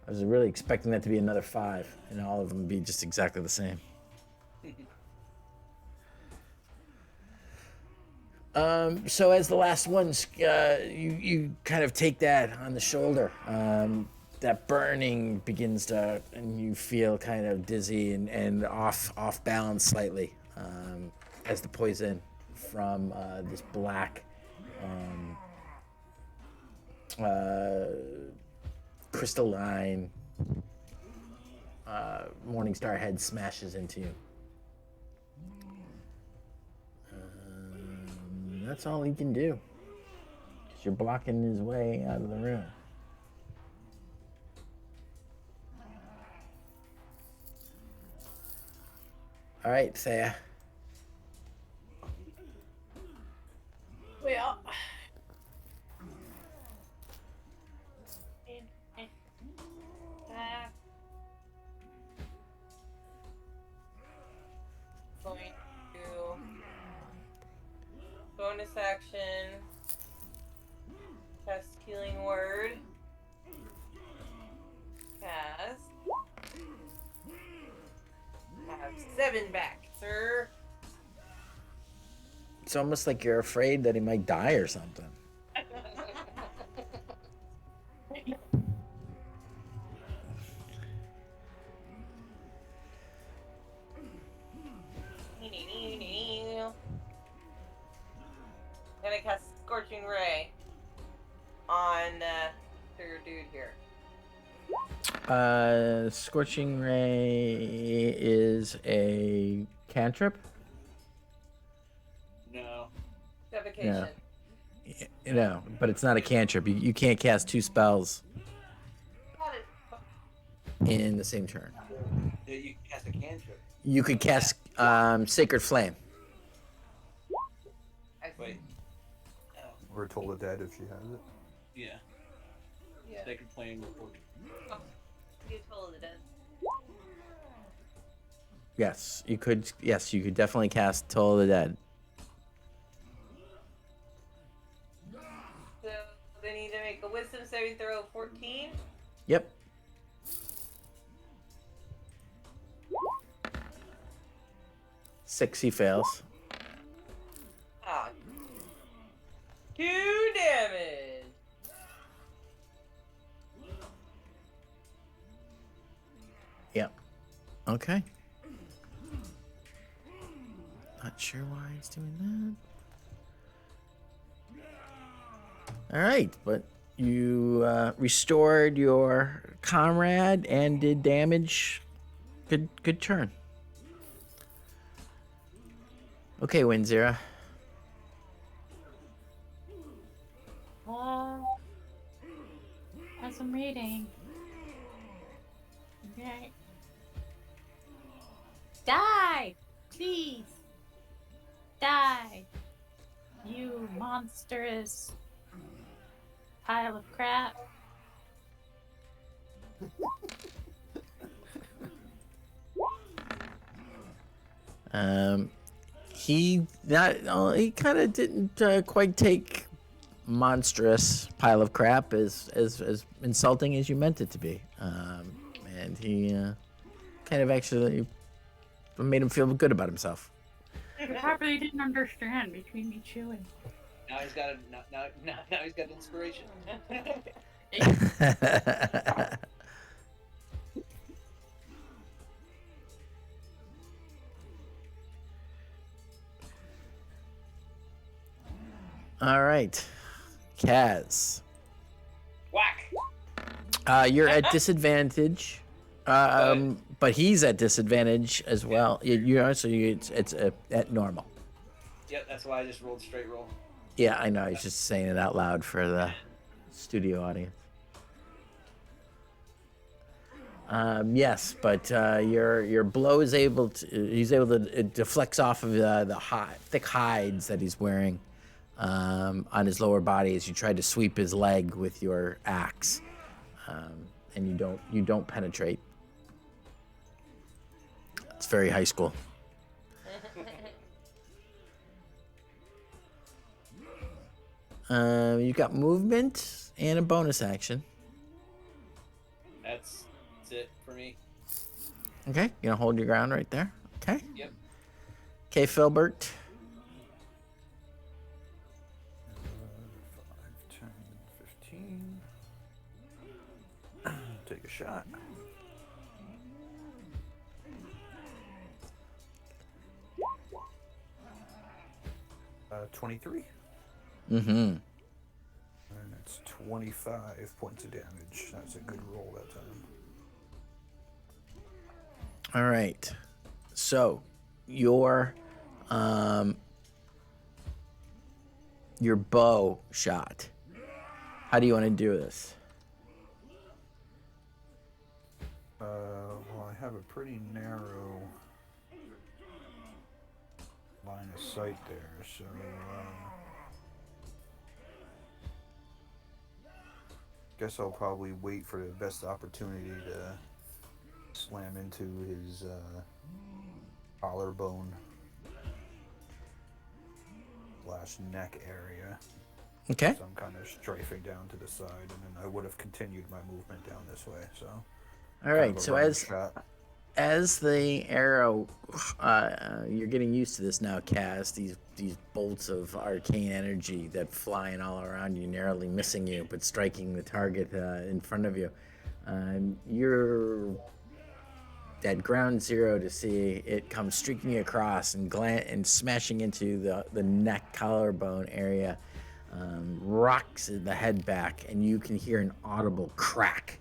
I was really expecting that to be another 5, and all of them be just exactly the same. So as the last ones, you kind of take that on the shoulder. That burning begins to, and you feel kind of dizzy and off balance slightly as the poison from this black crystalline Morningstar head smashes into you. That's all he can do. 'Cause you're blocking his way out of the room. All right, Thea. Well. Going to bonus action. Cast Healing Word. Cast. Have 7 back, sir. It's almost like you're afraid that he might die or something. I'm gonna cast Scorching Ray on your dude here. Scorching Ray is a cantrip. No. Suffocation. No, but it's not a cantrip. You can't cast 2 spells Got it. in the same turn. Yeah, you can cast a cantrip. You could cast Sacred Flame. Wait. Oh, Or Toll the Dead if she has it. yeah. Yeah. Sacred Flame report. You told it. Yes, you could. Yes, you could definitely cast Toll of the Dead. So they need to make a Wisdom saving throw of 14. Yep. Six, he fails. Ah. 2 damage. Yep. Okay. Not sure why he's doing that. All right, but you restored your comrade and did damage. Good turn. Okay, Winzira. As I'm reading. Okay. Die! Please! Die! You monstrous pile of crap. He kind of didn't quite take monstrous pile of crap as insulting as you meant it to be, and he kind of actually made him feel good about himself. Probably didn't understand between me chewing. Now he's got now he's got inspiration. All right, Kaz. Whack! You're at disadvantage, but he's at disadvantage as well. It's at normal. Yep, that's why I just rolled straight roll. Yeah, I know. I was just saying it out loud for the studio audience. Yes, but your blow is he's able to, it deflects off of the thick hides that he's wearing on his lower body as you try to sweep his leg with your axe, and you don't penetrate. It's very high school. You've got movement and a bonus action. That's it for me. Okay, you gonna hold your ground right there. Okay. Yep. Okay, Filbert. 5, 10, 15. Take a shot. Uh, 23. Mm-hmm. And it's 25 points of damage. That's a good roll that time. All right. So, your bow shot. How do you want to do this? Well, I have a pretty narrow line of sight there, so guess I'll probably wait for the best opportunity to slam into his collarbone / neck area. Okay. So I'm kind of strafing down to the side, and then I would have continued my movement down this way. So. All right. So running as shot. as the arrow, you're getting used to this now, Cass. These bolts of arcane energy that flying all around you, narrowly missing you, but striking the target in front of you. You're at ground zero to see it come streaking across and smashing into the neck collarbone area, rocks the head back, and you can hear an audible crack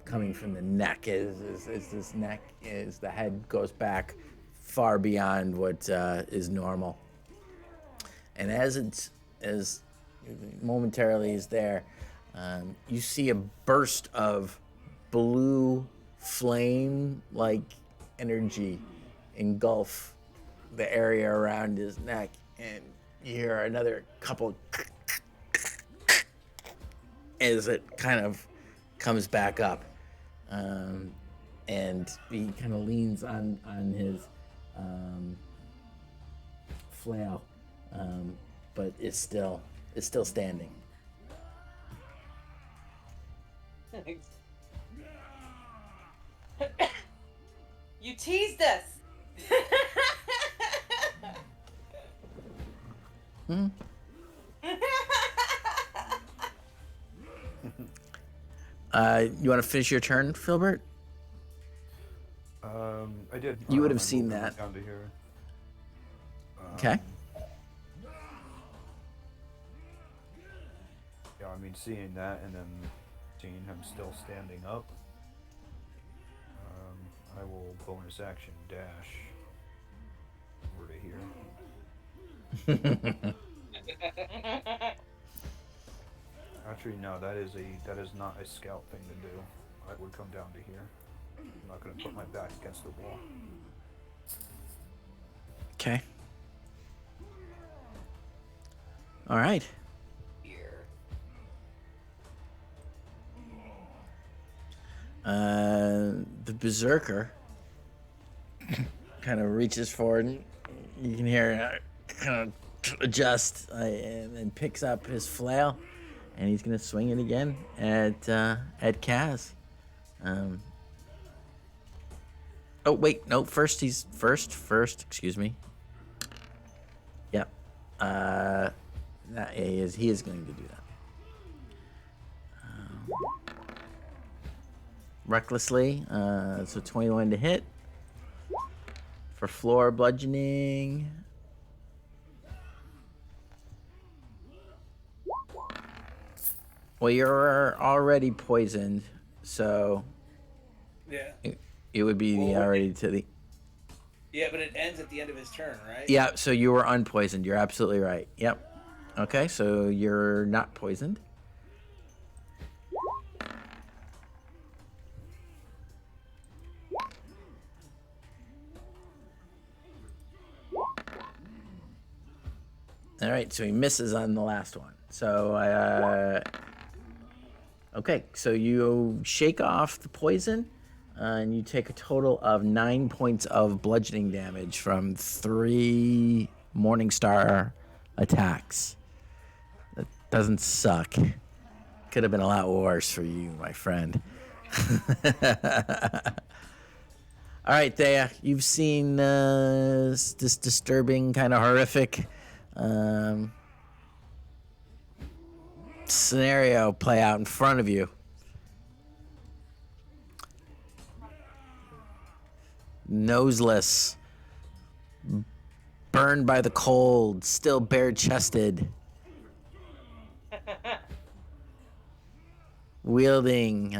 coming from the neck as this neck, as the head goes back far beyond what is normal. And as momentarily is there, you see a burst of blue flame-like energy engulf the area around his neck, and you hear another couple as it kind of comes back up, and he kind of leans on his flail, but is still standing. You teased us. You want to finish your turn, Filbert? I did. You would have I seen moved that. down to here. Okay. Yeah, I mean, seeing that and then seeing him still standing up, I will bonus action dash over to here. Actually, no, that is not a scout thing to do. I would come down to here. I'm not going to put my back against the wall. Okay. All right. Here. The berserker kind of reaches forward, and you can hear kind of adjust, and then picks up his flail, and he's gonna swing it again at Kaz. Oh wait, no. First. Excuse me. Yep. He is going to do that. Recklessly. So 21 to hit. For floor bludgeoning. Well, you're already poisoned, so Yeah. it would be already to the. Yeah, but it ends at the end of his turn, right? Yeah, so you were unpoisoned. You're absolutely right. Yep. Okay, so you're not poisoned. All right, so he misses on the last one. So, okay, so you shake off the poison, and you take a total of 9 points of bludgeoning damage from 3 Morningstar attacks. Doesn't suck. Could have been a lot worse for you, my friend. All right, Thea, you've seen this disturbing, kind of horrific scenario play out in front of you. Noseless, burned by the cold, still bare-chested, wielding,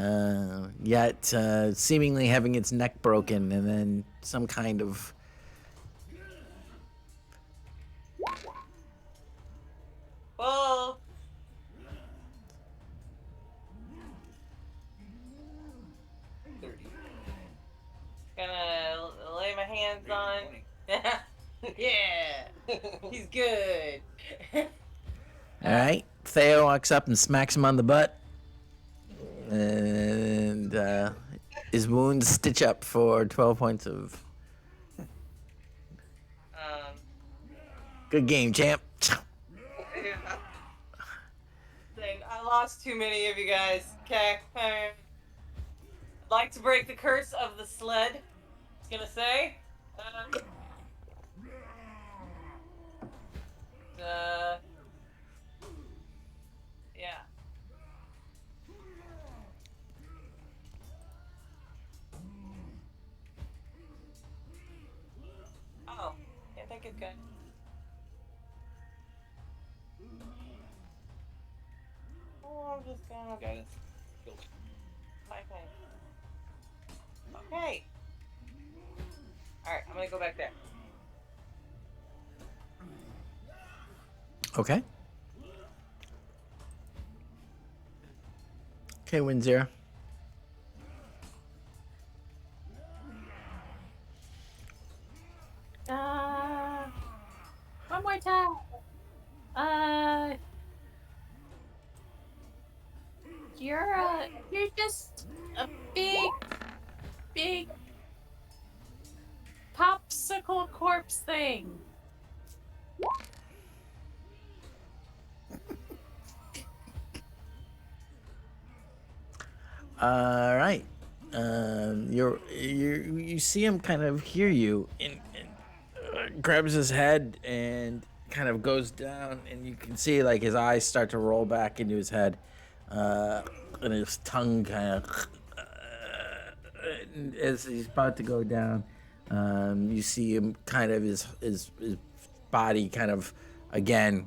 yet seemingly having its neck broken, and then some kind of Well, gonna lay my hands on. Yeah, he's good. All right. Theo walks up and smacks him on the butt. And his wounds stitch up for 12 points of... Good game, champ. Yeah. I lost too many of you guys. Okay. I'd like to break the curse of the sled. I was gonna say. Yeah. Oh, I think it's good. Oh, I'm just gonna. Got it. Okay. Okay. Alright, I'm gonna go back there. Okay. Okay, win 0. One more time. You're just a big popsicle corpse thing. All right. You see him kind of hear you and grabs his head and kind of goes down, and you can see like his eyes start to roll back into his head, and his tongue kind of as he's about to go down. You see him kind of his body kind of again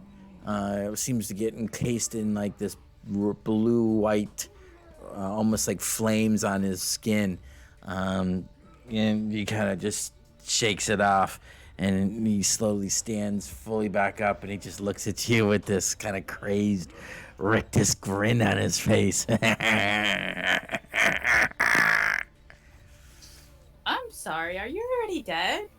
seems to get encased in like this blue white. Almost like flames on his skin, and he kind of just shakes it off, and he slowly stands fully back up, and he just looks at you with this kind of crazed rictus grin on his face. I'm sorry, are you already dead?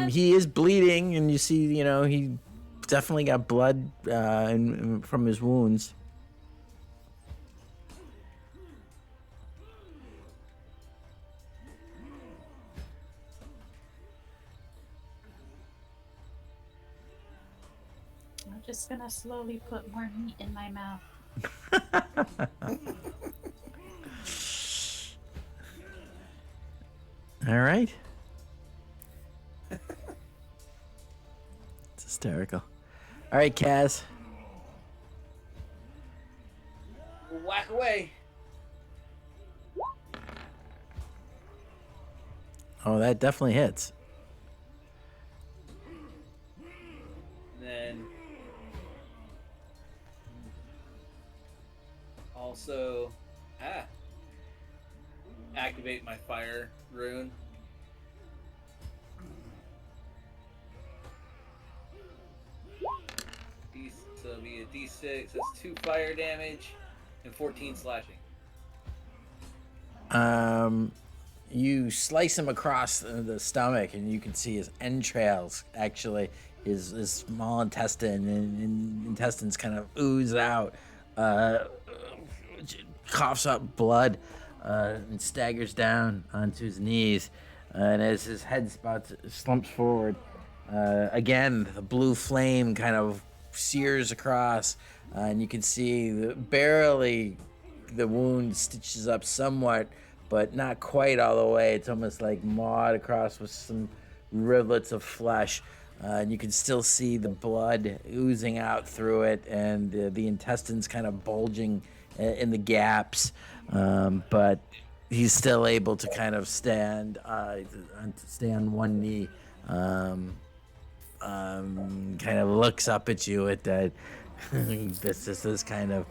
He is bleeding, and you see, he definitely got blood from his wounds. I'm just gonna slowly put more meat in my mouth. All right. It's hysterical. All right, Kaz. Whack away. Oh, that definitely hits. Then also activate my fire rune. So it'll be a D6. That's 2 fire damage and 14 slashing. You slice him across the stomach, and you can see his entrails, actually, his small intestine and intestines kind of ooze out, coughs up blood, and staggers down onto his knees. And as his head slumps forward, Again, the blue flame kind of sears across, and you can see barely the wound stitches up somewhat, but not quite all the way. It's almost like mawed across with some rivulets of flesh. And you can still see the blood oozing out through it, and the intestines kind of bulging in the gaps. But he's still able to kind of stay on one knee. Kind of looks up at you at that. this kind of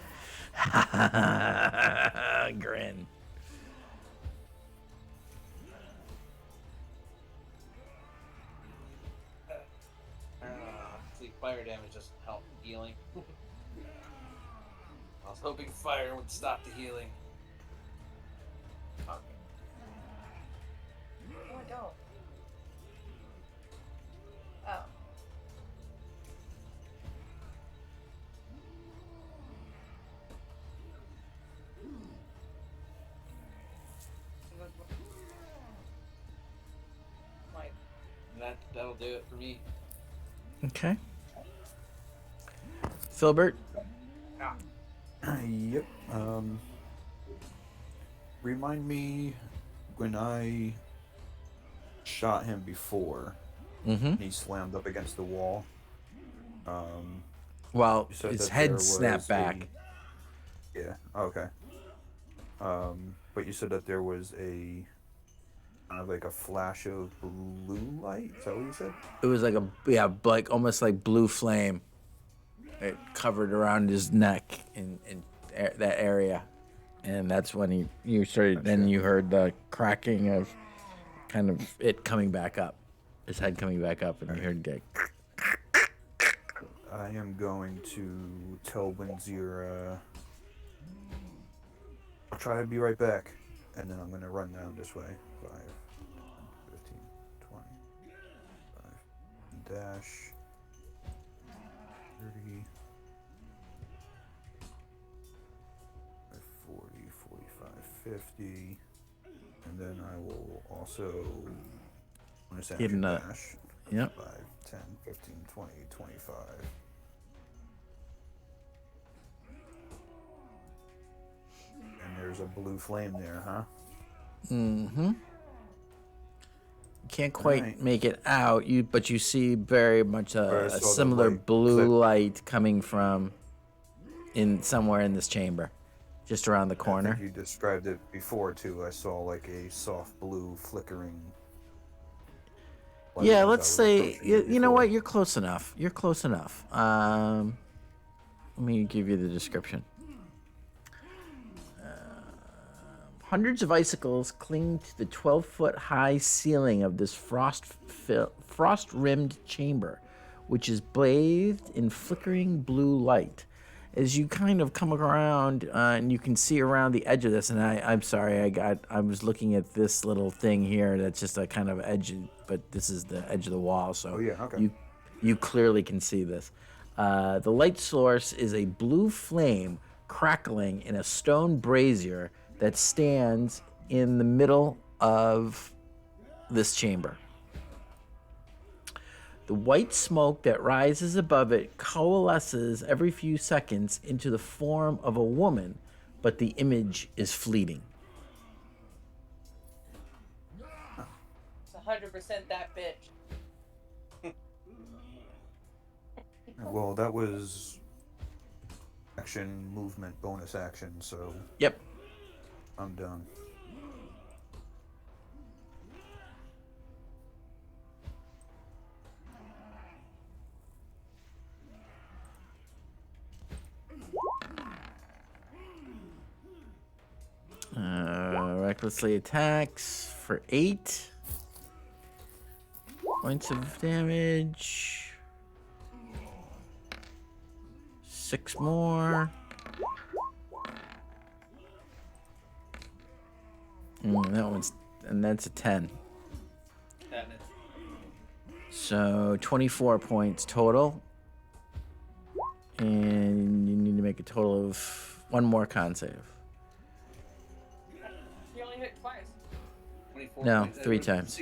grin. See, fire damage doesn't help healing. I was hoping fire would stop the healing. Okay. No, I don't. Oh. Like, That'll do it for me. Okay. Filbert. Yep. Remind me when I shot him before. Mm-hmm. He slammed up against the wall. Well, You said his that there head snapped was back. Yeah. Okay. But you said that there was a kind of like a flash of blue light. Is that what you said? It was like almost like blue flame. It covered around his neck in that area, and that's when you started. Gotcha. Then you heard the cracking of kind of it coming back up, his head coming back up, and you heard like. I am going to tell Windsor, I'll try to be right back, and then I'm going to run down this way. 5, 15, 20, 5, dash, 30, 40, 45, 50, and then I will also, bonus Hit action another- dash, Yep. 5, 10, 15, 20, 25. And there's a blue flame there, huh? Mm-hmm. Can't quite Alright. make it out, but you see very much Where I a saw the similar light, blue light coming from somewhere in this chamber, just around the I corner. think you described it before too. I saw like a soft blue flickering. light Yeah, as let's I was say approaching you know before. what, you're close enough. You're close enough. Let me give you the description. Hundreds of icicles cling to the 12-foot high ceiling of this frost-rimmed chamber, which is bathed in flickering blue light. As you kind of come around, and you can see around the edge of this, and I'm sorry, I was looking at this little thing here that's just a kind of edge, but this is the edge of the wall, so Oh, yeah, okay. you clearly can see this. The light source is a blue flame crackling in a stone brazier that stands in the middle of this chamber. The white smoke that rises above it coalesces every few seconds into the form of a woman, but the image is fleeting. it's 100% that bitch. Well, that was action, movement, bonus action, so Yep. I'm done. Recklessly attacks for 8 points of damage. 6 more. That's a 10. That is- So 24 points total. And you need to make a total of 1 more con save. You only hit twice. 24 No, points. 3 times.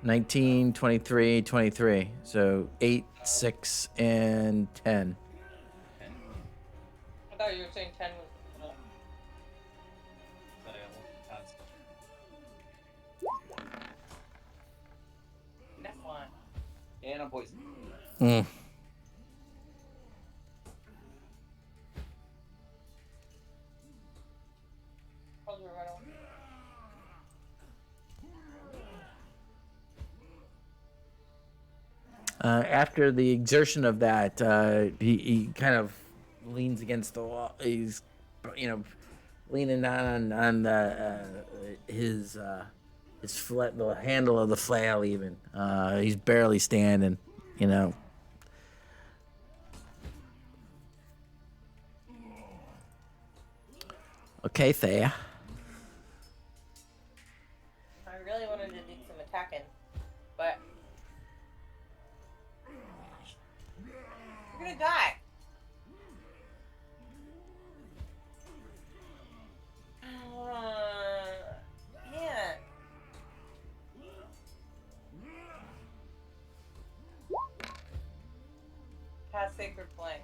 19, 23, 23. So 8, 6, and 10. I thought you were saying 10 was. So, yeah, well, Next one. And I'm poisoned. Mm. Probably right on. After the exertion of that, he kind of leans against the wall. He's, leaning down on the his the handle of the flail. Even he's barely standing. Okay, Thea. I really wanted to do some attacking, but you're gonna die. Man. Cast Sacred Flame.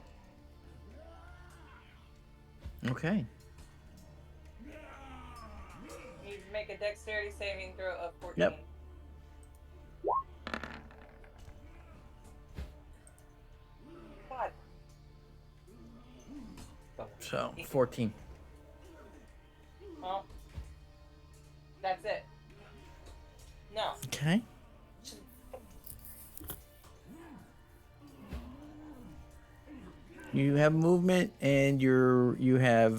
Okay. You need to make a dexterity saving throw of 14. Yep. God. So 14. Well, that's it. No. Okay. You have movement, and you have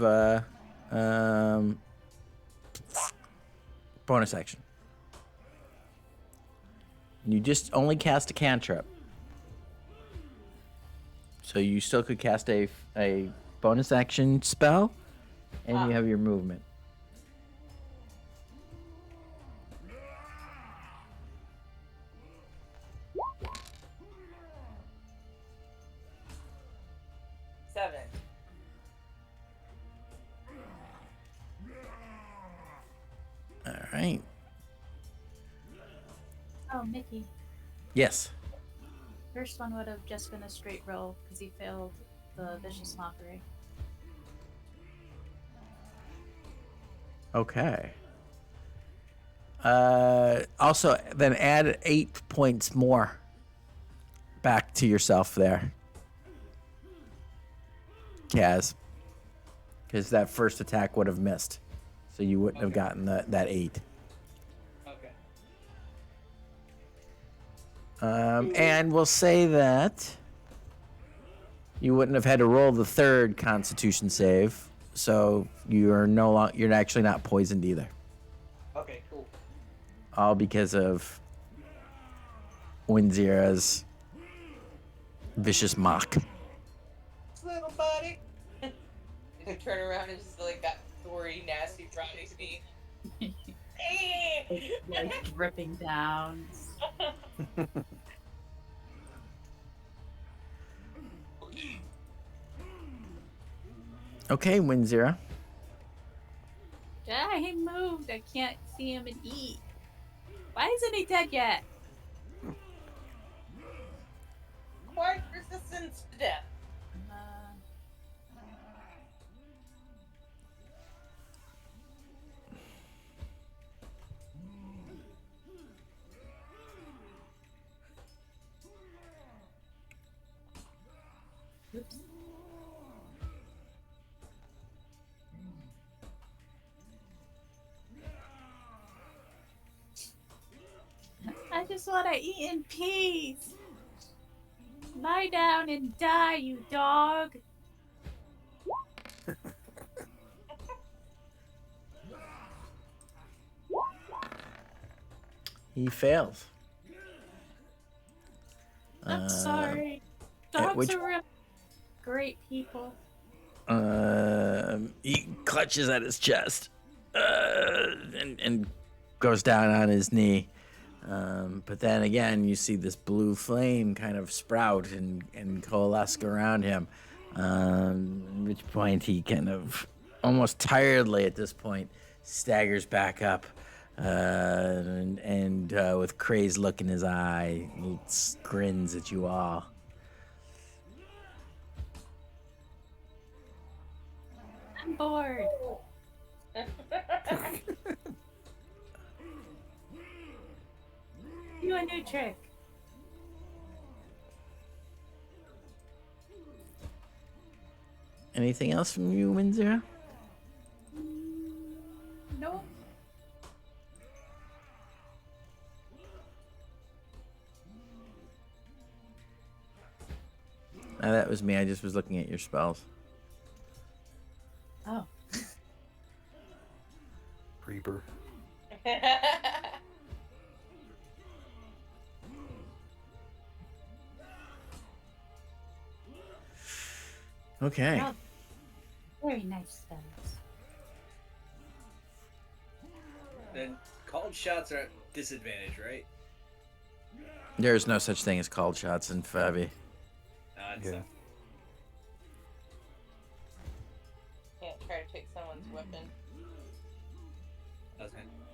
bonus action. You just only cast a cantrip, so you still could cast a bonus action spell, and you have your movement. Seven. All right. Oh, Mickey. Yes. First one would have just been a straight roll because he failed the vicious mockery. Okay. Also, then add 8 points more back to yourself there, Kaz, because that first attack would have missed, so you wouldn't have gotten that 8. Okay. And we'll say that you wouldn't have had to roll the third Constitution save, so you're actually not poisoned either. Okay, cool. All because of Winzira's vicious mock. Little buddy. You turn around and just like that gory, nasty brownie meat. Like dripping down. Okay, Winzira. Yeah, he moved. I can't see him and eat. Why isn't he dead yet? Quiet resistance to death. Oops. I just want to eat in peace. Lie down and die, you dog. He fails. I'm sorry. at Dogs which- are real great people. He clutches at his chest and goes down on his knee. But then again, you see this blue flame kind of sprout and coalesce around him. At which point he kind of, almost tiredly at this point, staggers back up and with crazed look in his eye, he grins at you all. I'm bored. Do a new trick. Anything else from you, Windsor? Nope. That was me. I just was looking at your spells. Oh. Creeper. Okay. Well, very nice spells. Then called shots are at disadvantage, right? There is no such thing as called shots in Fabi. Yeah. Can't try to take someone's weapon.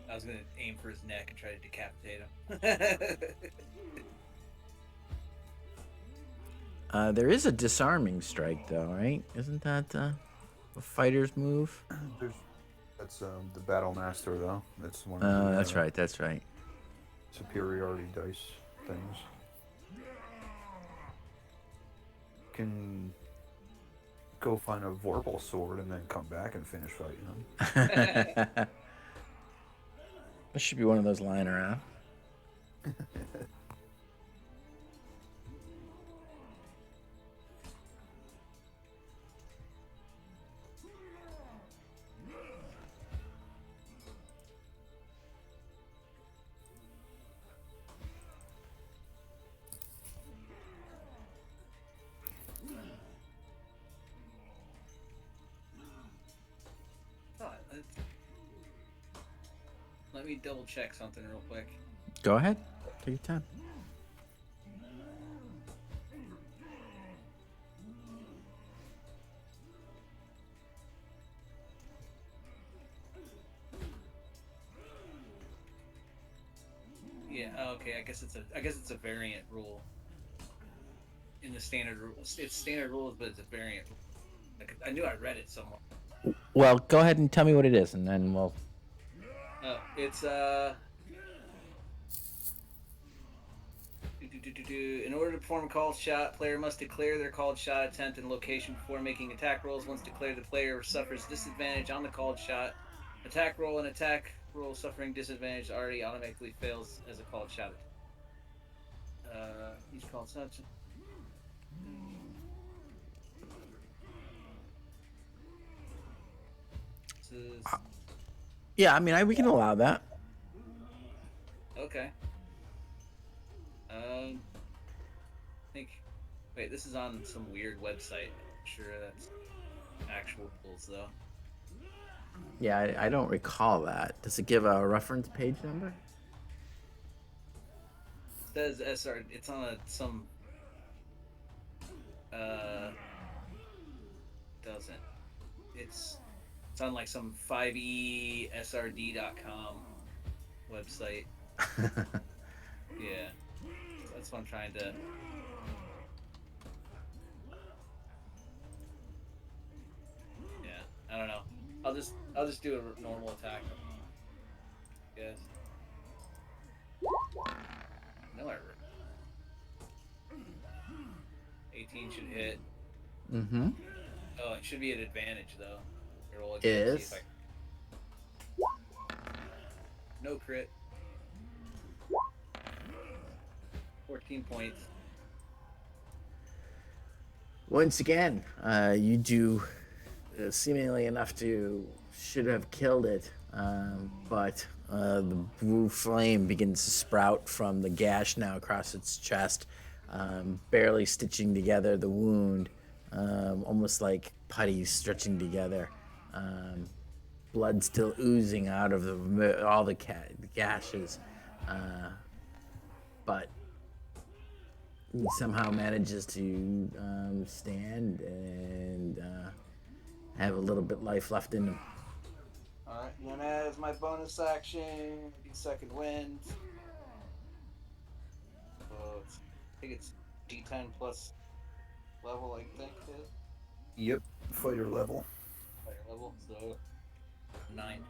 I was gonna aim for his neck and try to decapitate him. There is a disarming strike, though, right? Isn't that a fighter's move? That's the battle master though. That's one. Oh, Of the, that's right. That's right. Superiority dice things. Can go find a Vorpal sword and then come back and finish fighting them. There should be one of those lying around. Let me double check something real quick. Go ahead. Take your time. Yeah. Okay. I guess it's a variant rule. In the standard rules, it's standard rules, but it's a variant. Like, I knew I read it somewhere. Well, go ahead and tell me what it is, and then we'll. Oh, it's In order to perform a called shot, player must declare their called shot attempt and location before making attack rolls. Once declared, the player suffers disadvantage on the called shot. Attack roll and attack roll suffering disadvantage already automatically fails as a called shot. Each called shot. Yeah, I mean, we can allow that. Okay. I think. Wait, this is on some weird website. I'm sure that's actual rules, though. Yeah, I don't recall that. Does it give a reference page number? It says SR. It's on some. Doesn't. It's on like some 5esrd.com website. Yeah, that's what I'm trying to. Yeah, I don't know. I'll just do a normal attack. Yes. No, 18 should hit. Mm-hmm. Oh, it should be an advantage though. Roll It again, see is. if no crit. 14 points. Once again, you do seemingly enough to should have killed it, but the blue flame begins to sprout from the gash now across its chest, barely stitching together the wound, almost like putty stretching together. Blood still oozing out of all the gashes, but he somehow manages to stand and have a little bit life left in him. All right. and then as my bonus action, I do second wind. So I think it's D10 plus level, I think it is. Yep, fighter level. Fire level, so 9.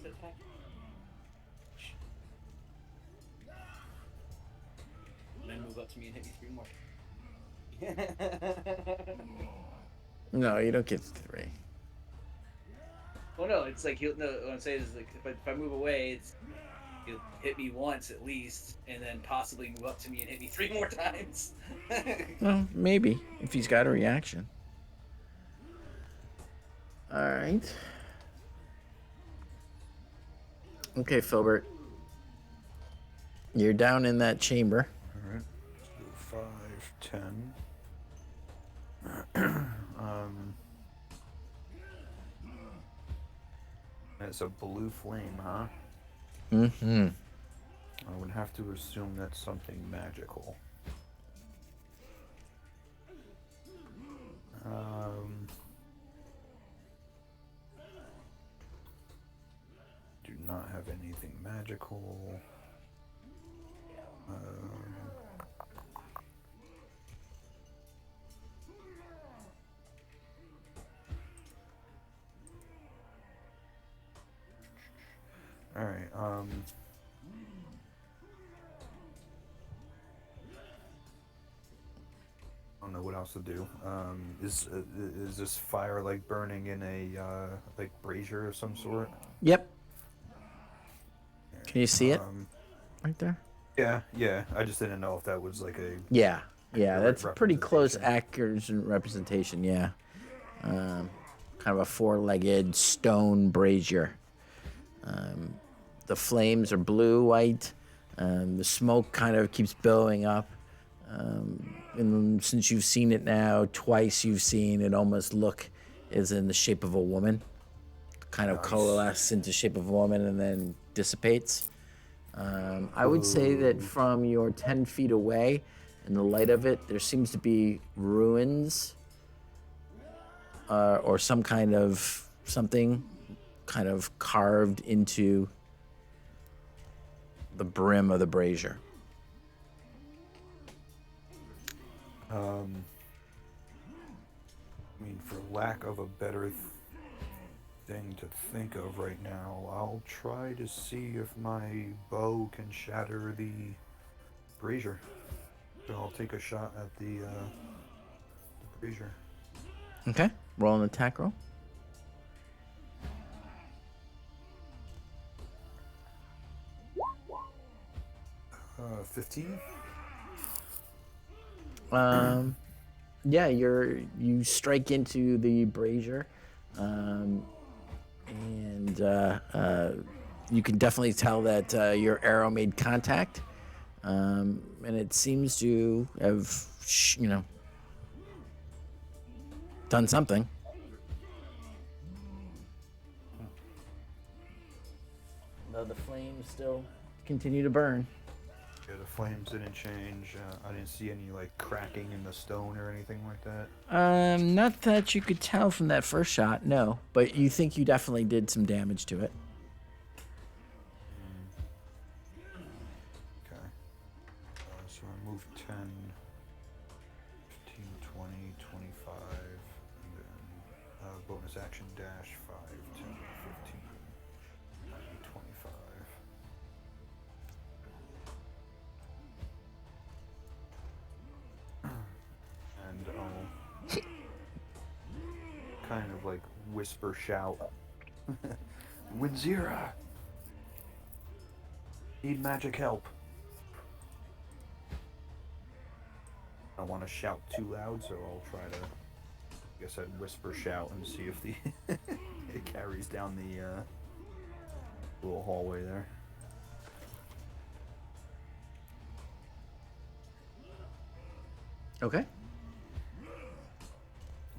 Attack. And then move up to me and hit me 3 more. No, you don't get 3. Well, no, it's like he'll. No, what I'm saying is like if I move away, he'll hit me once at least, and then possibly move up to me and hit me 3 more times. Well, maybe if he's got a reaction. All right. Okay, Filbert. You're down in that chamber. All right. So 5, 10. It's a blue flame, huh? Mm-hmm. I would have to assume that's something magical. Do not have anything magical. All right. I don't know what else to do. Is this fire like burning in a like brazier of some sort? Yep. Can you see it right there? Yeah. I just didn't know if that was like a Yeah. accurate That's a pretty close representation. accurate representation. Yeah. Kind of a 4-legged stone brazier. The flames are blue, white. The smoke kind of keeps billowing up. And since you've seen it now twice, you've seen it almost look as in the shape of a woman, kind of Nice. coalesce into shape of a woman and then dissipates. I would say that from your 10 feet away, in the light of it, there seems to be ruins or some kind of something kind of carved into the brim of the brazier. I mean, for lack of a better thing to think of right now, I'll try to see if my bow can shatter the brazier. So I'll take a shot at the brazier. Okay, roll an attack roll. 15. Yeah, you strike into the brazier, and you can definitely tell that your arrow made contact, and it seems to have, done something. Though the flames still continue to burn. Yeah, the flames didn't change. I didn't see any like cracking in the stone or anything like that. Not that you could tell from that first shot, no. But you think you definitely did some damage to it. Okay. So I moved 10, 15, 20, 25, and then bonus action dash 5, 10, 15, 20, 25. And I'll kind of like whisper shout. Winzira! Need magic help. I don't want to shout too loud, so I'll try to, I guess I'd whisper shout and see if the it carries down the little hallway there. Okay.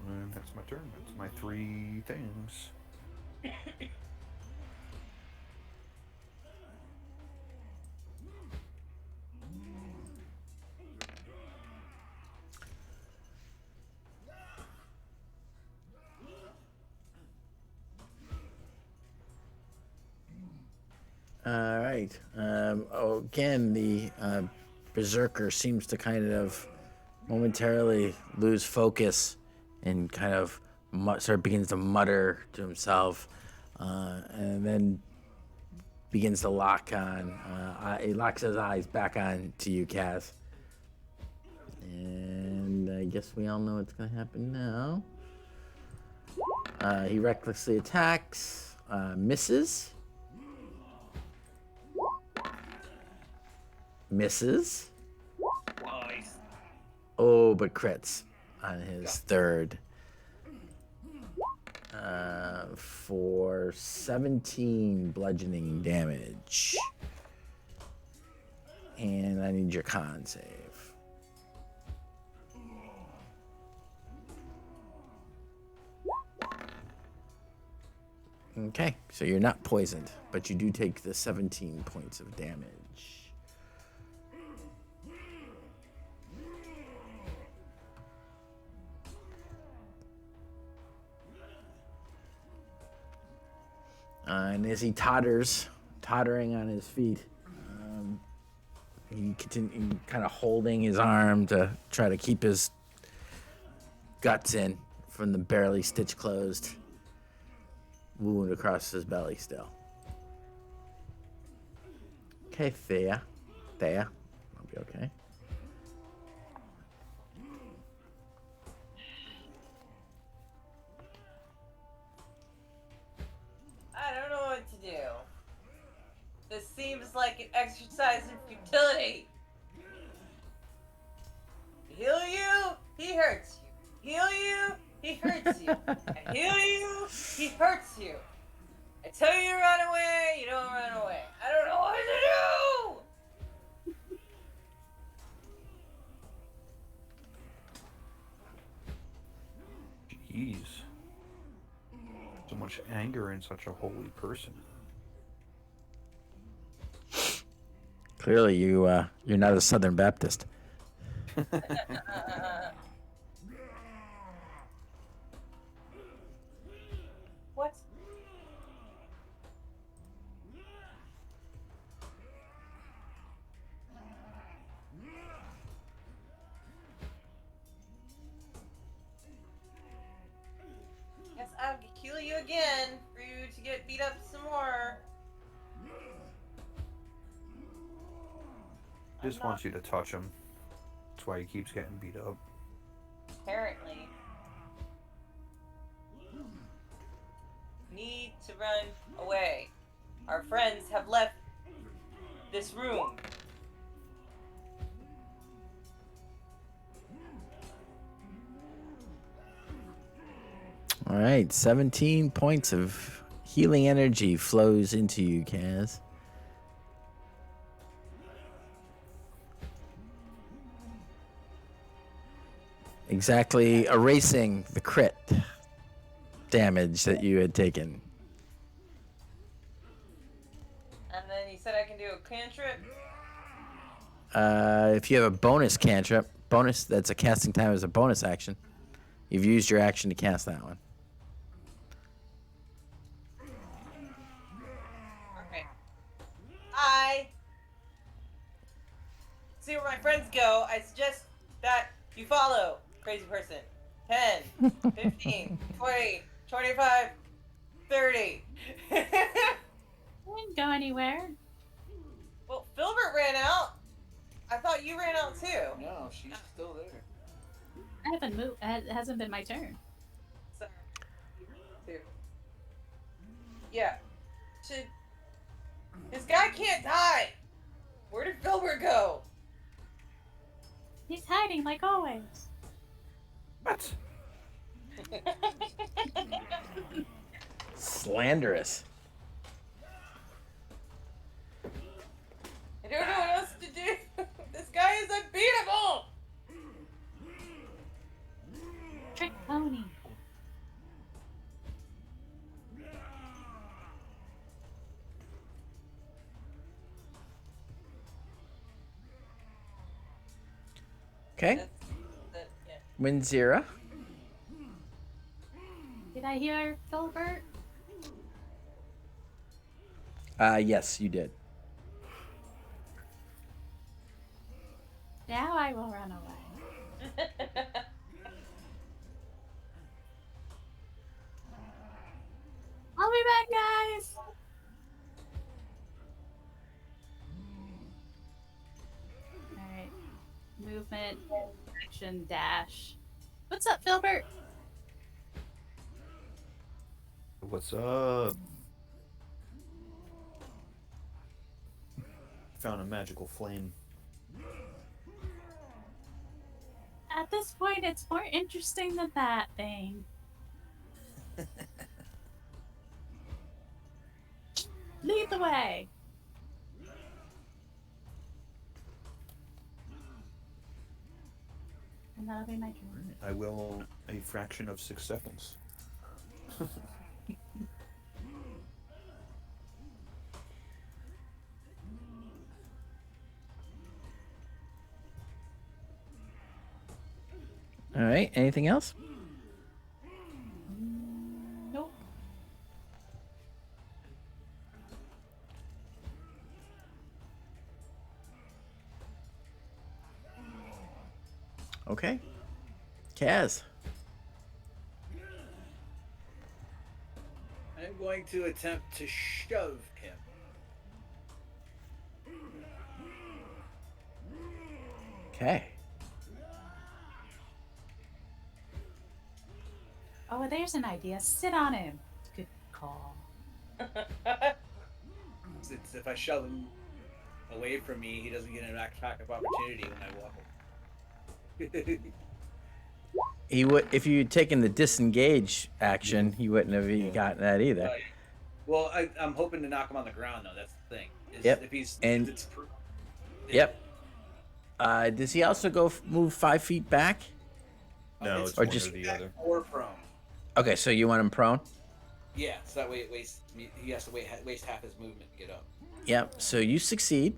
And that's my turn. That's my 3 things. All right. Again, the berserker seems to kind of momentarily lose focus and kind of begins to mutter to himself, and then begins to lock on. He locks his eyes back on to you, Kaz. And I guess we all know what's going to happen now. He recklessly attacks, misses. Misses. Nice. Oh, but crits on his third. For 17 bludgeoning damage. And I need your con save. Okay, so you're not poisoned, but you do take the 17 points of damage. And as he tottering on his feet, he continues kind of holding his arm to try to keep his guts in from the barely stitched closed wound across his belly still. Okay, Thea. I'll be okay. I don't know what to do. This seems like an exercise in futility. Heal you, he hurts you. Heal you, he hurts you. I heal you, he hurts you. I tell you to run away, you don't run away. I don't know what to do! Jeez. So much anger in such a holy person. Clearly, you're not a Southern Baptist. What? Guess I'll kill you again for you to get beat up some more. Just wants you to touch him. That's why he keeps getting beat up. Apparently. Need to run away. Our friends have left this room. All right, 17 points of healing energy flows into you, Kaz. Exactly erasing the crit damage that you had taken. And then you said I can do a cantrip. If you have a bonus cantrip, that's a casting time as a bonus action. You've used your action to cast that one. Okay. I see where my friends go. I suggest that you follow, crazy person. 10, 15, 20, 25, 30. I didn't go anywhere. Well, Filbert ran out. I thought you ran out too. No, she's still there. I haven't moved. It hasn't been my turn. Sorry. Two. Yeah. This guy can't die. Where did Filbert go? He's hiding like always. What? Slanderous. I don't know what else to do. This guy is unbeatable. Trick pony. Okay, Yeah. Winzira. Did I hear Filbert? Yes, you did. Now I will run away. I'll be back, guys. All right. Movement, action, dash. What's up, Filbert? What's up? Found a magical flame. At this point, it's more interesting than that thing. Lead the way. And that'll be my turn. I will a fraction of 6 seconds. All right. Anything else? Nope. Okay. Kaz. I'm going to attempt to shove him. Okay. Oh, there's an idea. Sit on him. Good call. Since if I shove him away from me, he doesn't get an attack of opportunity when I walk him. He would, if you'd taken the disengage action, he wouldn't have gotten that either. Well, I'm hoping to knock him on the ground, though. That's the thing. Yep. If he's, And- if it's Yep. Does he also go move 5 feet back? No, it's it's or one just- or the other. or prone. Okay, so you want him prone? Yeah, so that way it wastes. He has to waste half his movement to get up. Yep. So you succeed,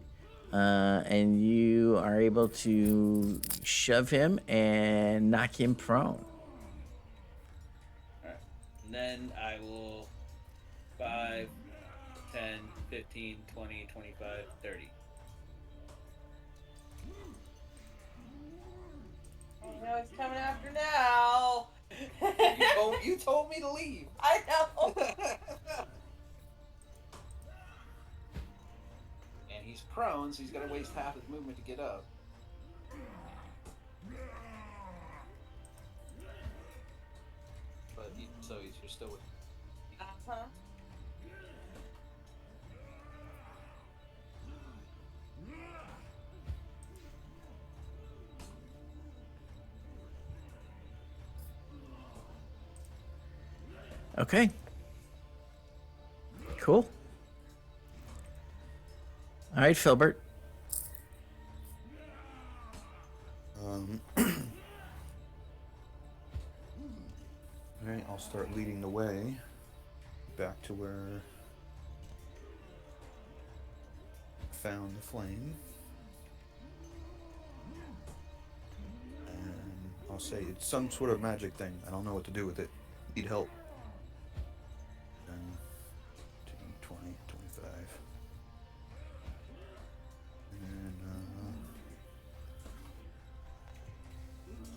and you are able to shove him and knock him prone. All right. And then I will 5, 10, 15, 20, 25, 30. You know he's coming after now. You told me to leave. I know. And he's prone, so he's got to waste half his movement to get up. But you're still with. Uh-huh. Okay. Cool. All right, Filbert. Alright, I'll start leading the way back to where I found the flame. And I'll say it's some sort of magic thing. I don't know what to do with it. Need help. 10, 20, 25. And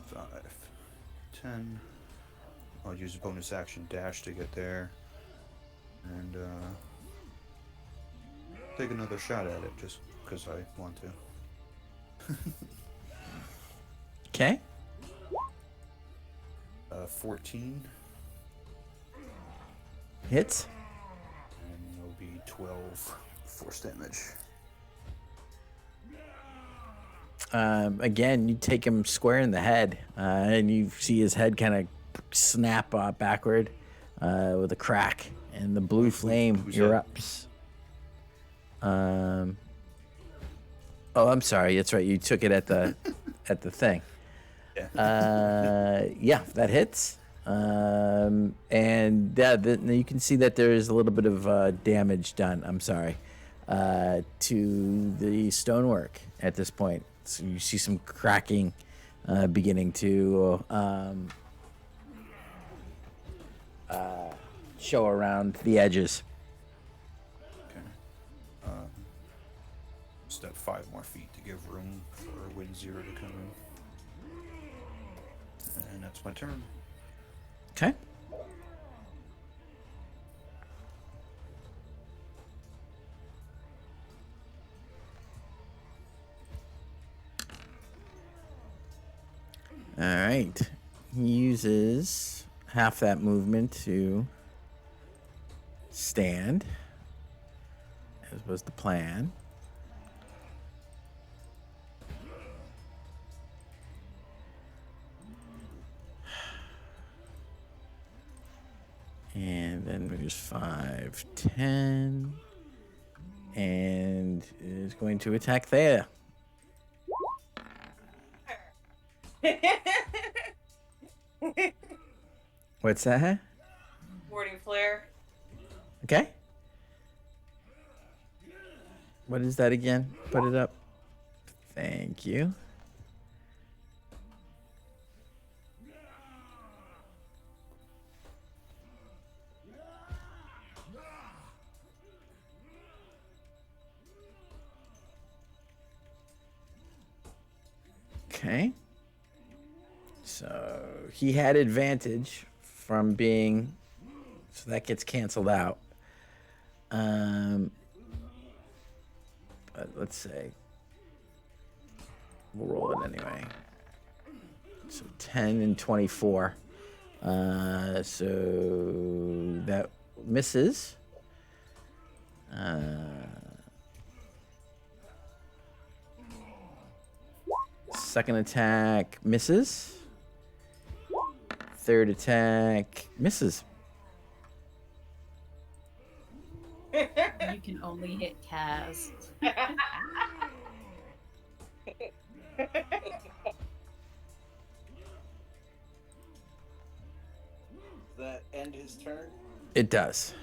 5, 10. I'll use a bonus action dash to get there. And take another shot at it just because I want to. Okay. 14. Hits. And it'll be 12 force damage. Again, you take him square in the head, and you see his head kind of snap backward with a crack, and the blue flame who's that? erupts. Oh, I'm sorry. That's right. You took it at the at the thing. Yeah. Yeah, that hits. And you can see that there is a little bit of damage done. I'm sorry, to the stonework at this point. So you see some cracking beginning to show around the edges. Okay. step 5 more feet to give room for Wind Zero to come in. And that's my turn. Okay. All right. He uses half that movement to stand, as was the plan. And then moves 5, 10, and is going to attack Thea. What's that? Warding flare. Okay. What is that again? Put it up. Thank you. Okay. So he had advantage from being, so that gets canceled out. But let's say we'll roll it anyway. So 10 and 24. So that misses. Second attack misses. Third attack misses. You can only hit Kaz. Does that end his turn? It does.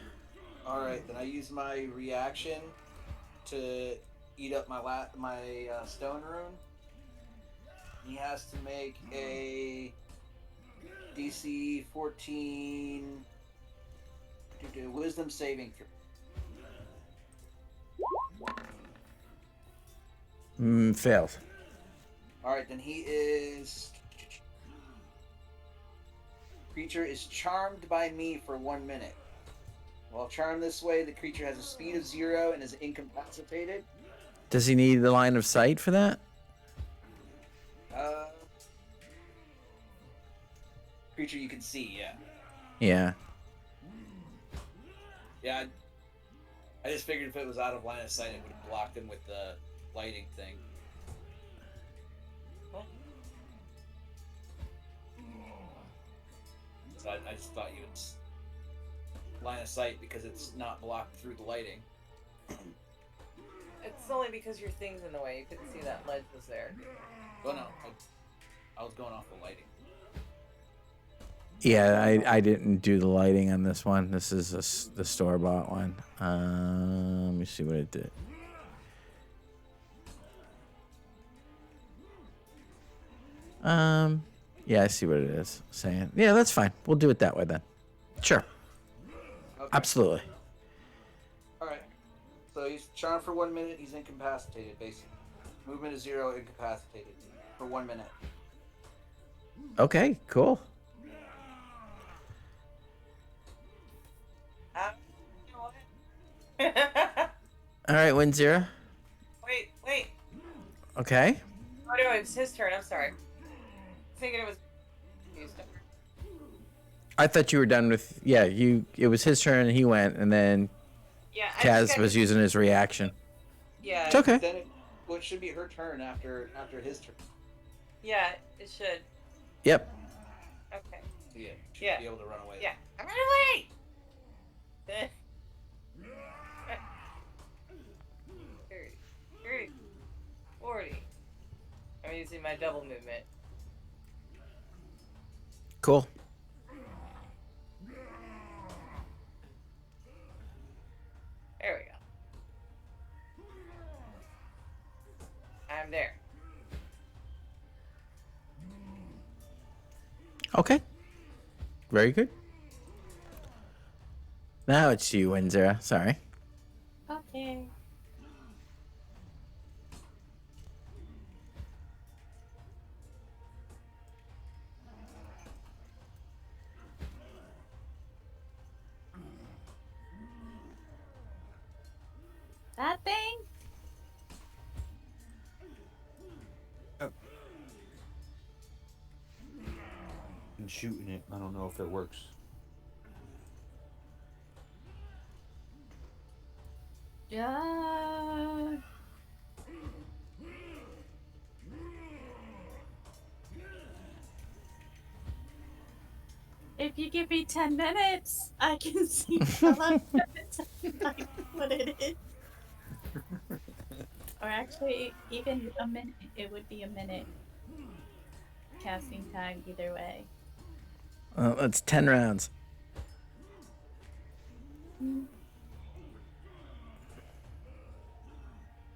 Alright, then I use my reaction to eat up my stone rune. He has to make a DC 14 wisdom saving throw. Fails. Alright, then he is... Creature is charmed by me for 1 minute. While charmed this way, the creature has a speed of 0 and is incapacitated. Does he need the line of sight for that? Creature you can see, yeah. Yeah. Yeah, I just figured if it was out of line of sight, it would have blocked him with the lighting thing. So I just thought you would line of sight because it's not blocked through the lighting. It's only because your thing's in the way. You couldn't see that ledge was there. Well, no, I was going off the lighting. Yeah, I didn't do the lighting on this one. This is the store-bought one. Let me see what it did. Yeah, I see what it is saying. Yeah, that's fine. We'll do it that way then. Sure. Okay. Absolutely. Alright. So he's charmed for 1 minute, he's incapacitated, basically. Movement is 0, incapacitated. For 1 minute. Okay, cool. All right, Wind Zero. Wait. Okay. Oh no, it's his turn. I'm sorry. Thinking it was. I thought you were done with. Yeah, you. It was his turn, and he went, and then Yeah. Kaz was using his reaction. Yeah. It's okay. Then it should be her turn after his turn. Yeah, it should. Yep. Okay. Yeah, should Yeah. be able to run away. Yeah. I'm running away. 30, 40. I'm using my double movement. Cool. There we go. I'm there. Okay. Very good. Now it's you, Wind Zero. Sorry. Okay. shooting it. I don't know if it works. Yeah. If you give me 10 minutes, I can see how long I put it in. Or actually, even a minute. It would be a minute casting time either way. That's 10 rounds. Mm.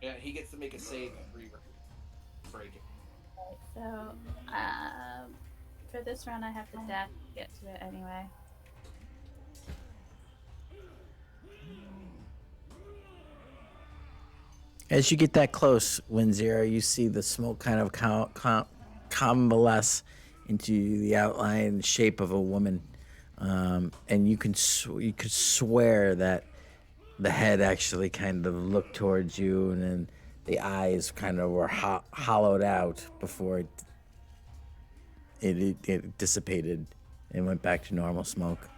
Yeah, he gets to make a save every break it. So, for this round, I have to dash to get to it anyway. As you get that close, Wind Zero, you see the smoke kind of coalesce into the outline and shape of a woman, and you could swear that the head actually kind of looked towards you, and then the eyes kind of were hollowed out before it dissipated and went back to normal smoke.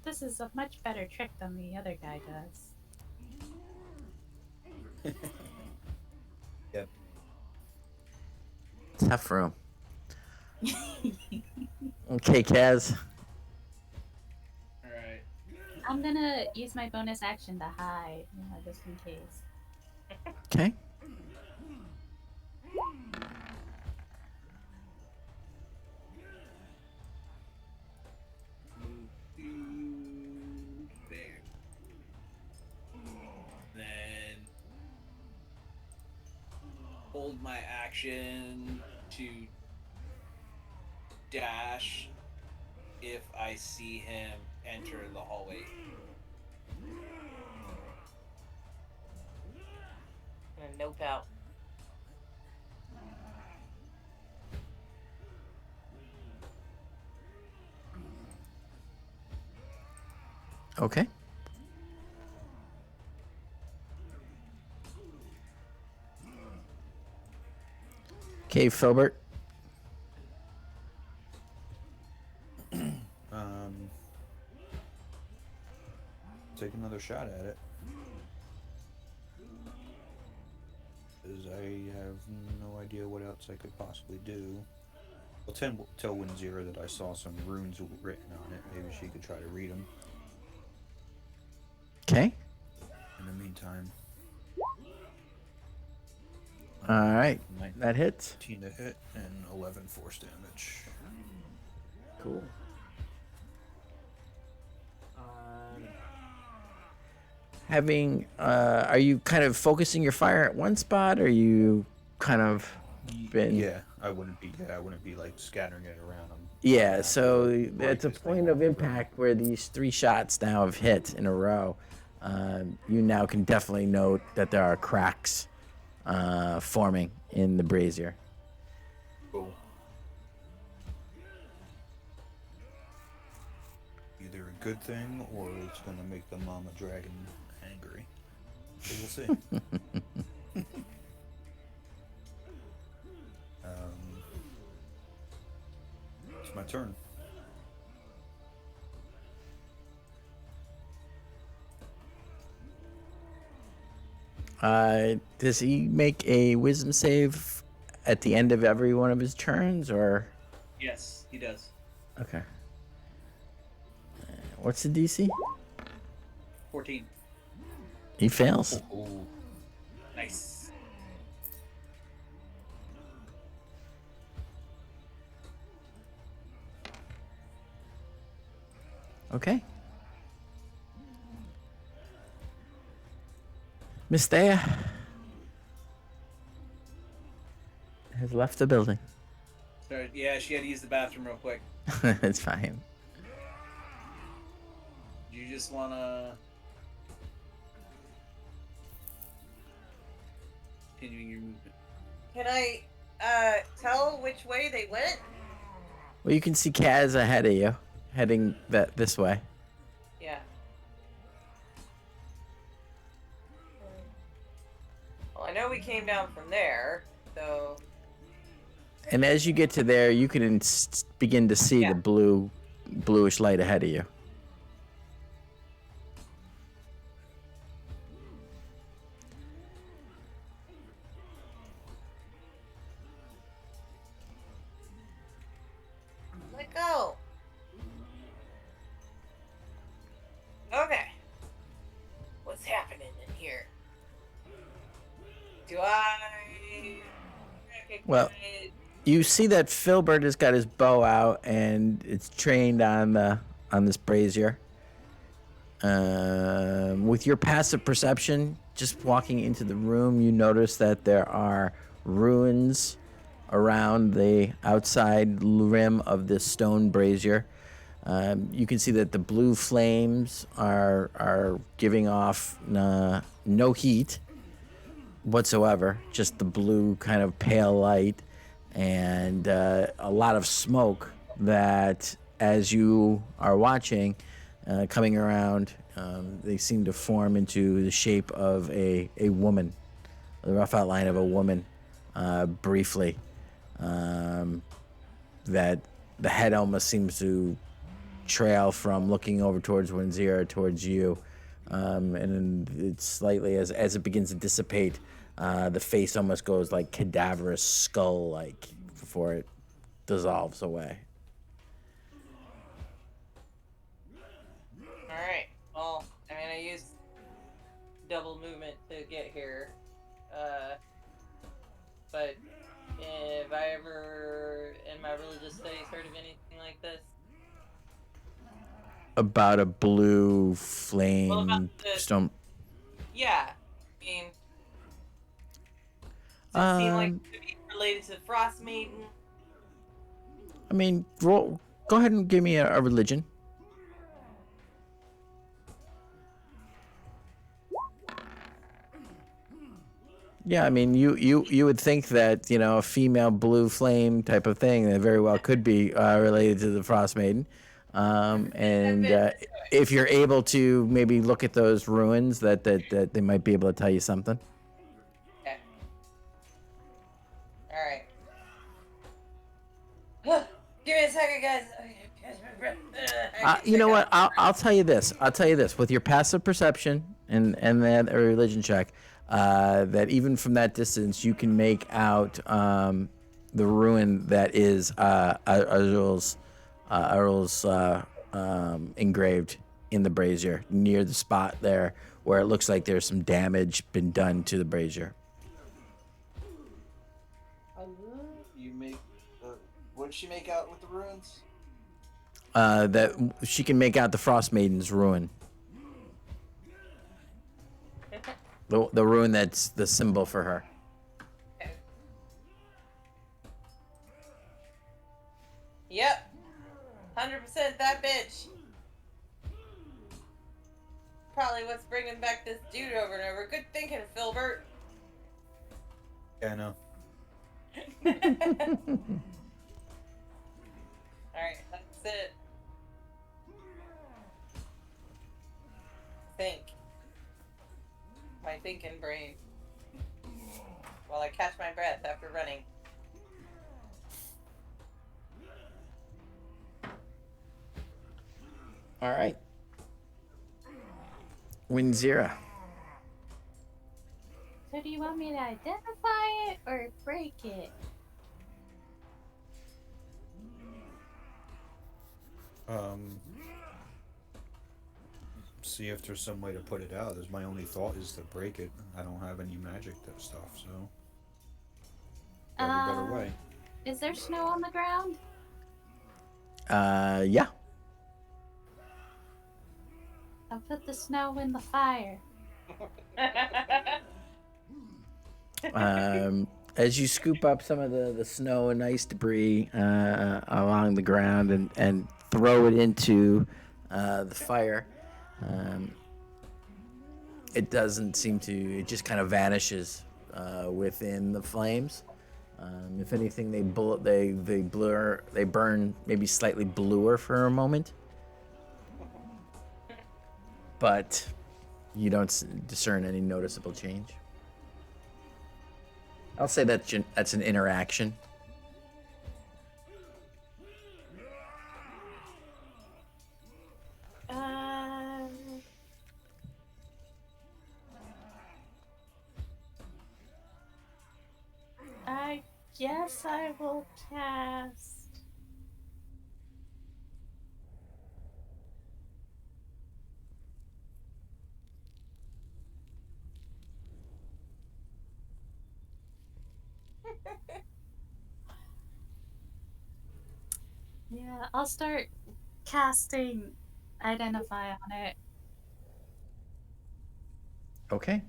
This is a much better trick than the other guy does. Yep. Tough room. Okay, Kaz. Alright. I'm gonna use my bonus action to hide, just in case. Okay. Move to there. Then hold my action to dash if I see him enter the hallway. I'm gonna nope out. Okay. Okay, Filbert. Take another shot at it. Because I have no idea what else I could possibly do. I'll tell Wind Zero that I saw some runes written on it. Maybe she could try to read them. Okay. In the meantime. All right. That hits. 19 to hit and 11 force damage. Cool. Are you kind of focusing your fire at one spot, or are you kind of been? Yeah, I wouldn't be like scattering it around them. Yeah, so it's a point of impact where these 3 shots now have hit in a row. You now can definitely note that there are cracks forming in the brazier. Cool. Either a good thing or it's gonna make the mama dragon angry. So we'll see. It's my turn. Does he make a wisdom save at the end of every one of his turns, or? Yes, he does. Okay. What's the DC? 14. He fails. Oh, Nice. Okay. Miss Thea has left the building. Sorry, yeah, she had to use the bathroom real quick. It's fine. You just wanna continuing your movement. Can I tell which way they went? Well, you can see Kaz ahead of you, heading this way. Yeah. Well, I know we came down from there, so And as you get to there, you can begin to see Yeah. the bluish light ahead of you. Let go. Okay. What's happening in here? Do I Well, recognize? you see that Filbert has got his bow out and it's trained on this brazier. With your passive perception, just walking into the room, you notice that there are ruins around the outside rim of this stone brazier. You can see that the blue flames are giving off no heat whatsoever, just the blue kind of pale light, and a lot of smoke that, as you are watching, coming around, they seem to form into the shape of a woman, the rough outline of a woman, briefly. That the head almost seems to trail from looking over towards Winzira towards you. And then it's slightly, as it begins to dissipate, the face almost goes like cadaverous skull-like before it dissolves away. All right. Well, I mean, I used double movement to get here, but if I ever in my religious studies heard of anything like this, About a blue well, flame about the stone. yeah, I mean, does it seem like it could be related to Frostmaiden? I mean, go ahead and give me a religion. Yeah, I mean, you would think that, a female blue flame type of thing that very well could be related to the Frostmaiden. And if you're able to maybe look at those ruins, that they might be able to tell you something. Okay. All right. Give me a second, guys. Okay, catch my breath. You know what? I'll tell you this. With your passive perception and that religion check, that even from that distance, you can make out the ruin that is Arul's engraved in the brazier near the spot there where it looks like there's some damage been done to the brazier. You make. What did she make out with the ruins? That she can make out the Frostmaiden's ruin. The ruin that's the symbol for her. Yep. 100% that bitch. Probably what's bringing back this dude over and over. Good thinking, Filbert. Yeah, I know. Alright, that's it. Think. My thinking brain. While I catch my breath after running. All right. Winzira. So do you want me to identify it or break it? See if there's some way to put it out. There's my only thought is to break it. I don't have any magic that stuff, so have a better way. Is there snow on the ground? Yeah. I'll put the snow in the fire. As you scoop up some of the snow and ice debris along the ground and throw it into the fire, it doesn't seem to. It just kind of vanishes within the flames. If anything, they burn maybe slightly bluer for a moment, but you don't discern any noticeable change. I'll say that's an interaction. guess I will cast. Yeah, I'll start casting Identify on it. Okay.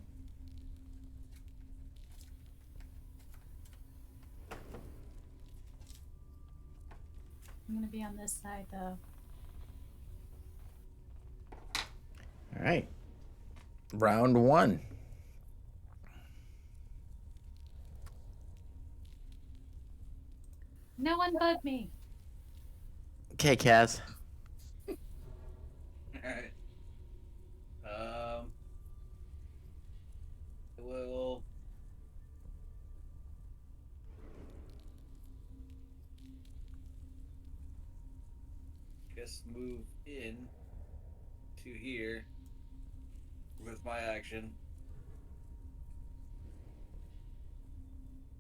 I'm gonna be on this side though. All right. Round 1. No one bug me. Okay, Kaz. Alright. We'll just move in to here with my action.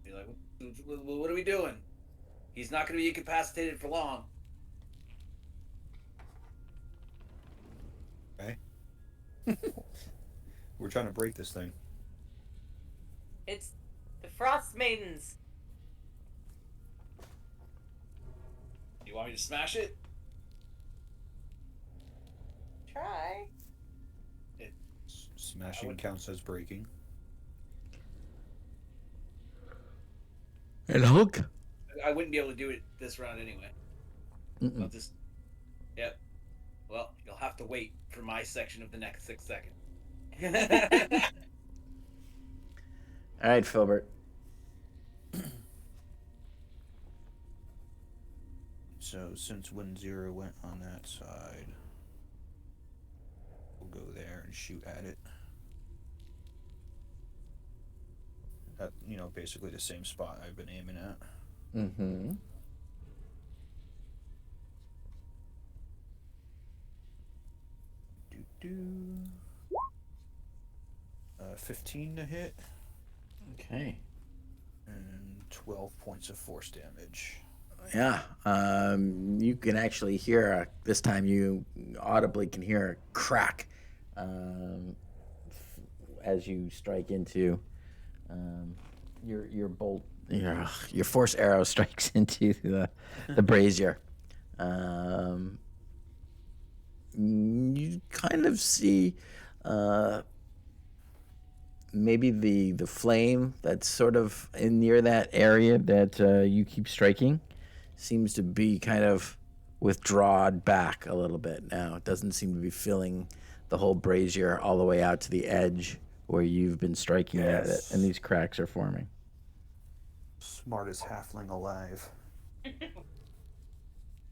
Be like, what are we doing? He's not going to be incapacitated for long. Okay. We're trying to break this thing. It's the Frostmaidens. You want me to smash it? Try. Smashing counts as breaking. And hook. I wouldn't be able to do it this round anyway. I'll just. Yep. Well, you'll have to wait for my section of the next 6 seconds. All right, Filbert. So since Wind Zero went on that side, we'll go there and shoot at it. At, basically the same spot I've been aiming at. Mm-hmm. Do 15 to hit. Okay. And 12 points of force damage. Yeah. You can actually hear this time. You audibly can hear a crack as you strike into your bolt. Your force arrow strikes into the brazier. You kind of see maybe the flame that's sort of in near that area that you keep striking seems to be kind of withdrawn back a little bit now. It doesn't seem to be filling the whole brazier all the way out to the edge where you've been striking at it, and these cracks are forming. Smartest halfling alive.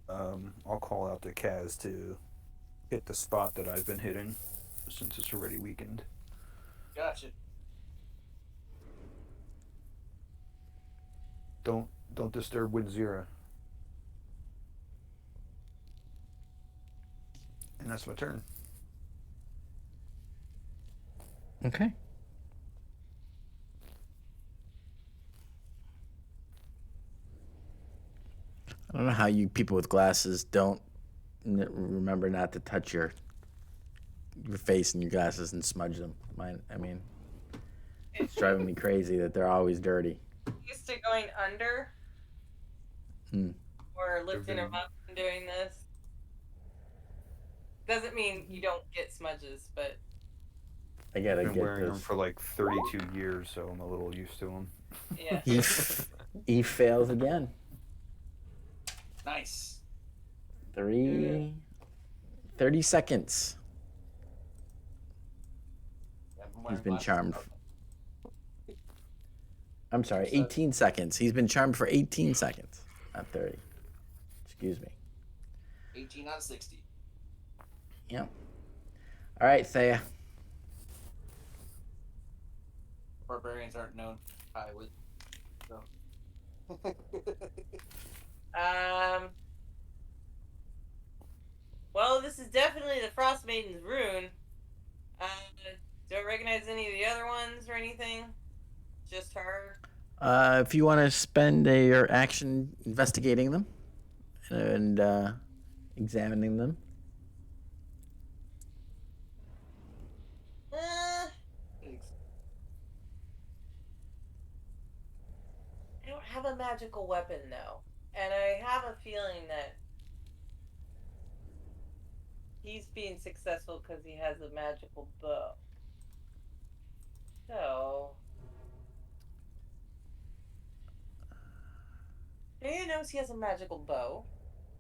I'll call out to Kaz to hit the spot that I've been hitting since it's already weakened. Gotcha. Don't disturb Wind Zero. And that's my turn. Okay. I don't know how you people with glasses don't remember not to touch your face and your glasses and smudge them. It's driving me crazy that they're always dirty. Used to going under or lifting them up and doing this. Doesn't mean you don't get smudges, but I gotta I've been get wearing them this. for like 32 years, so I'm a little used to them. yeah. He fails again. Nice. 30 seconds. He's been charmed. I'm sorry, 18 seconds. He's been charmed for 18 seconds, not 30. Excuse me. 18 out of 60. Yep. All right, Thea. Barbarians aren't known high with. So. Well, this is definitely the Frostmaiden's rune. Do I recognize any of the other ones or anything? Just her. If you want to spend your action investigating them and examining them. I don't have a magical weapon though, and I have a feeling that he's being successful because he has a magical bow. So he knows he has a magical bow.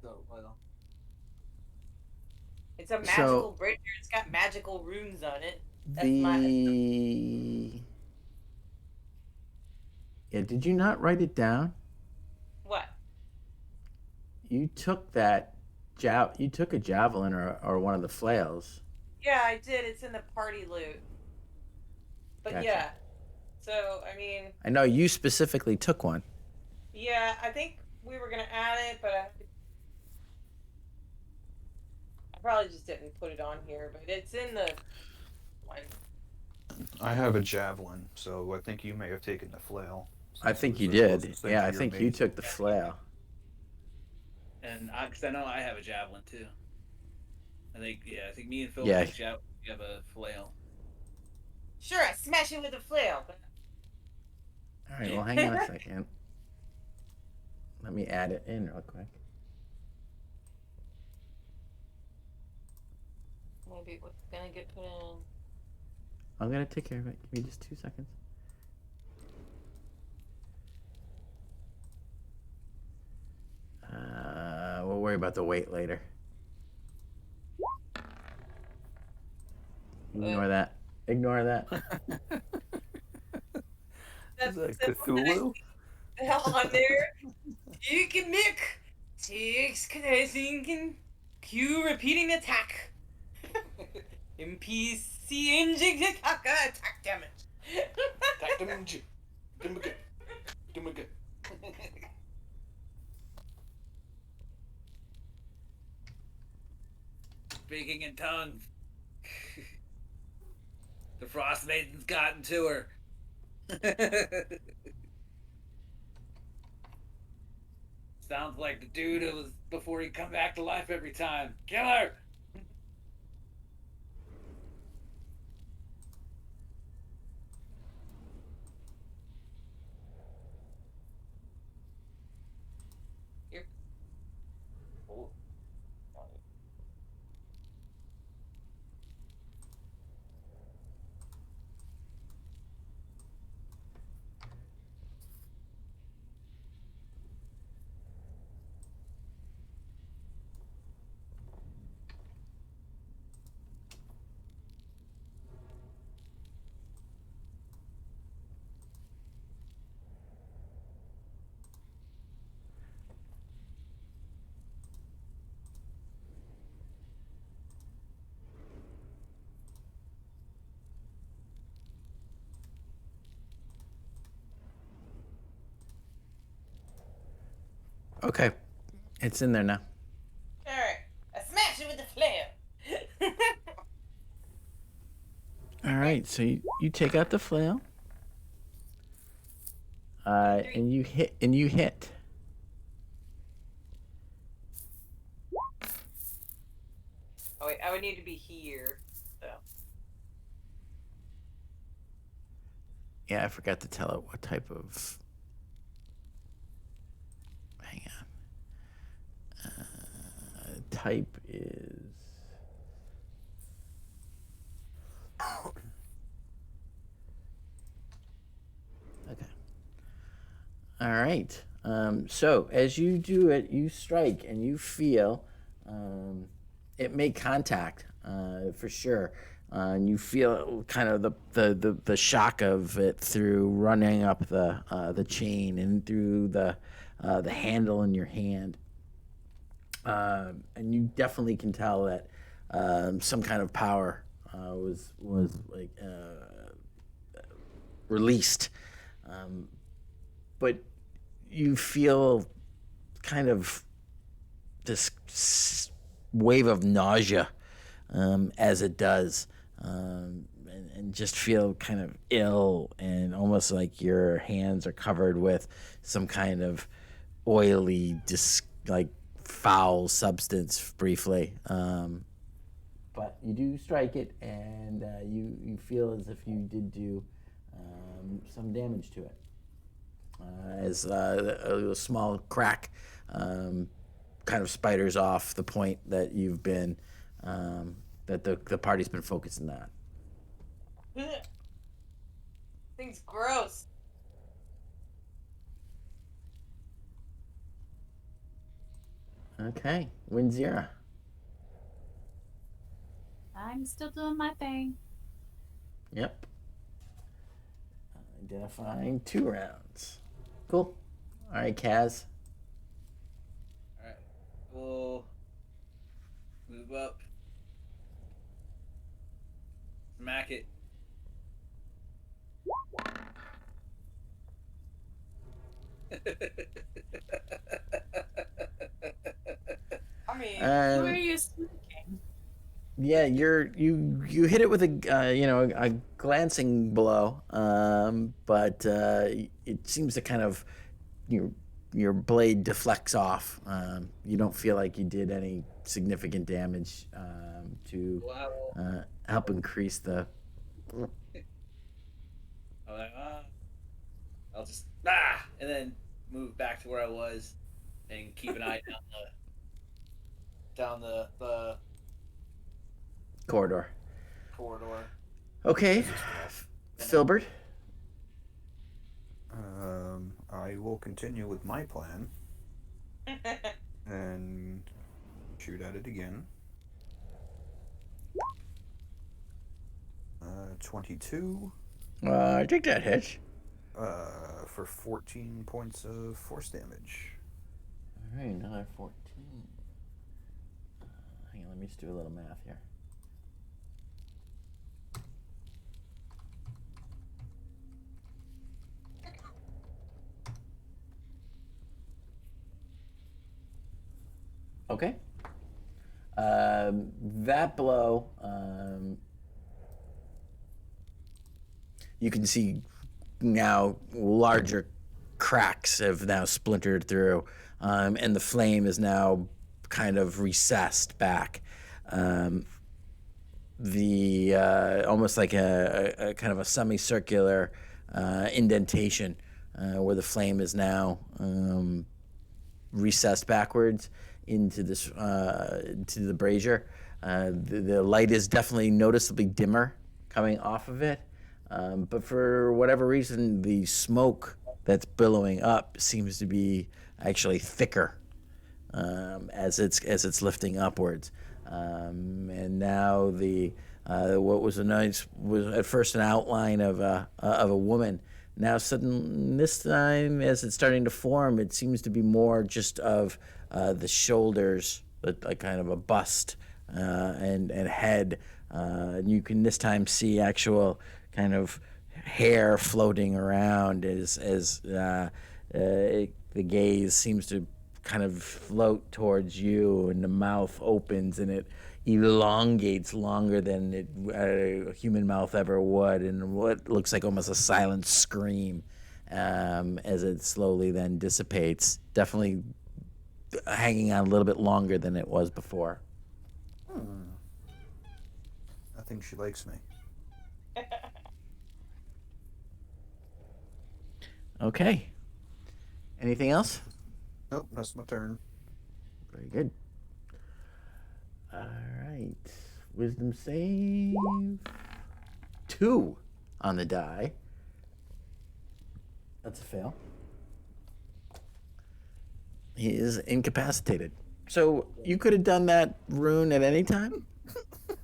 So, well, It's a So- magical brazier. It's got magical runes on it. That's Yeah, did you not write it down? What? You took you took a javelin or one of the flails. Yeah, I did. It's in the party loot. But Gotcha. yeah. So, I mean, I know you specifically took one. yeah, I think we were going to add it, but I probably just didn't put it on here, but it's in the one. I have a javelin, so I think you may have taken the flail. I think you Since it was the did. closest thing Yeah, to I your think you mace. took the flail. and because I know I have a javelin too. I think me and Phil Yeah. we have a flail. Sure, I smash it with a flail, but All right, well, hang on a second. Let me add it in real quick. maybe it was going to get put in. I'm going to take care of it. Give me just 2 seconds. We'll worry about the weight later. Ignore that. Ignore that. Is that Cthulhu? On there. You can make takes casing Q repeating attack. NPC engine attack damage. Attack damage. Do me good. Speaking in tongues. The Frostmaiden's gotten to her. Sounds like the dude who was before he come back to life every time. Kill her! Okay. It's in there now. Alright. I smash it with the flail. All right, so you take out the flail. And you hit. Oh wait, I would need to be here. So. Yeah, I forgot to tell it what type of. Hang on. Type is. Okay. All right. So as you do it, you strike and you feel it make contact for sure. And you feel kind of the shock of it through running up the chain and through the handle in your hand. And you definitely can tell that some kind of power was like released. But you feel kind of this wave of nausea as it does. And and just feel kind of ill and almost like your hands are covered with some kind of oily, like foul substance briefly. But you do strike it, and you feel as if you did do some damage to it. As a small crack kind of spiders off the point that you've been, that the party's been focusing on. Thing's gross. Okay, Winzira. I'm still doing my thing. Yep. Identifying 2 rounds. Cool. All right, Kaz. Alright. We'll move up. Smack it. I mean, Who are Um, you smacking? yeah, you hit it with a glancing blow, but it seems to kind of your blade deflects off. You don't feel like you did any significant damage to Wow. help increase the. I'm like, I'll just and then move back to where I was and keep an eye down the Corridor. corridor. Okay, Filbert. I will continue with my plan and shoot at it again. 22 I think that hits. for 14 points of force damage. All right, another 14. Hang on, let me just do a little math here. Okay. That blow, you can see now larger cracks have now splintered through, and the flame is now kind of recessed back. The almost like a kind of a semicircular indentation where the flame is now recessed backwards into this to the brazier. The light is definitely noticeably dimmer coming off of it, but for whatever reason, the smoke that's billowing up seems to be actually thicker as it's lifting upwards. And now the what was was at first an outline of a woman. Now suddenly, this time, as it's starting to form, it seems to be more just of the shoulders, like kind of a bust and head. And you can this time see actual kind of hair floating around the gaze seems to kind of float towards you, and the mouth opens and it elongates longer than a human mouth ever would, and what looks like almost a silent scream as it slowly then dissipates. Definitely hanging on a little bit longer than it was before. I think she likes me. Okay. Anything else? Nope, that's my turn. Very good. All right. Wisdom save. 2 on the die. That's a fail. He is incapacitated. So you could have done that rune at any time?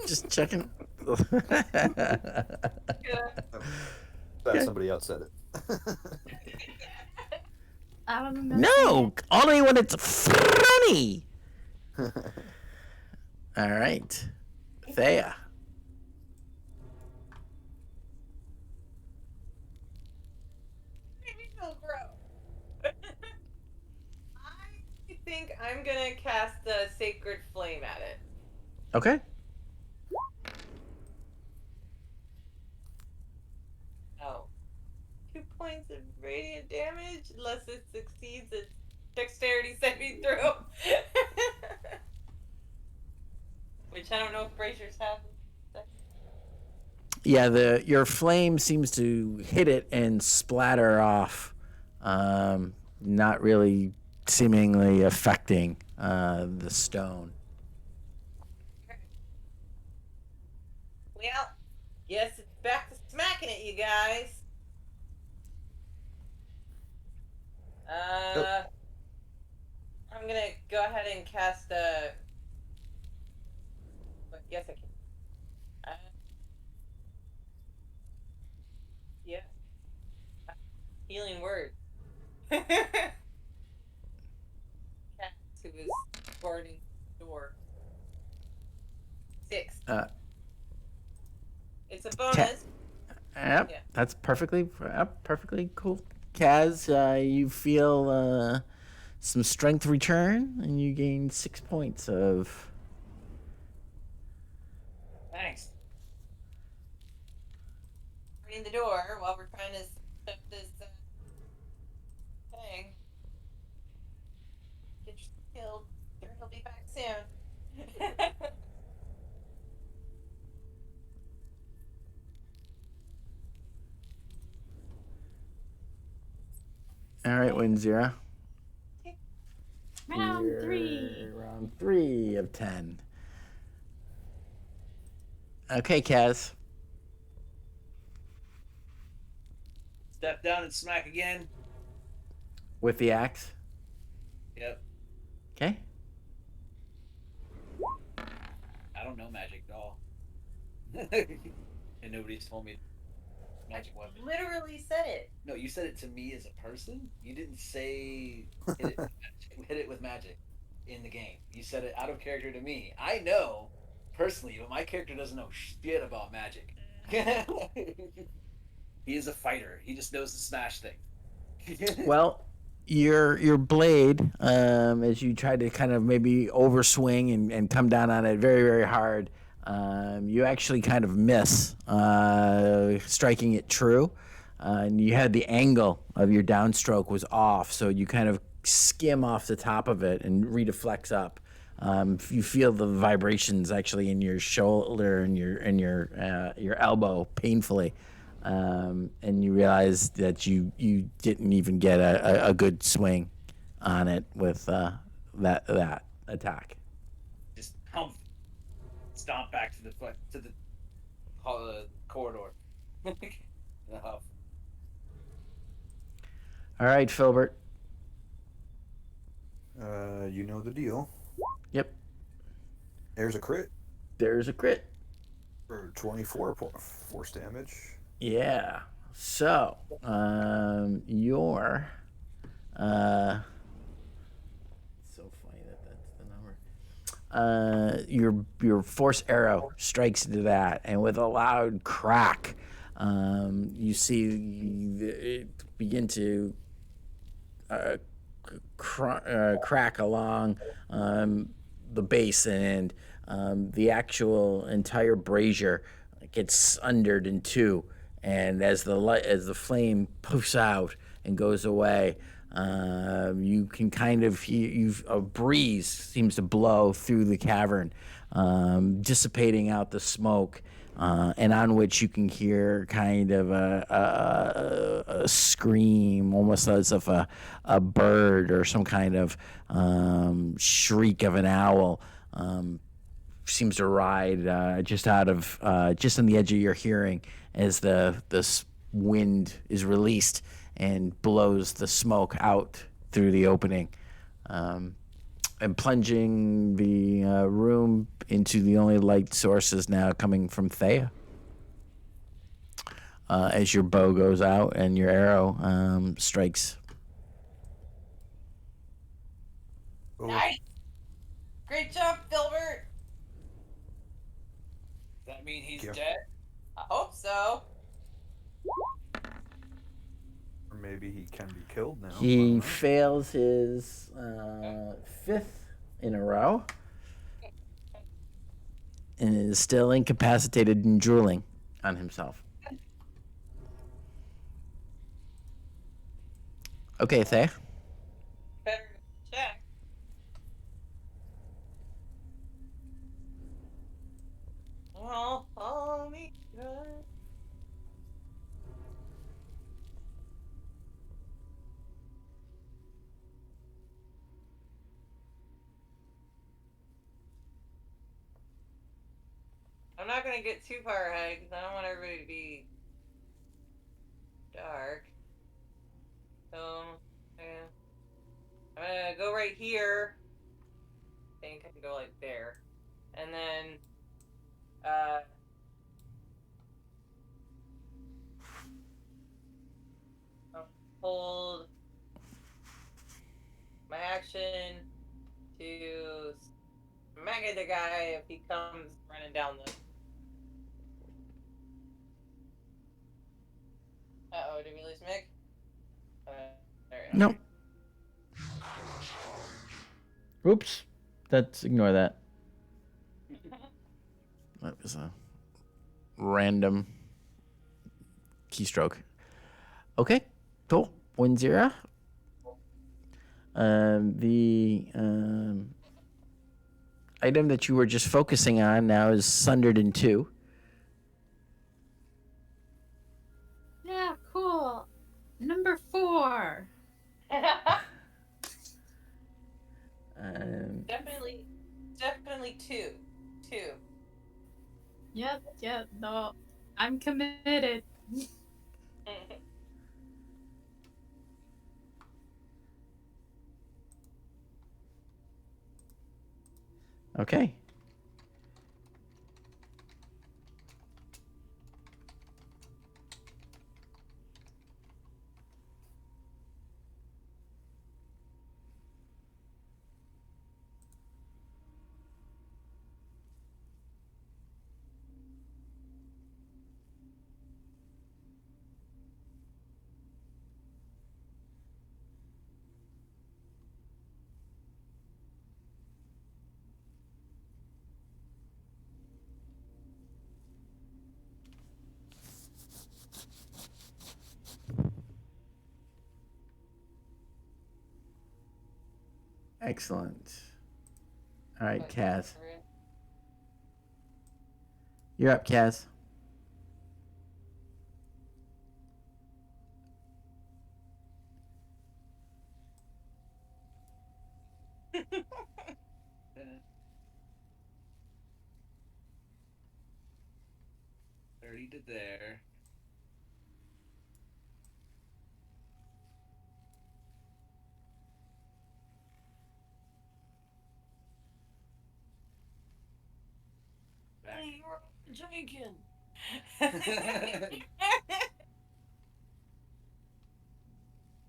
Just checking. Somebody else said it. I don't remember. No, only when it's funny. All right. Thea. Made me feel gross. I think I'm gonna cast the sacred flame at it. Okay. radiant damage unless it succeeds its dexterity saving throw. Which I don't know if bracers have. Yeah, your flame seems to hit it and splatter off, not really seemingly affecting the stone. Well, guess it's back to smacking it, you guys. I'm gonna go ahead and cast a. Yes, I can. Yeah. Healing word. Cat who is guarding the door. 6. It's a bonus. Yep, Yeah. that's perfectly cool. Kaz, you feel some strength return, and you gain 6 points of. Thanks. In the door while we're trying to shut this thing. Get yourself killed. Sure, he'll be back soon. All right, Winzira. Round 3. Round 3 of 10. Okay, Kaz. Step down and smack again. With the axe. Yep. Okay. I don't know magic at all. And nobody's told me magic weapon. Literally said it. No, you said it to me as a person. You didn't say hit it with magic in the game. You said it out of character to me. I know personally, but my character doesn't know shit about magic. He is a fighter. He just knows to smash things. Well, your blade, as you try to kind of maybe overswing and come down on it very, very hard, you actually kind of miss striking it true. And you had the angle of your downstroke was off, so you kind of skim off the top of it and redeflects up. You feel the vibrations actually in your shoulder and your elbow painfully. And you realize that you didn't even get a good swing on it with that attack. Just humph, stomp back to the corridor. And a huff. All right, Filbert. You know the deal. Yep. There's a crit There's a crit. for 24 force damage. Yeah. So, your so funny that's the number. Your force arrow strikes into that, and with a loud crack, you see it begin to crack along the base, and the actual entire brazier gets sundered in two. And as the flame poofs out and goes away, you can kind of hear a breeze seems to blow through the cavern, dissipating out the smoke, and on which you can hear kind of a scream, almost as if a bird or some kind of shriek of an owl seems to ride just on the edge of your hearing as this wind is released and blows the smoke out through the opening, and plunging the room into the only light sources now coming from Thea. As your bow goes out and your arrow strikes. Oh, Nice. Great job, Filbert. Does that mean he's Yeah. dead? I hope so. or maybe he can be killed now. I He don't know. fails his fifth in a row and is still incapacitated and drooling on himself. Okay, Thea. Better check. Well, follow me. Good. I'm not gonna get too far ahead because I don't want everybody to be dark. So, yeah. I'm gonna go right here. I think I can go like there. And then, uh, I'll hold my action to smack the guy if he comes running down the. Uh-oh, did we lose Mick? There we Nope. Oops. Let's ignore that. go. That was a random keystroke. Okay, cool. 1-0. The item that you were just focusing on now is sundered in two. Yeah, cool. Number 4. Um, Definitely two. Yep, no. I'm committed. okay. Excellent. All right, Kaz. You're up, Kaz. Thirty to there. Back. Hey, you're drinking.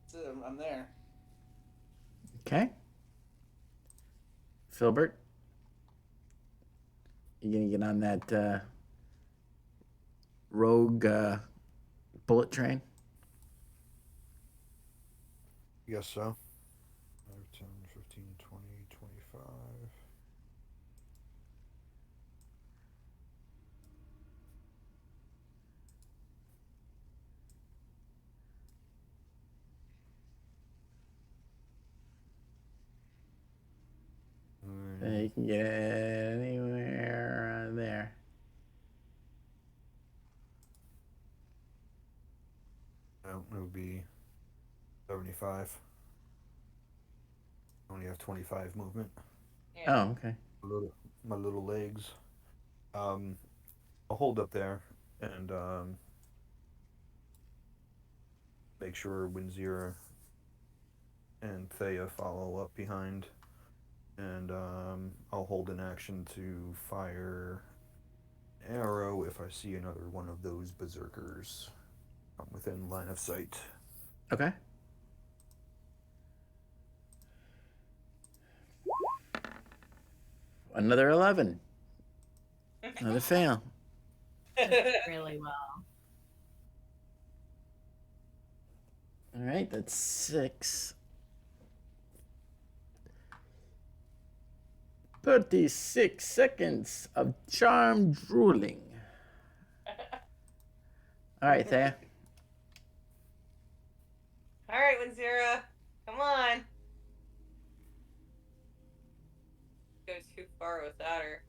So I'm there. Okay. Filbert. You gonna get on that rogue bullet train? Guess so. 5, 10, 15, 20, 25. You can get anywhere there. No, it would be 75. I only have 25 movement. Oh, okay. My little legs. I'll hold up there and make sure Winzira and Thea follow up behind. And I'll hold an action to fire an arrow if I see another one of those berserkers come within line of sight. Okay. Another 11. Another fail. Really well. All right, that's 6. 36 seconds of charm drooling. All right, Thea. All right, Winzira, come on. Goes too far without her.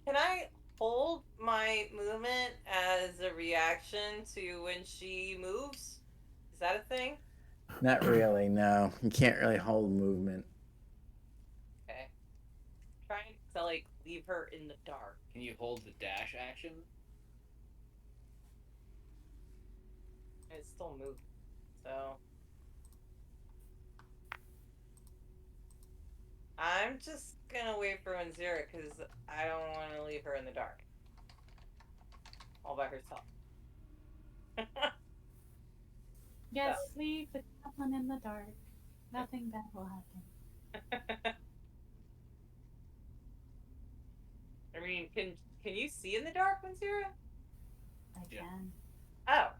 Can I hold my movement as a reaction to when she moves? Is that a thing? Not really. No, you can't really hold movement. Okay. Trying to like leave her in the dark. Can you hold the dash action? It's still moving, so I'm just gonna wait for Winzira because I don't want to leave her in the dark, all by herself. Yes, leave the goblin in the dark. Nothing bad will happen. I mean, can you see in the dark, Winzira? I Yeah. can. Oh,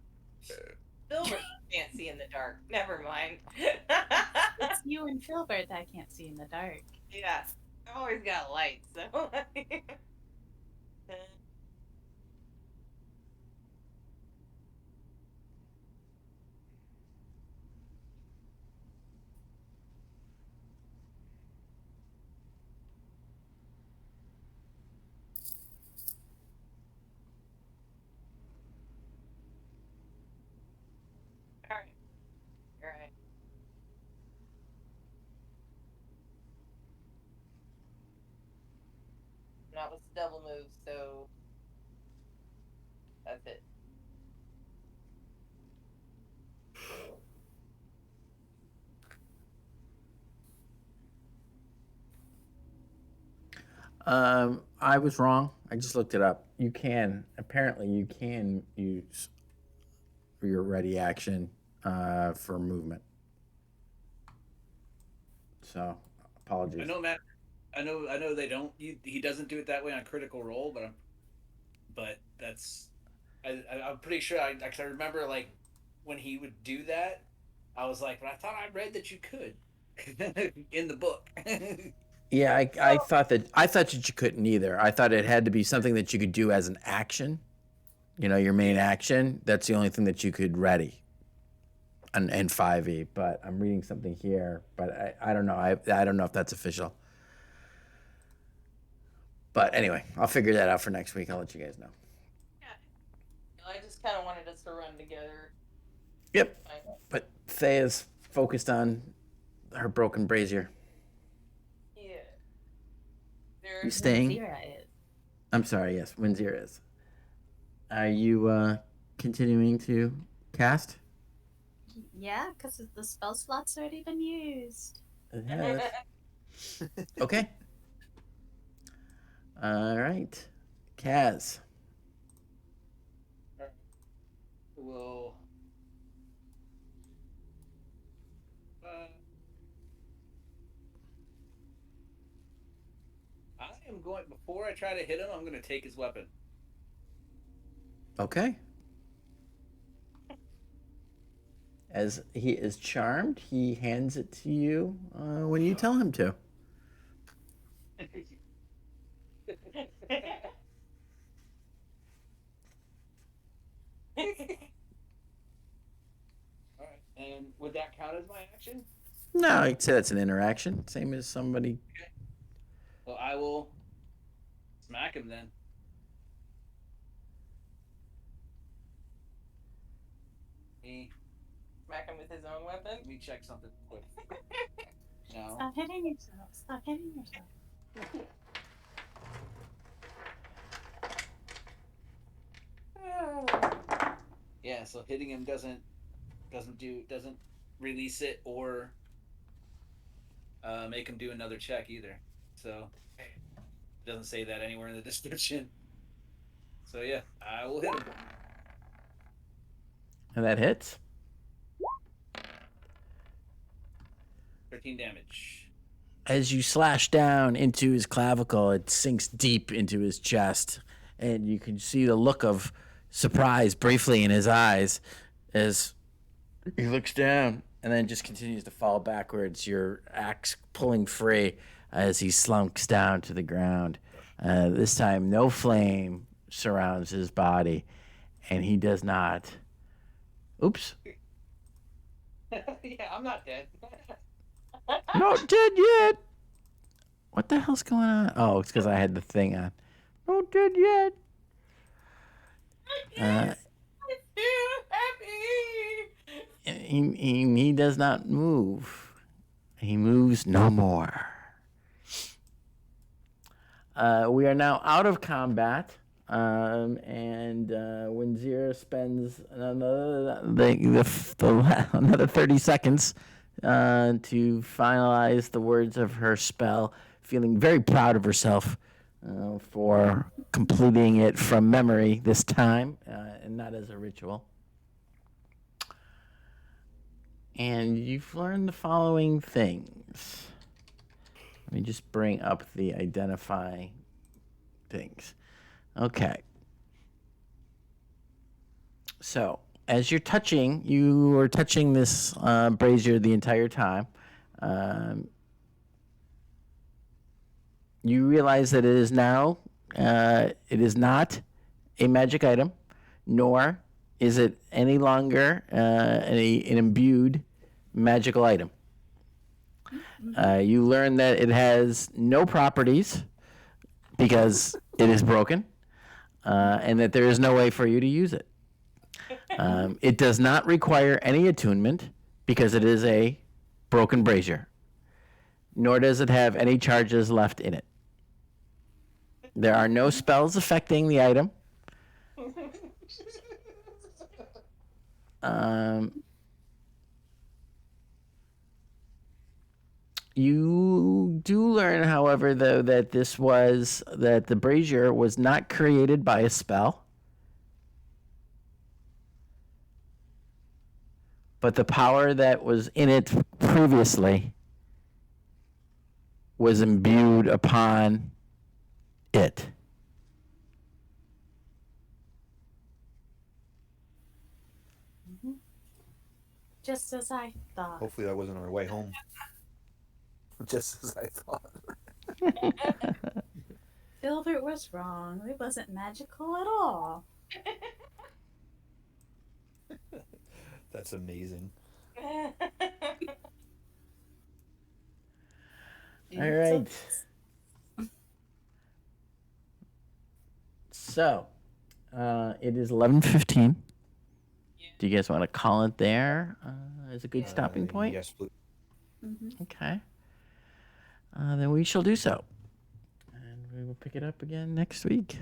Silver can't see in the dark. Never mind. It's you and Filbert that can't see in the dark. Yeah, I've always got lights, so. All right, all right. Not with the double move, so that's it. I was wrong. I just looked it up. Apparently, you can use your ready action for movement. So, apologies. I know, Matt. I know. They don't. He doesn't do it that way on Critical Role, but that's. I'm pretty sure. I remember like when he would do that. I was like, but I thought I read that you could in the book. Yeah, I thought that you couldn't either. I thought it had to be something that you could do as an action. You know, your main action. That's the only thing that you could ready. And 5e, but I'm reading something here, but I don't know. I don't know if that's official. But anyway, I'll figure that out for next week. I'll let you guys know. Yeah, I just kind of wanted us to run together. Yep. But Thea's focused on her broken brazier. Yeah. You staying? Zira is. I'm sorry. Yes, Winzir is. Are you continuing to cast? Yeah, because the spell slot's already been used. It has. Okay. All right, Kaz. Well, I am going before I try to hit him. I'm going to take his weapon. Okay. As he is charmed, he hands it to you when you tell him to. All right, and would that count as my action? No, I'd say that's an interaction. Same as somebody. Okay. Well, I will smack him then. Me. Smack him with his own weapon. Let me check something quick. No. Stop hitting yourself. Stop hitting yourself. Yeah, so hitting him doesn't release it or make him do another check either. So it doesn't say that anywhere in the description. So yeah, I will hit him. And that hits. 13 damage. As you slash down into his clavicle, it sinks deep into his chest. And you can see the look of surprise briefly in his eyes as he looks down and then just continues to fall backwards, your axe pulling free as he slumps down to the ground. This time, no flame surrounds his body, and he does not Oops. Yeah, I'm not dead. Not dead yet. What the hell's going on? Oh, it's because I had the thing on. Not dead yet. Yes, I'm too happy. He does not move. He moves no more. We are now out of combat, and when Zira spends another 30 seconds to finalize the words of her spell, feeling very proud of herself for completing it from memory this time, and not as a ritual. And you've learned the following things. Let me just bring up the identify things. Okay. So, as you're touching, you were touching this brazier the entire time. You realize that it is now, it is not a magic item, nor is it any longer an imbued magical item. You learn that it has no properties because it is broken, and that there is no way for you to use it. It does not require any attunement because it is a broken brazier, nor does it have any charges left in it. There are no spells affecting the item. You do learn, however, though, that the brazier was not created by a spell, but the power that was in it previously was imbued upon it. Just as I thought. Hopefully that wasn't our way home. Just as I thought. Filbert was wrong. It wasn't magical at all. That's amazing. All right. So, it is 11:15. Do you guys want to call it there as a good stopping point? Yes, please. Okay. Then we shall do so. And we will pick it up again next week.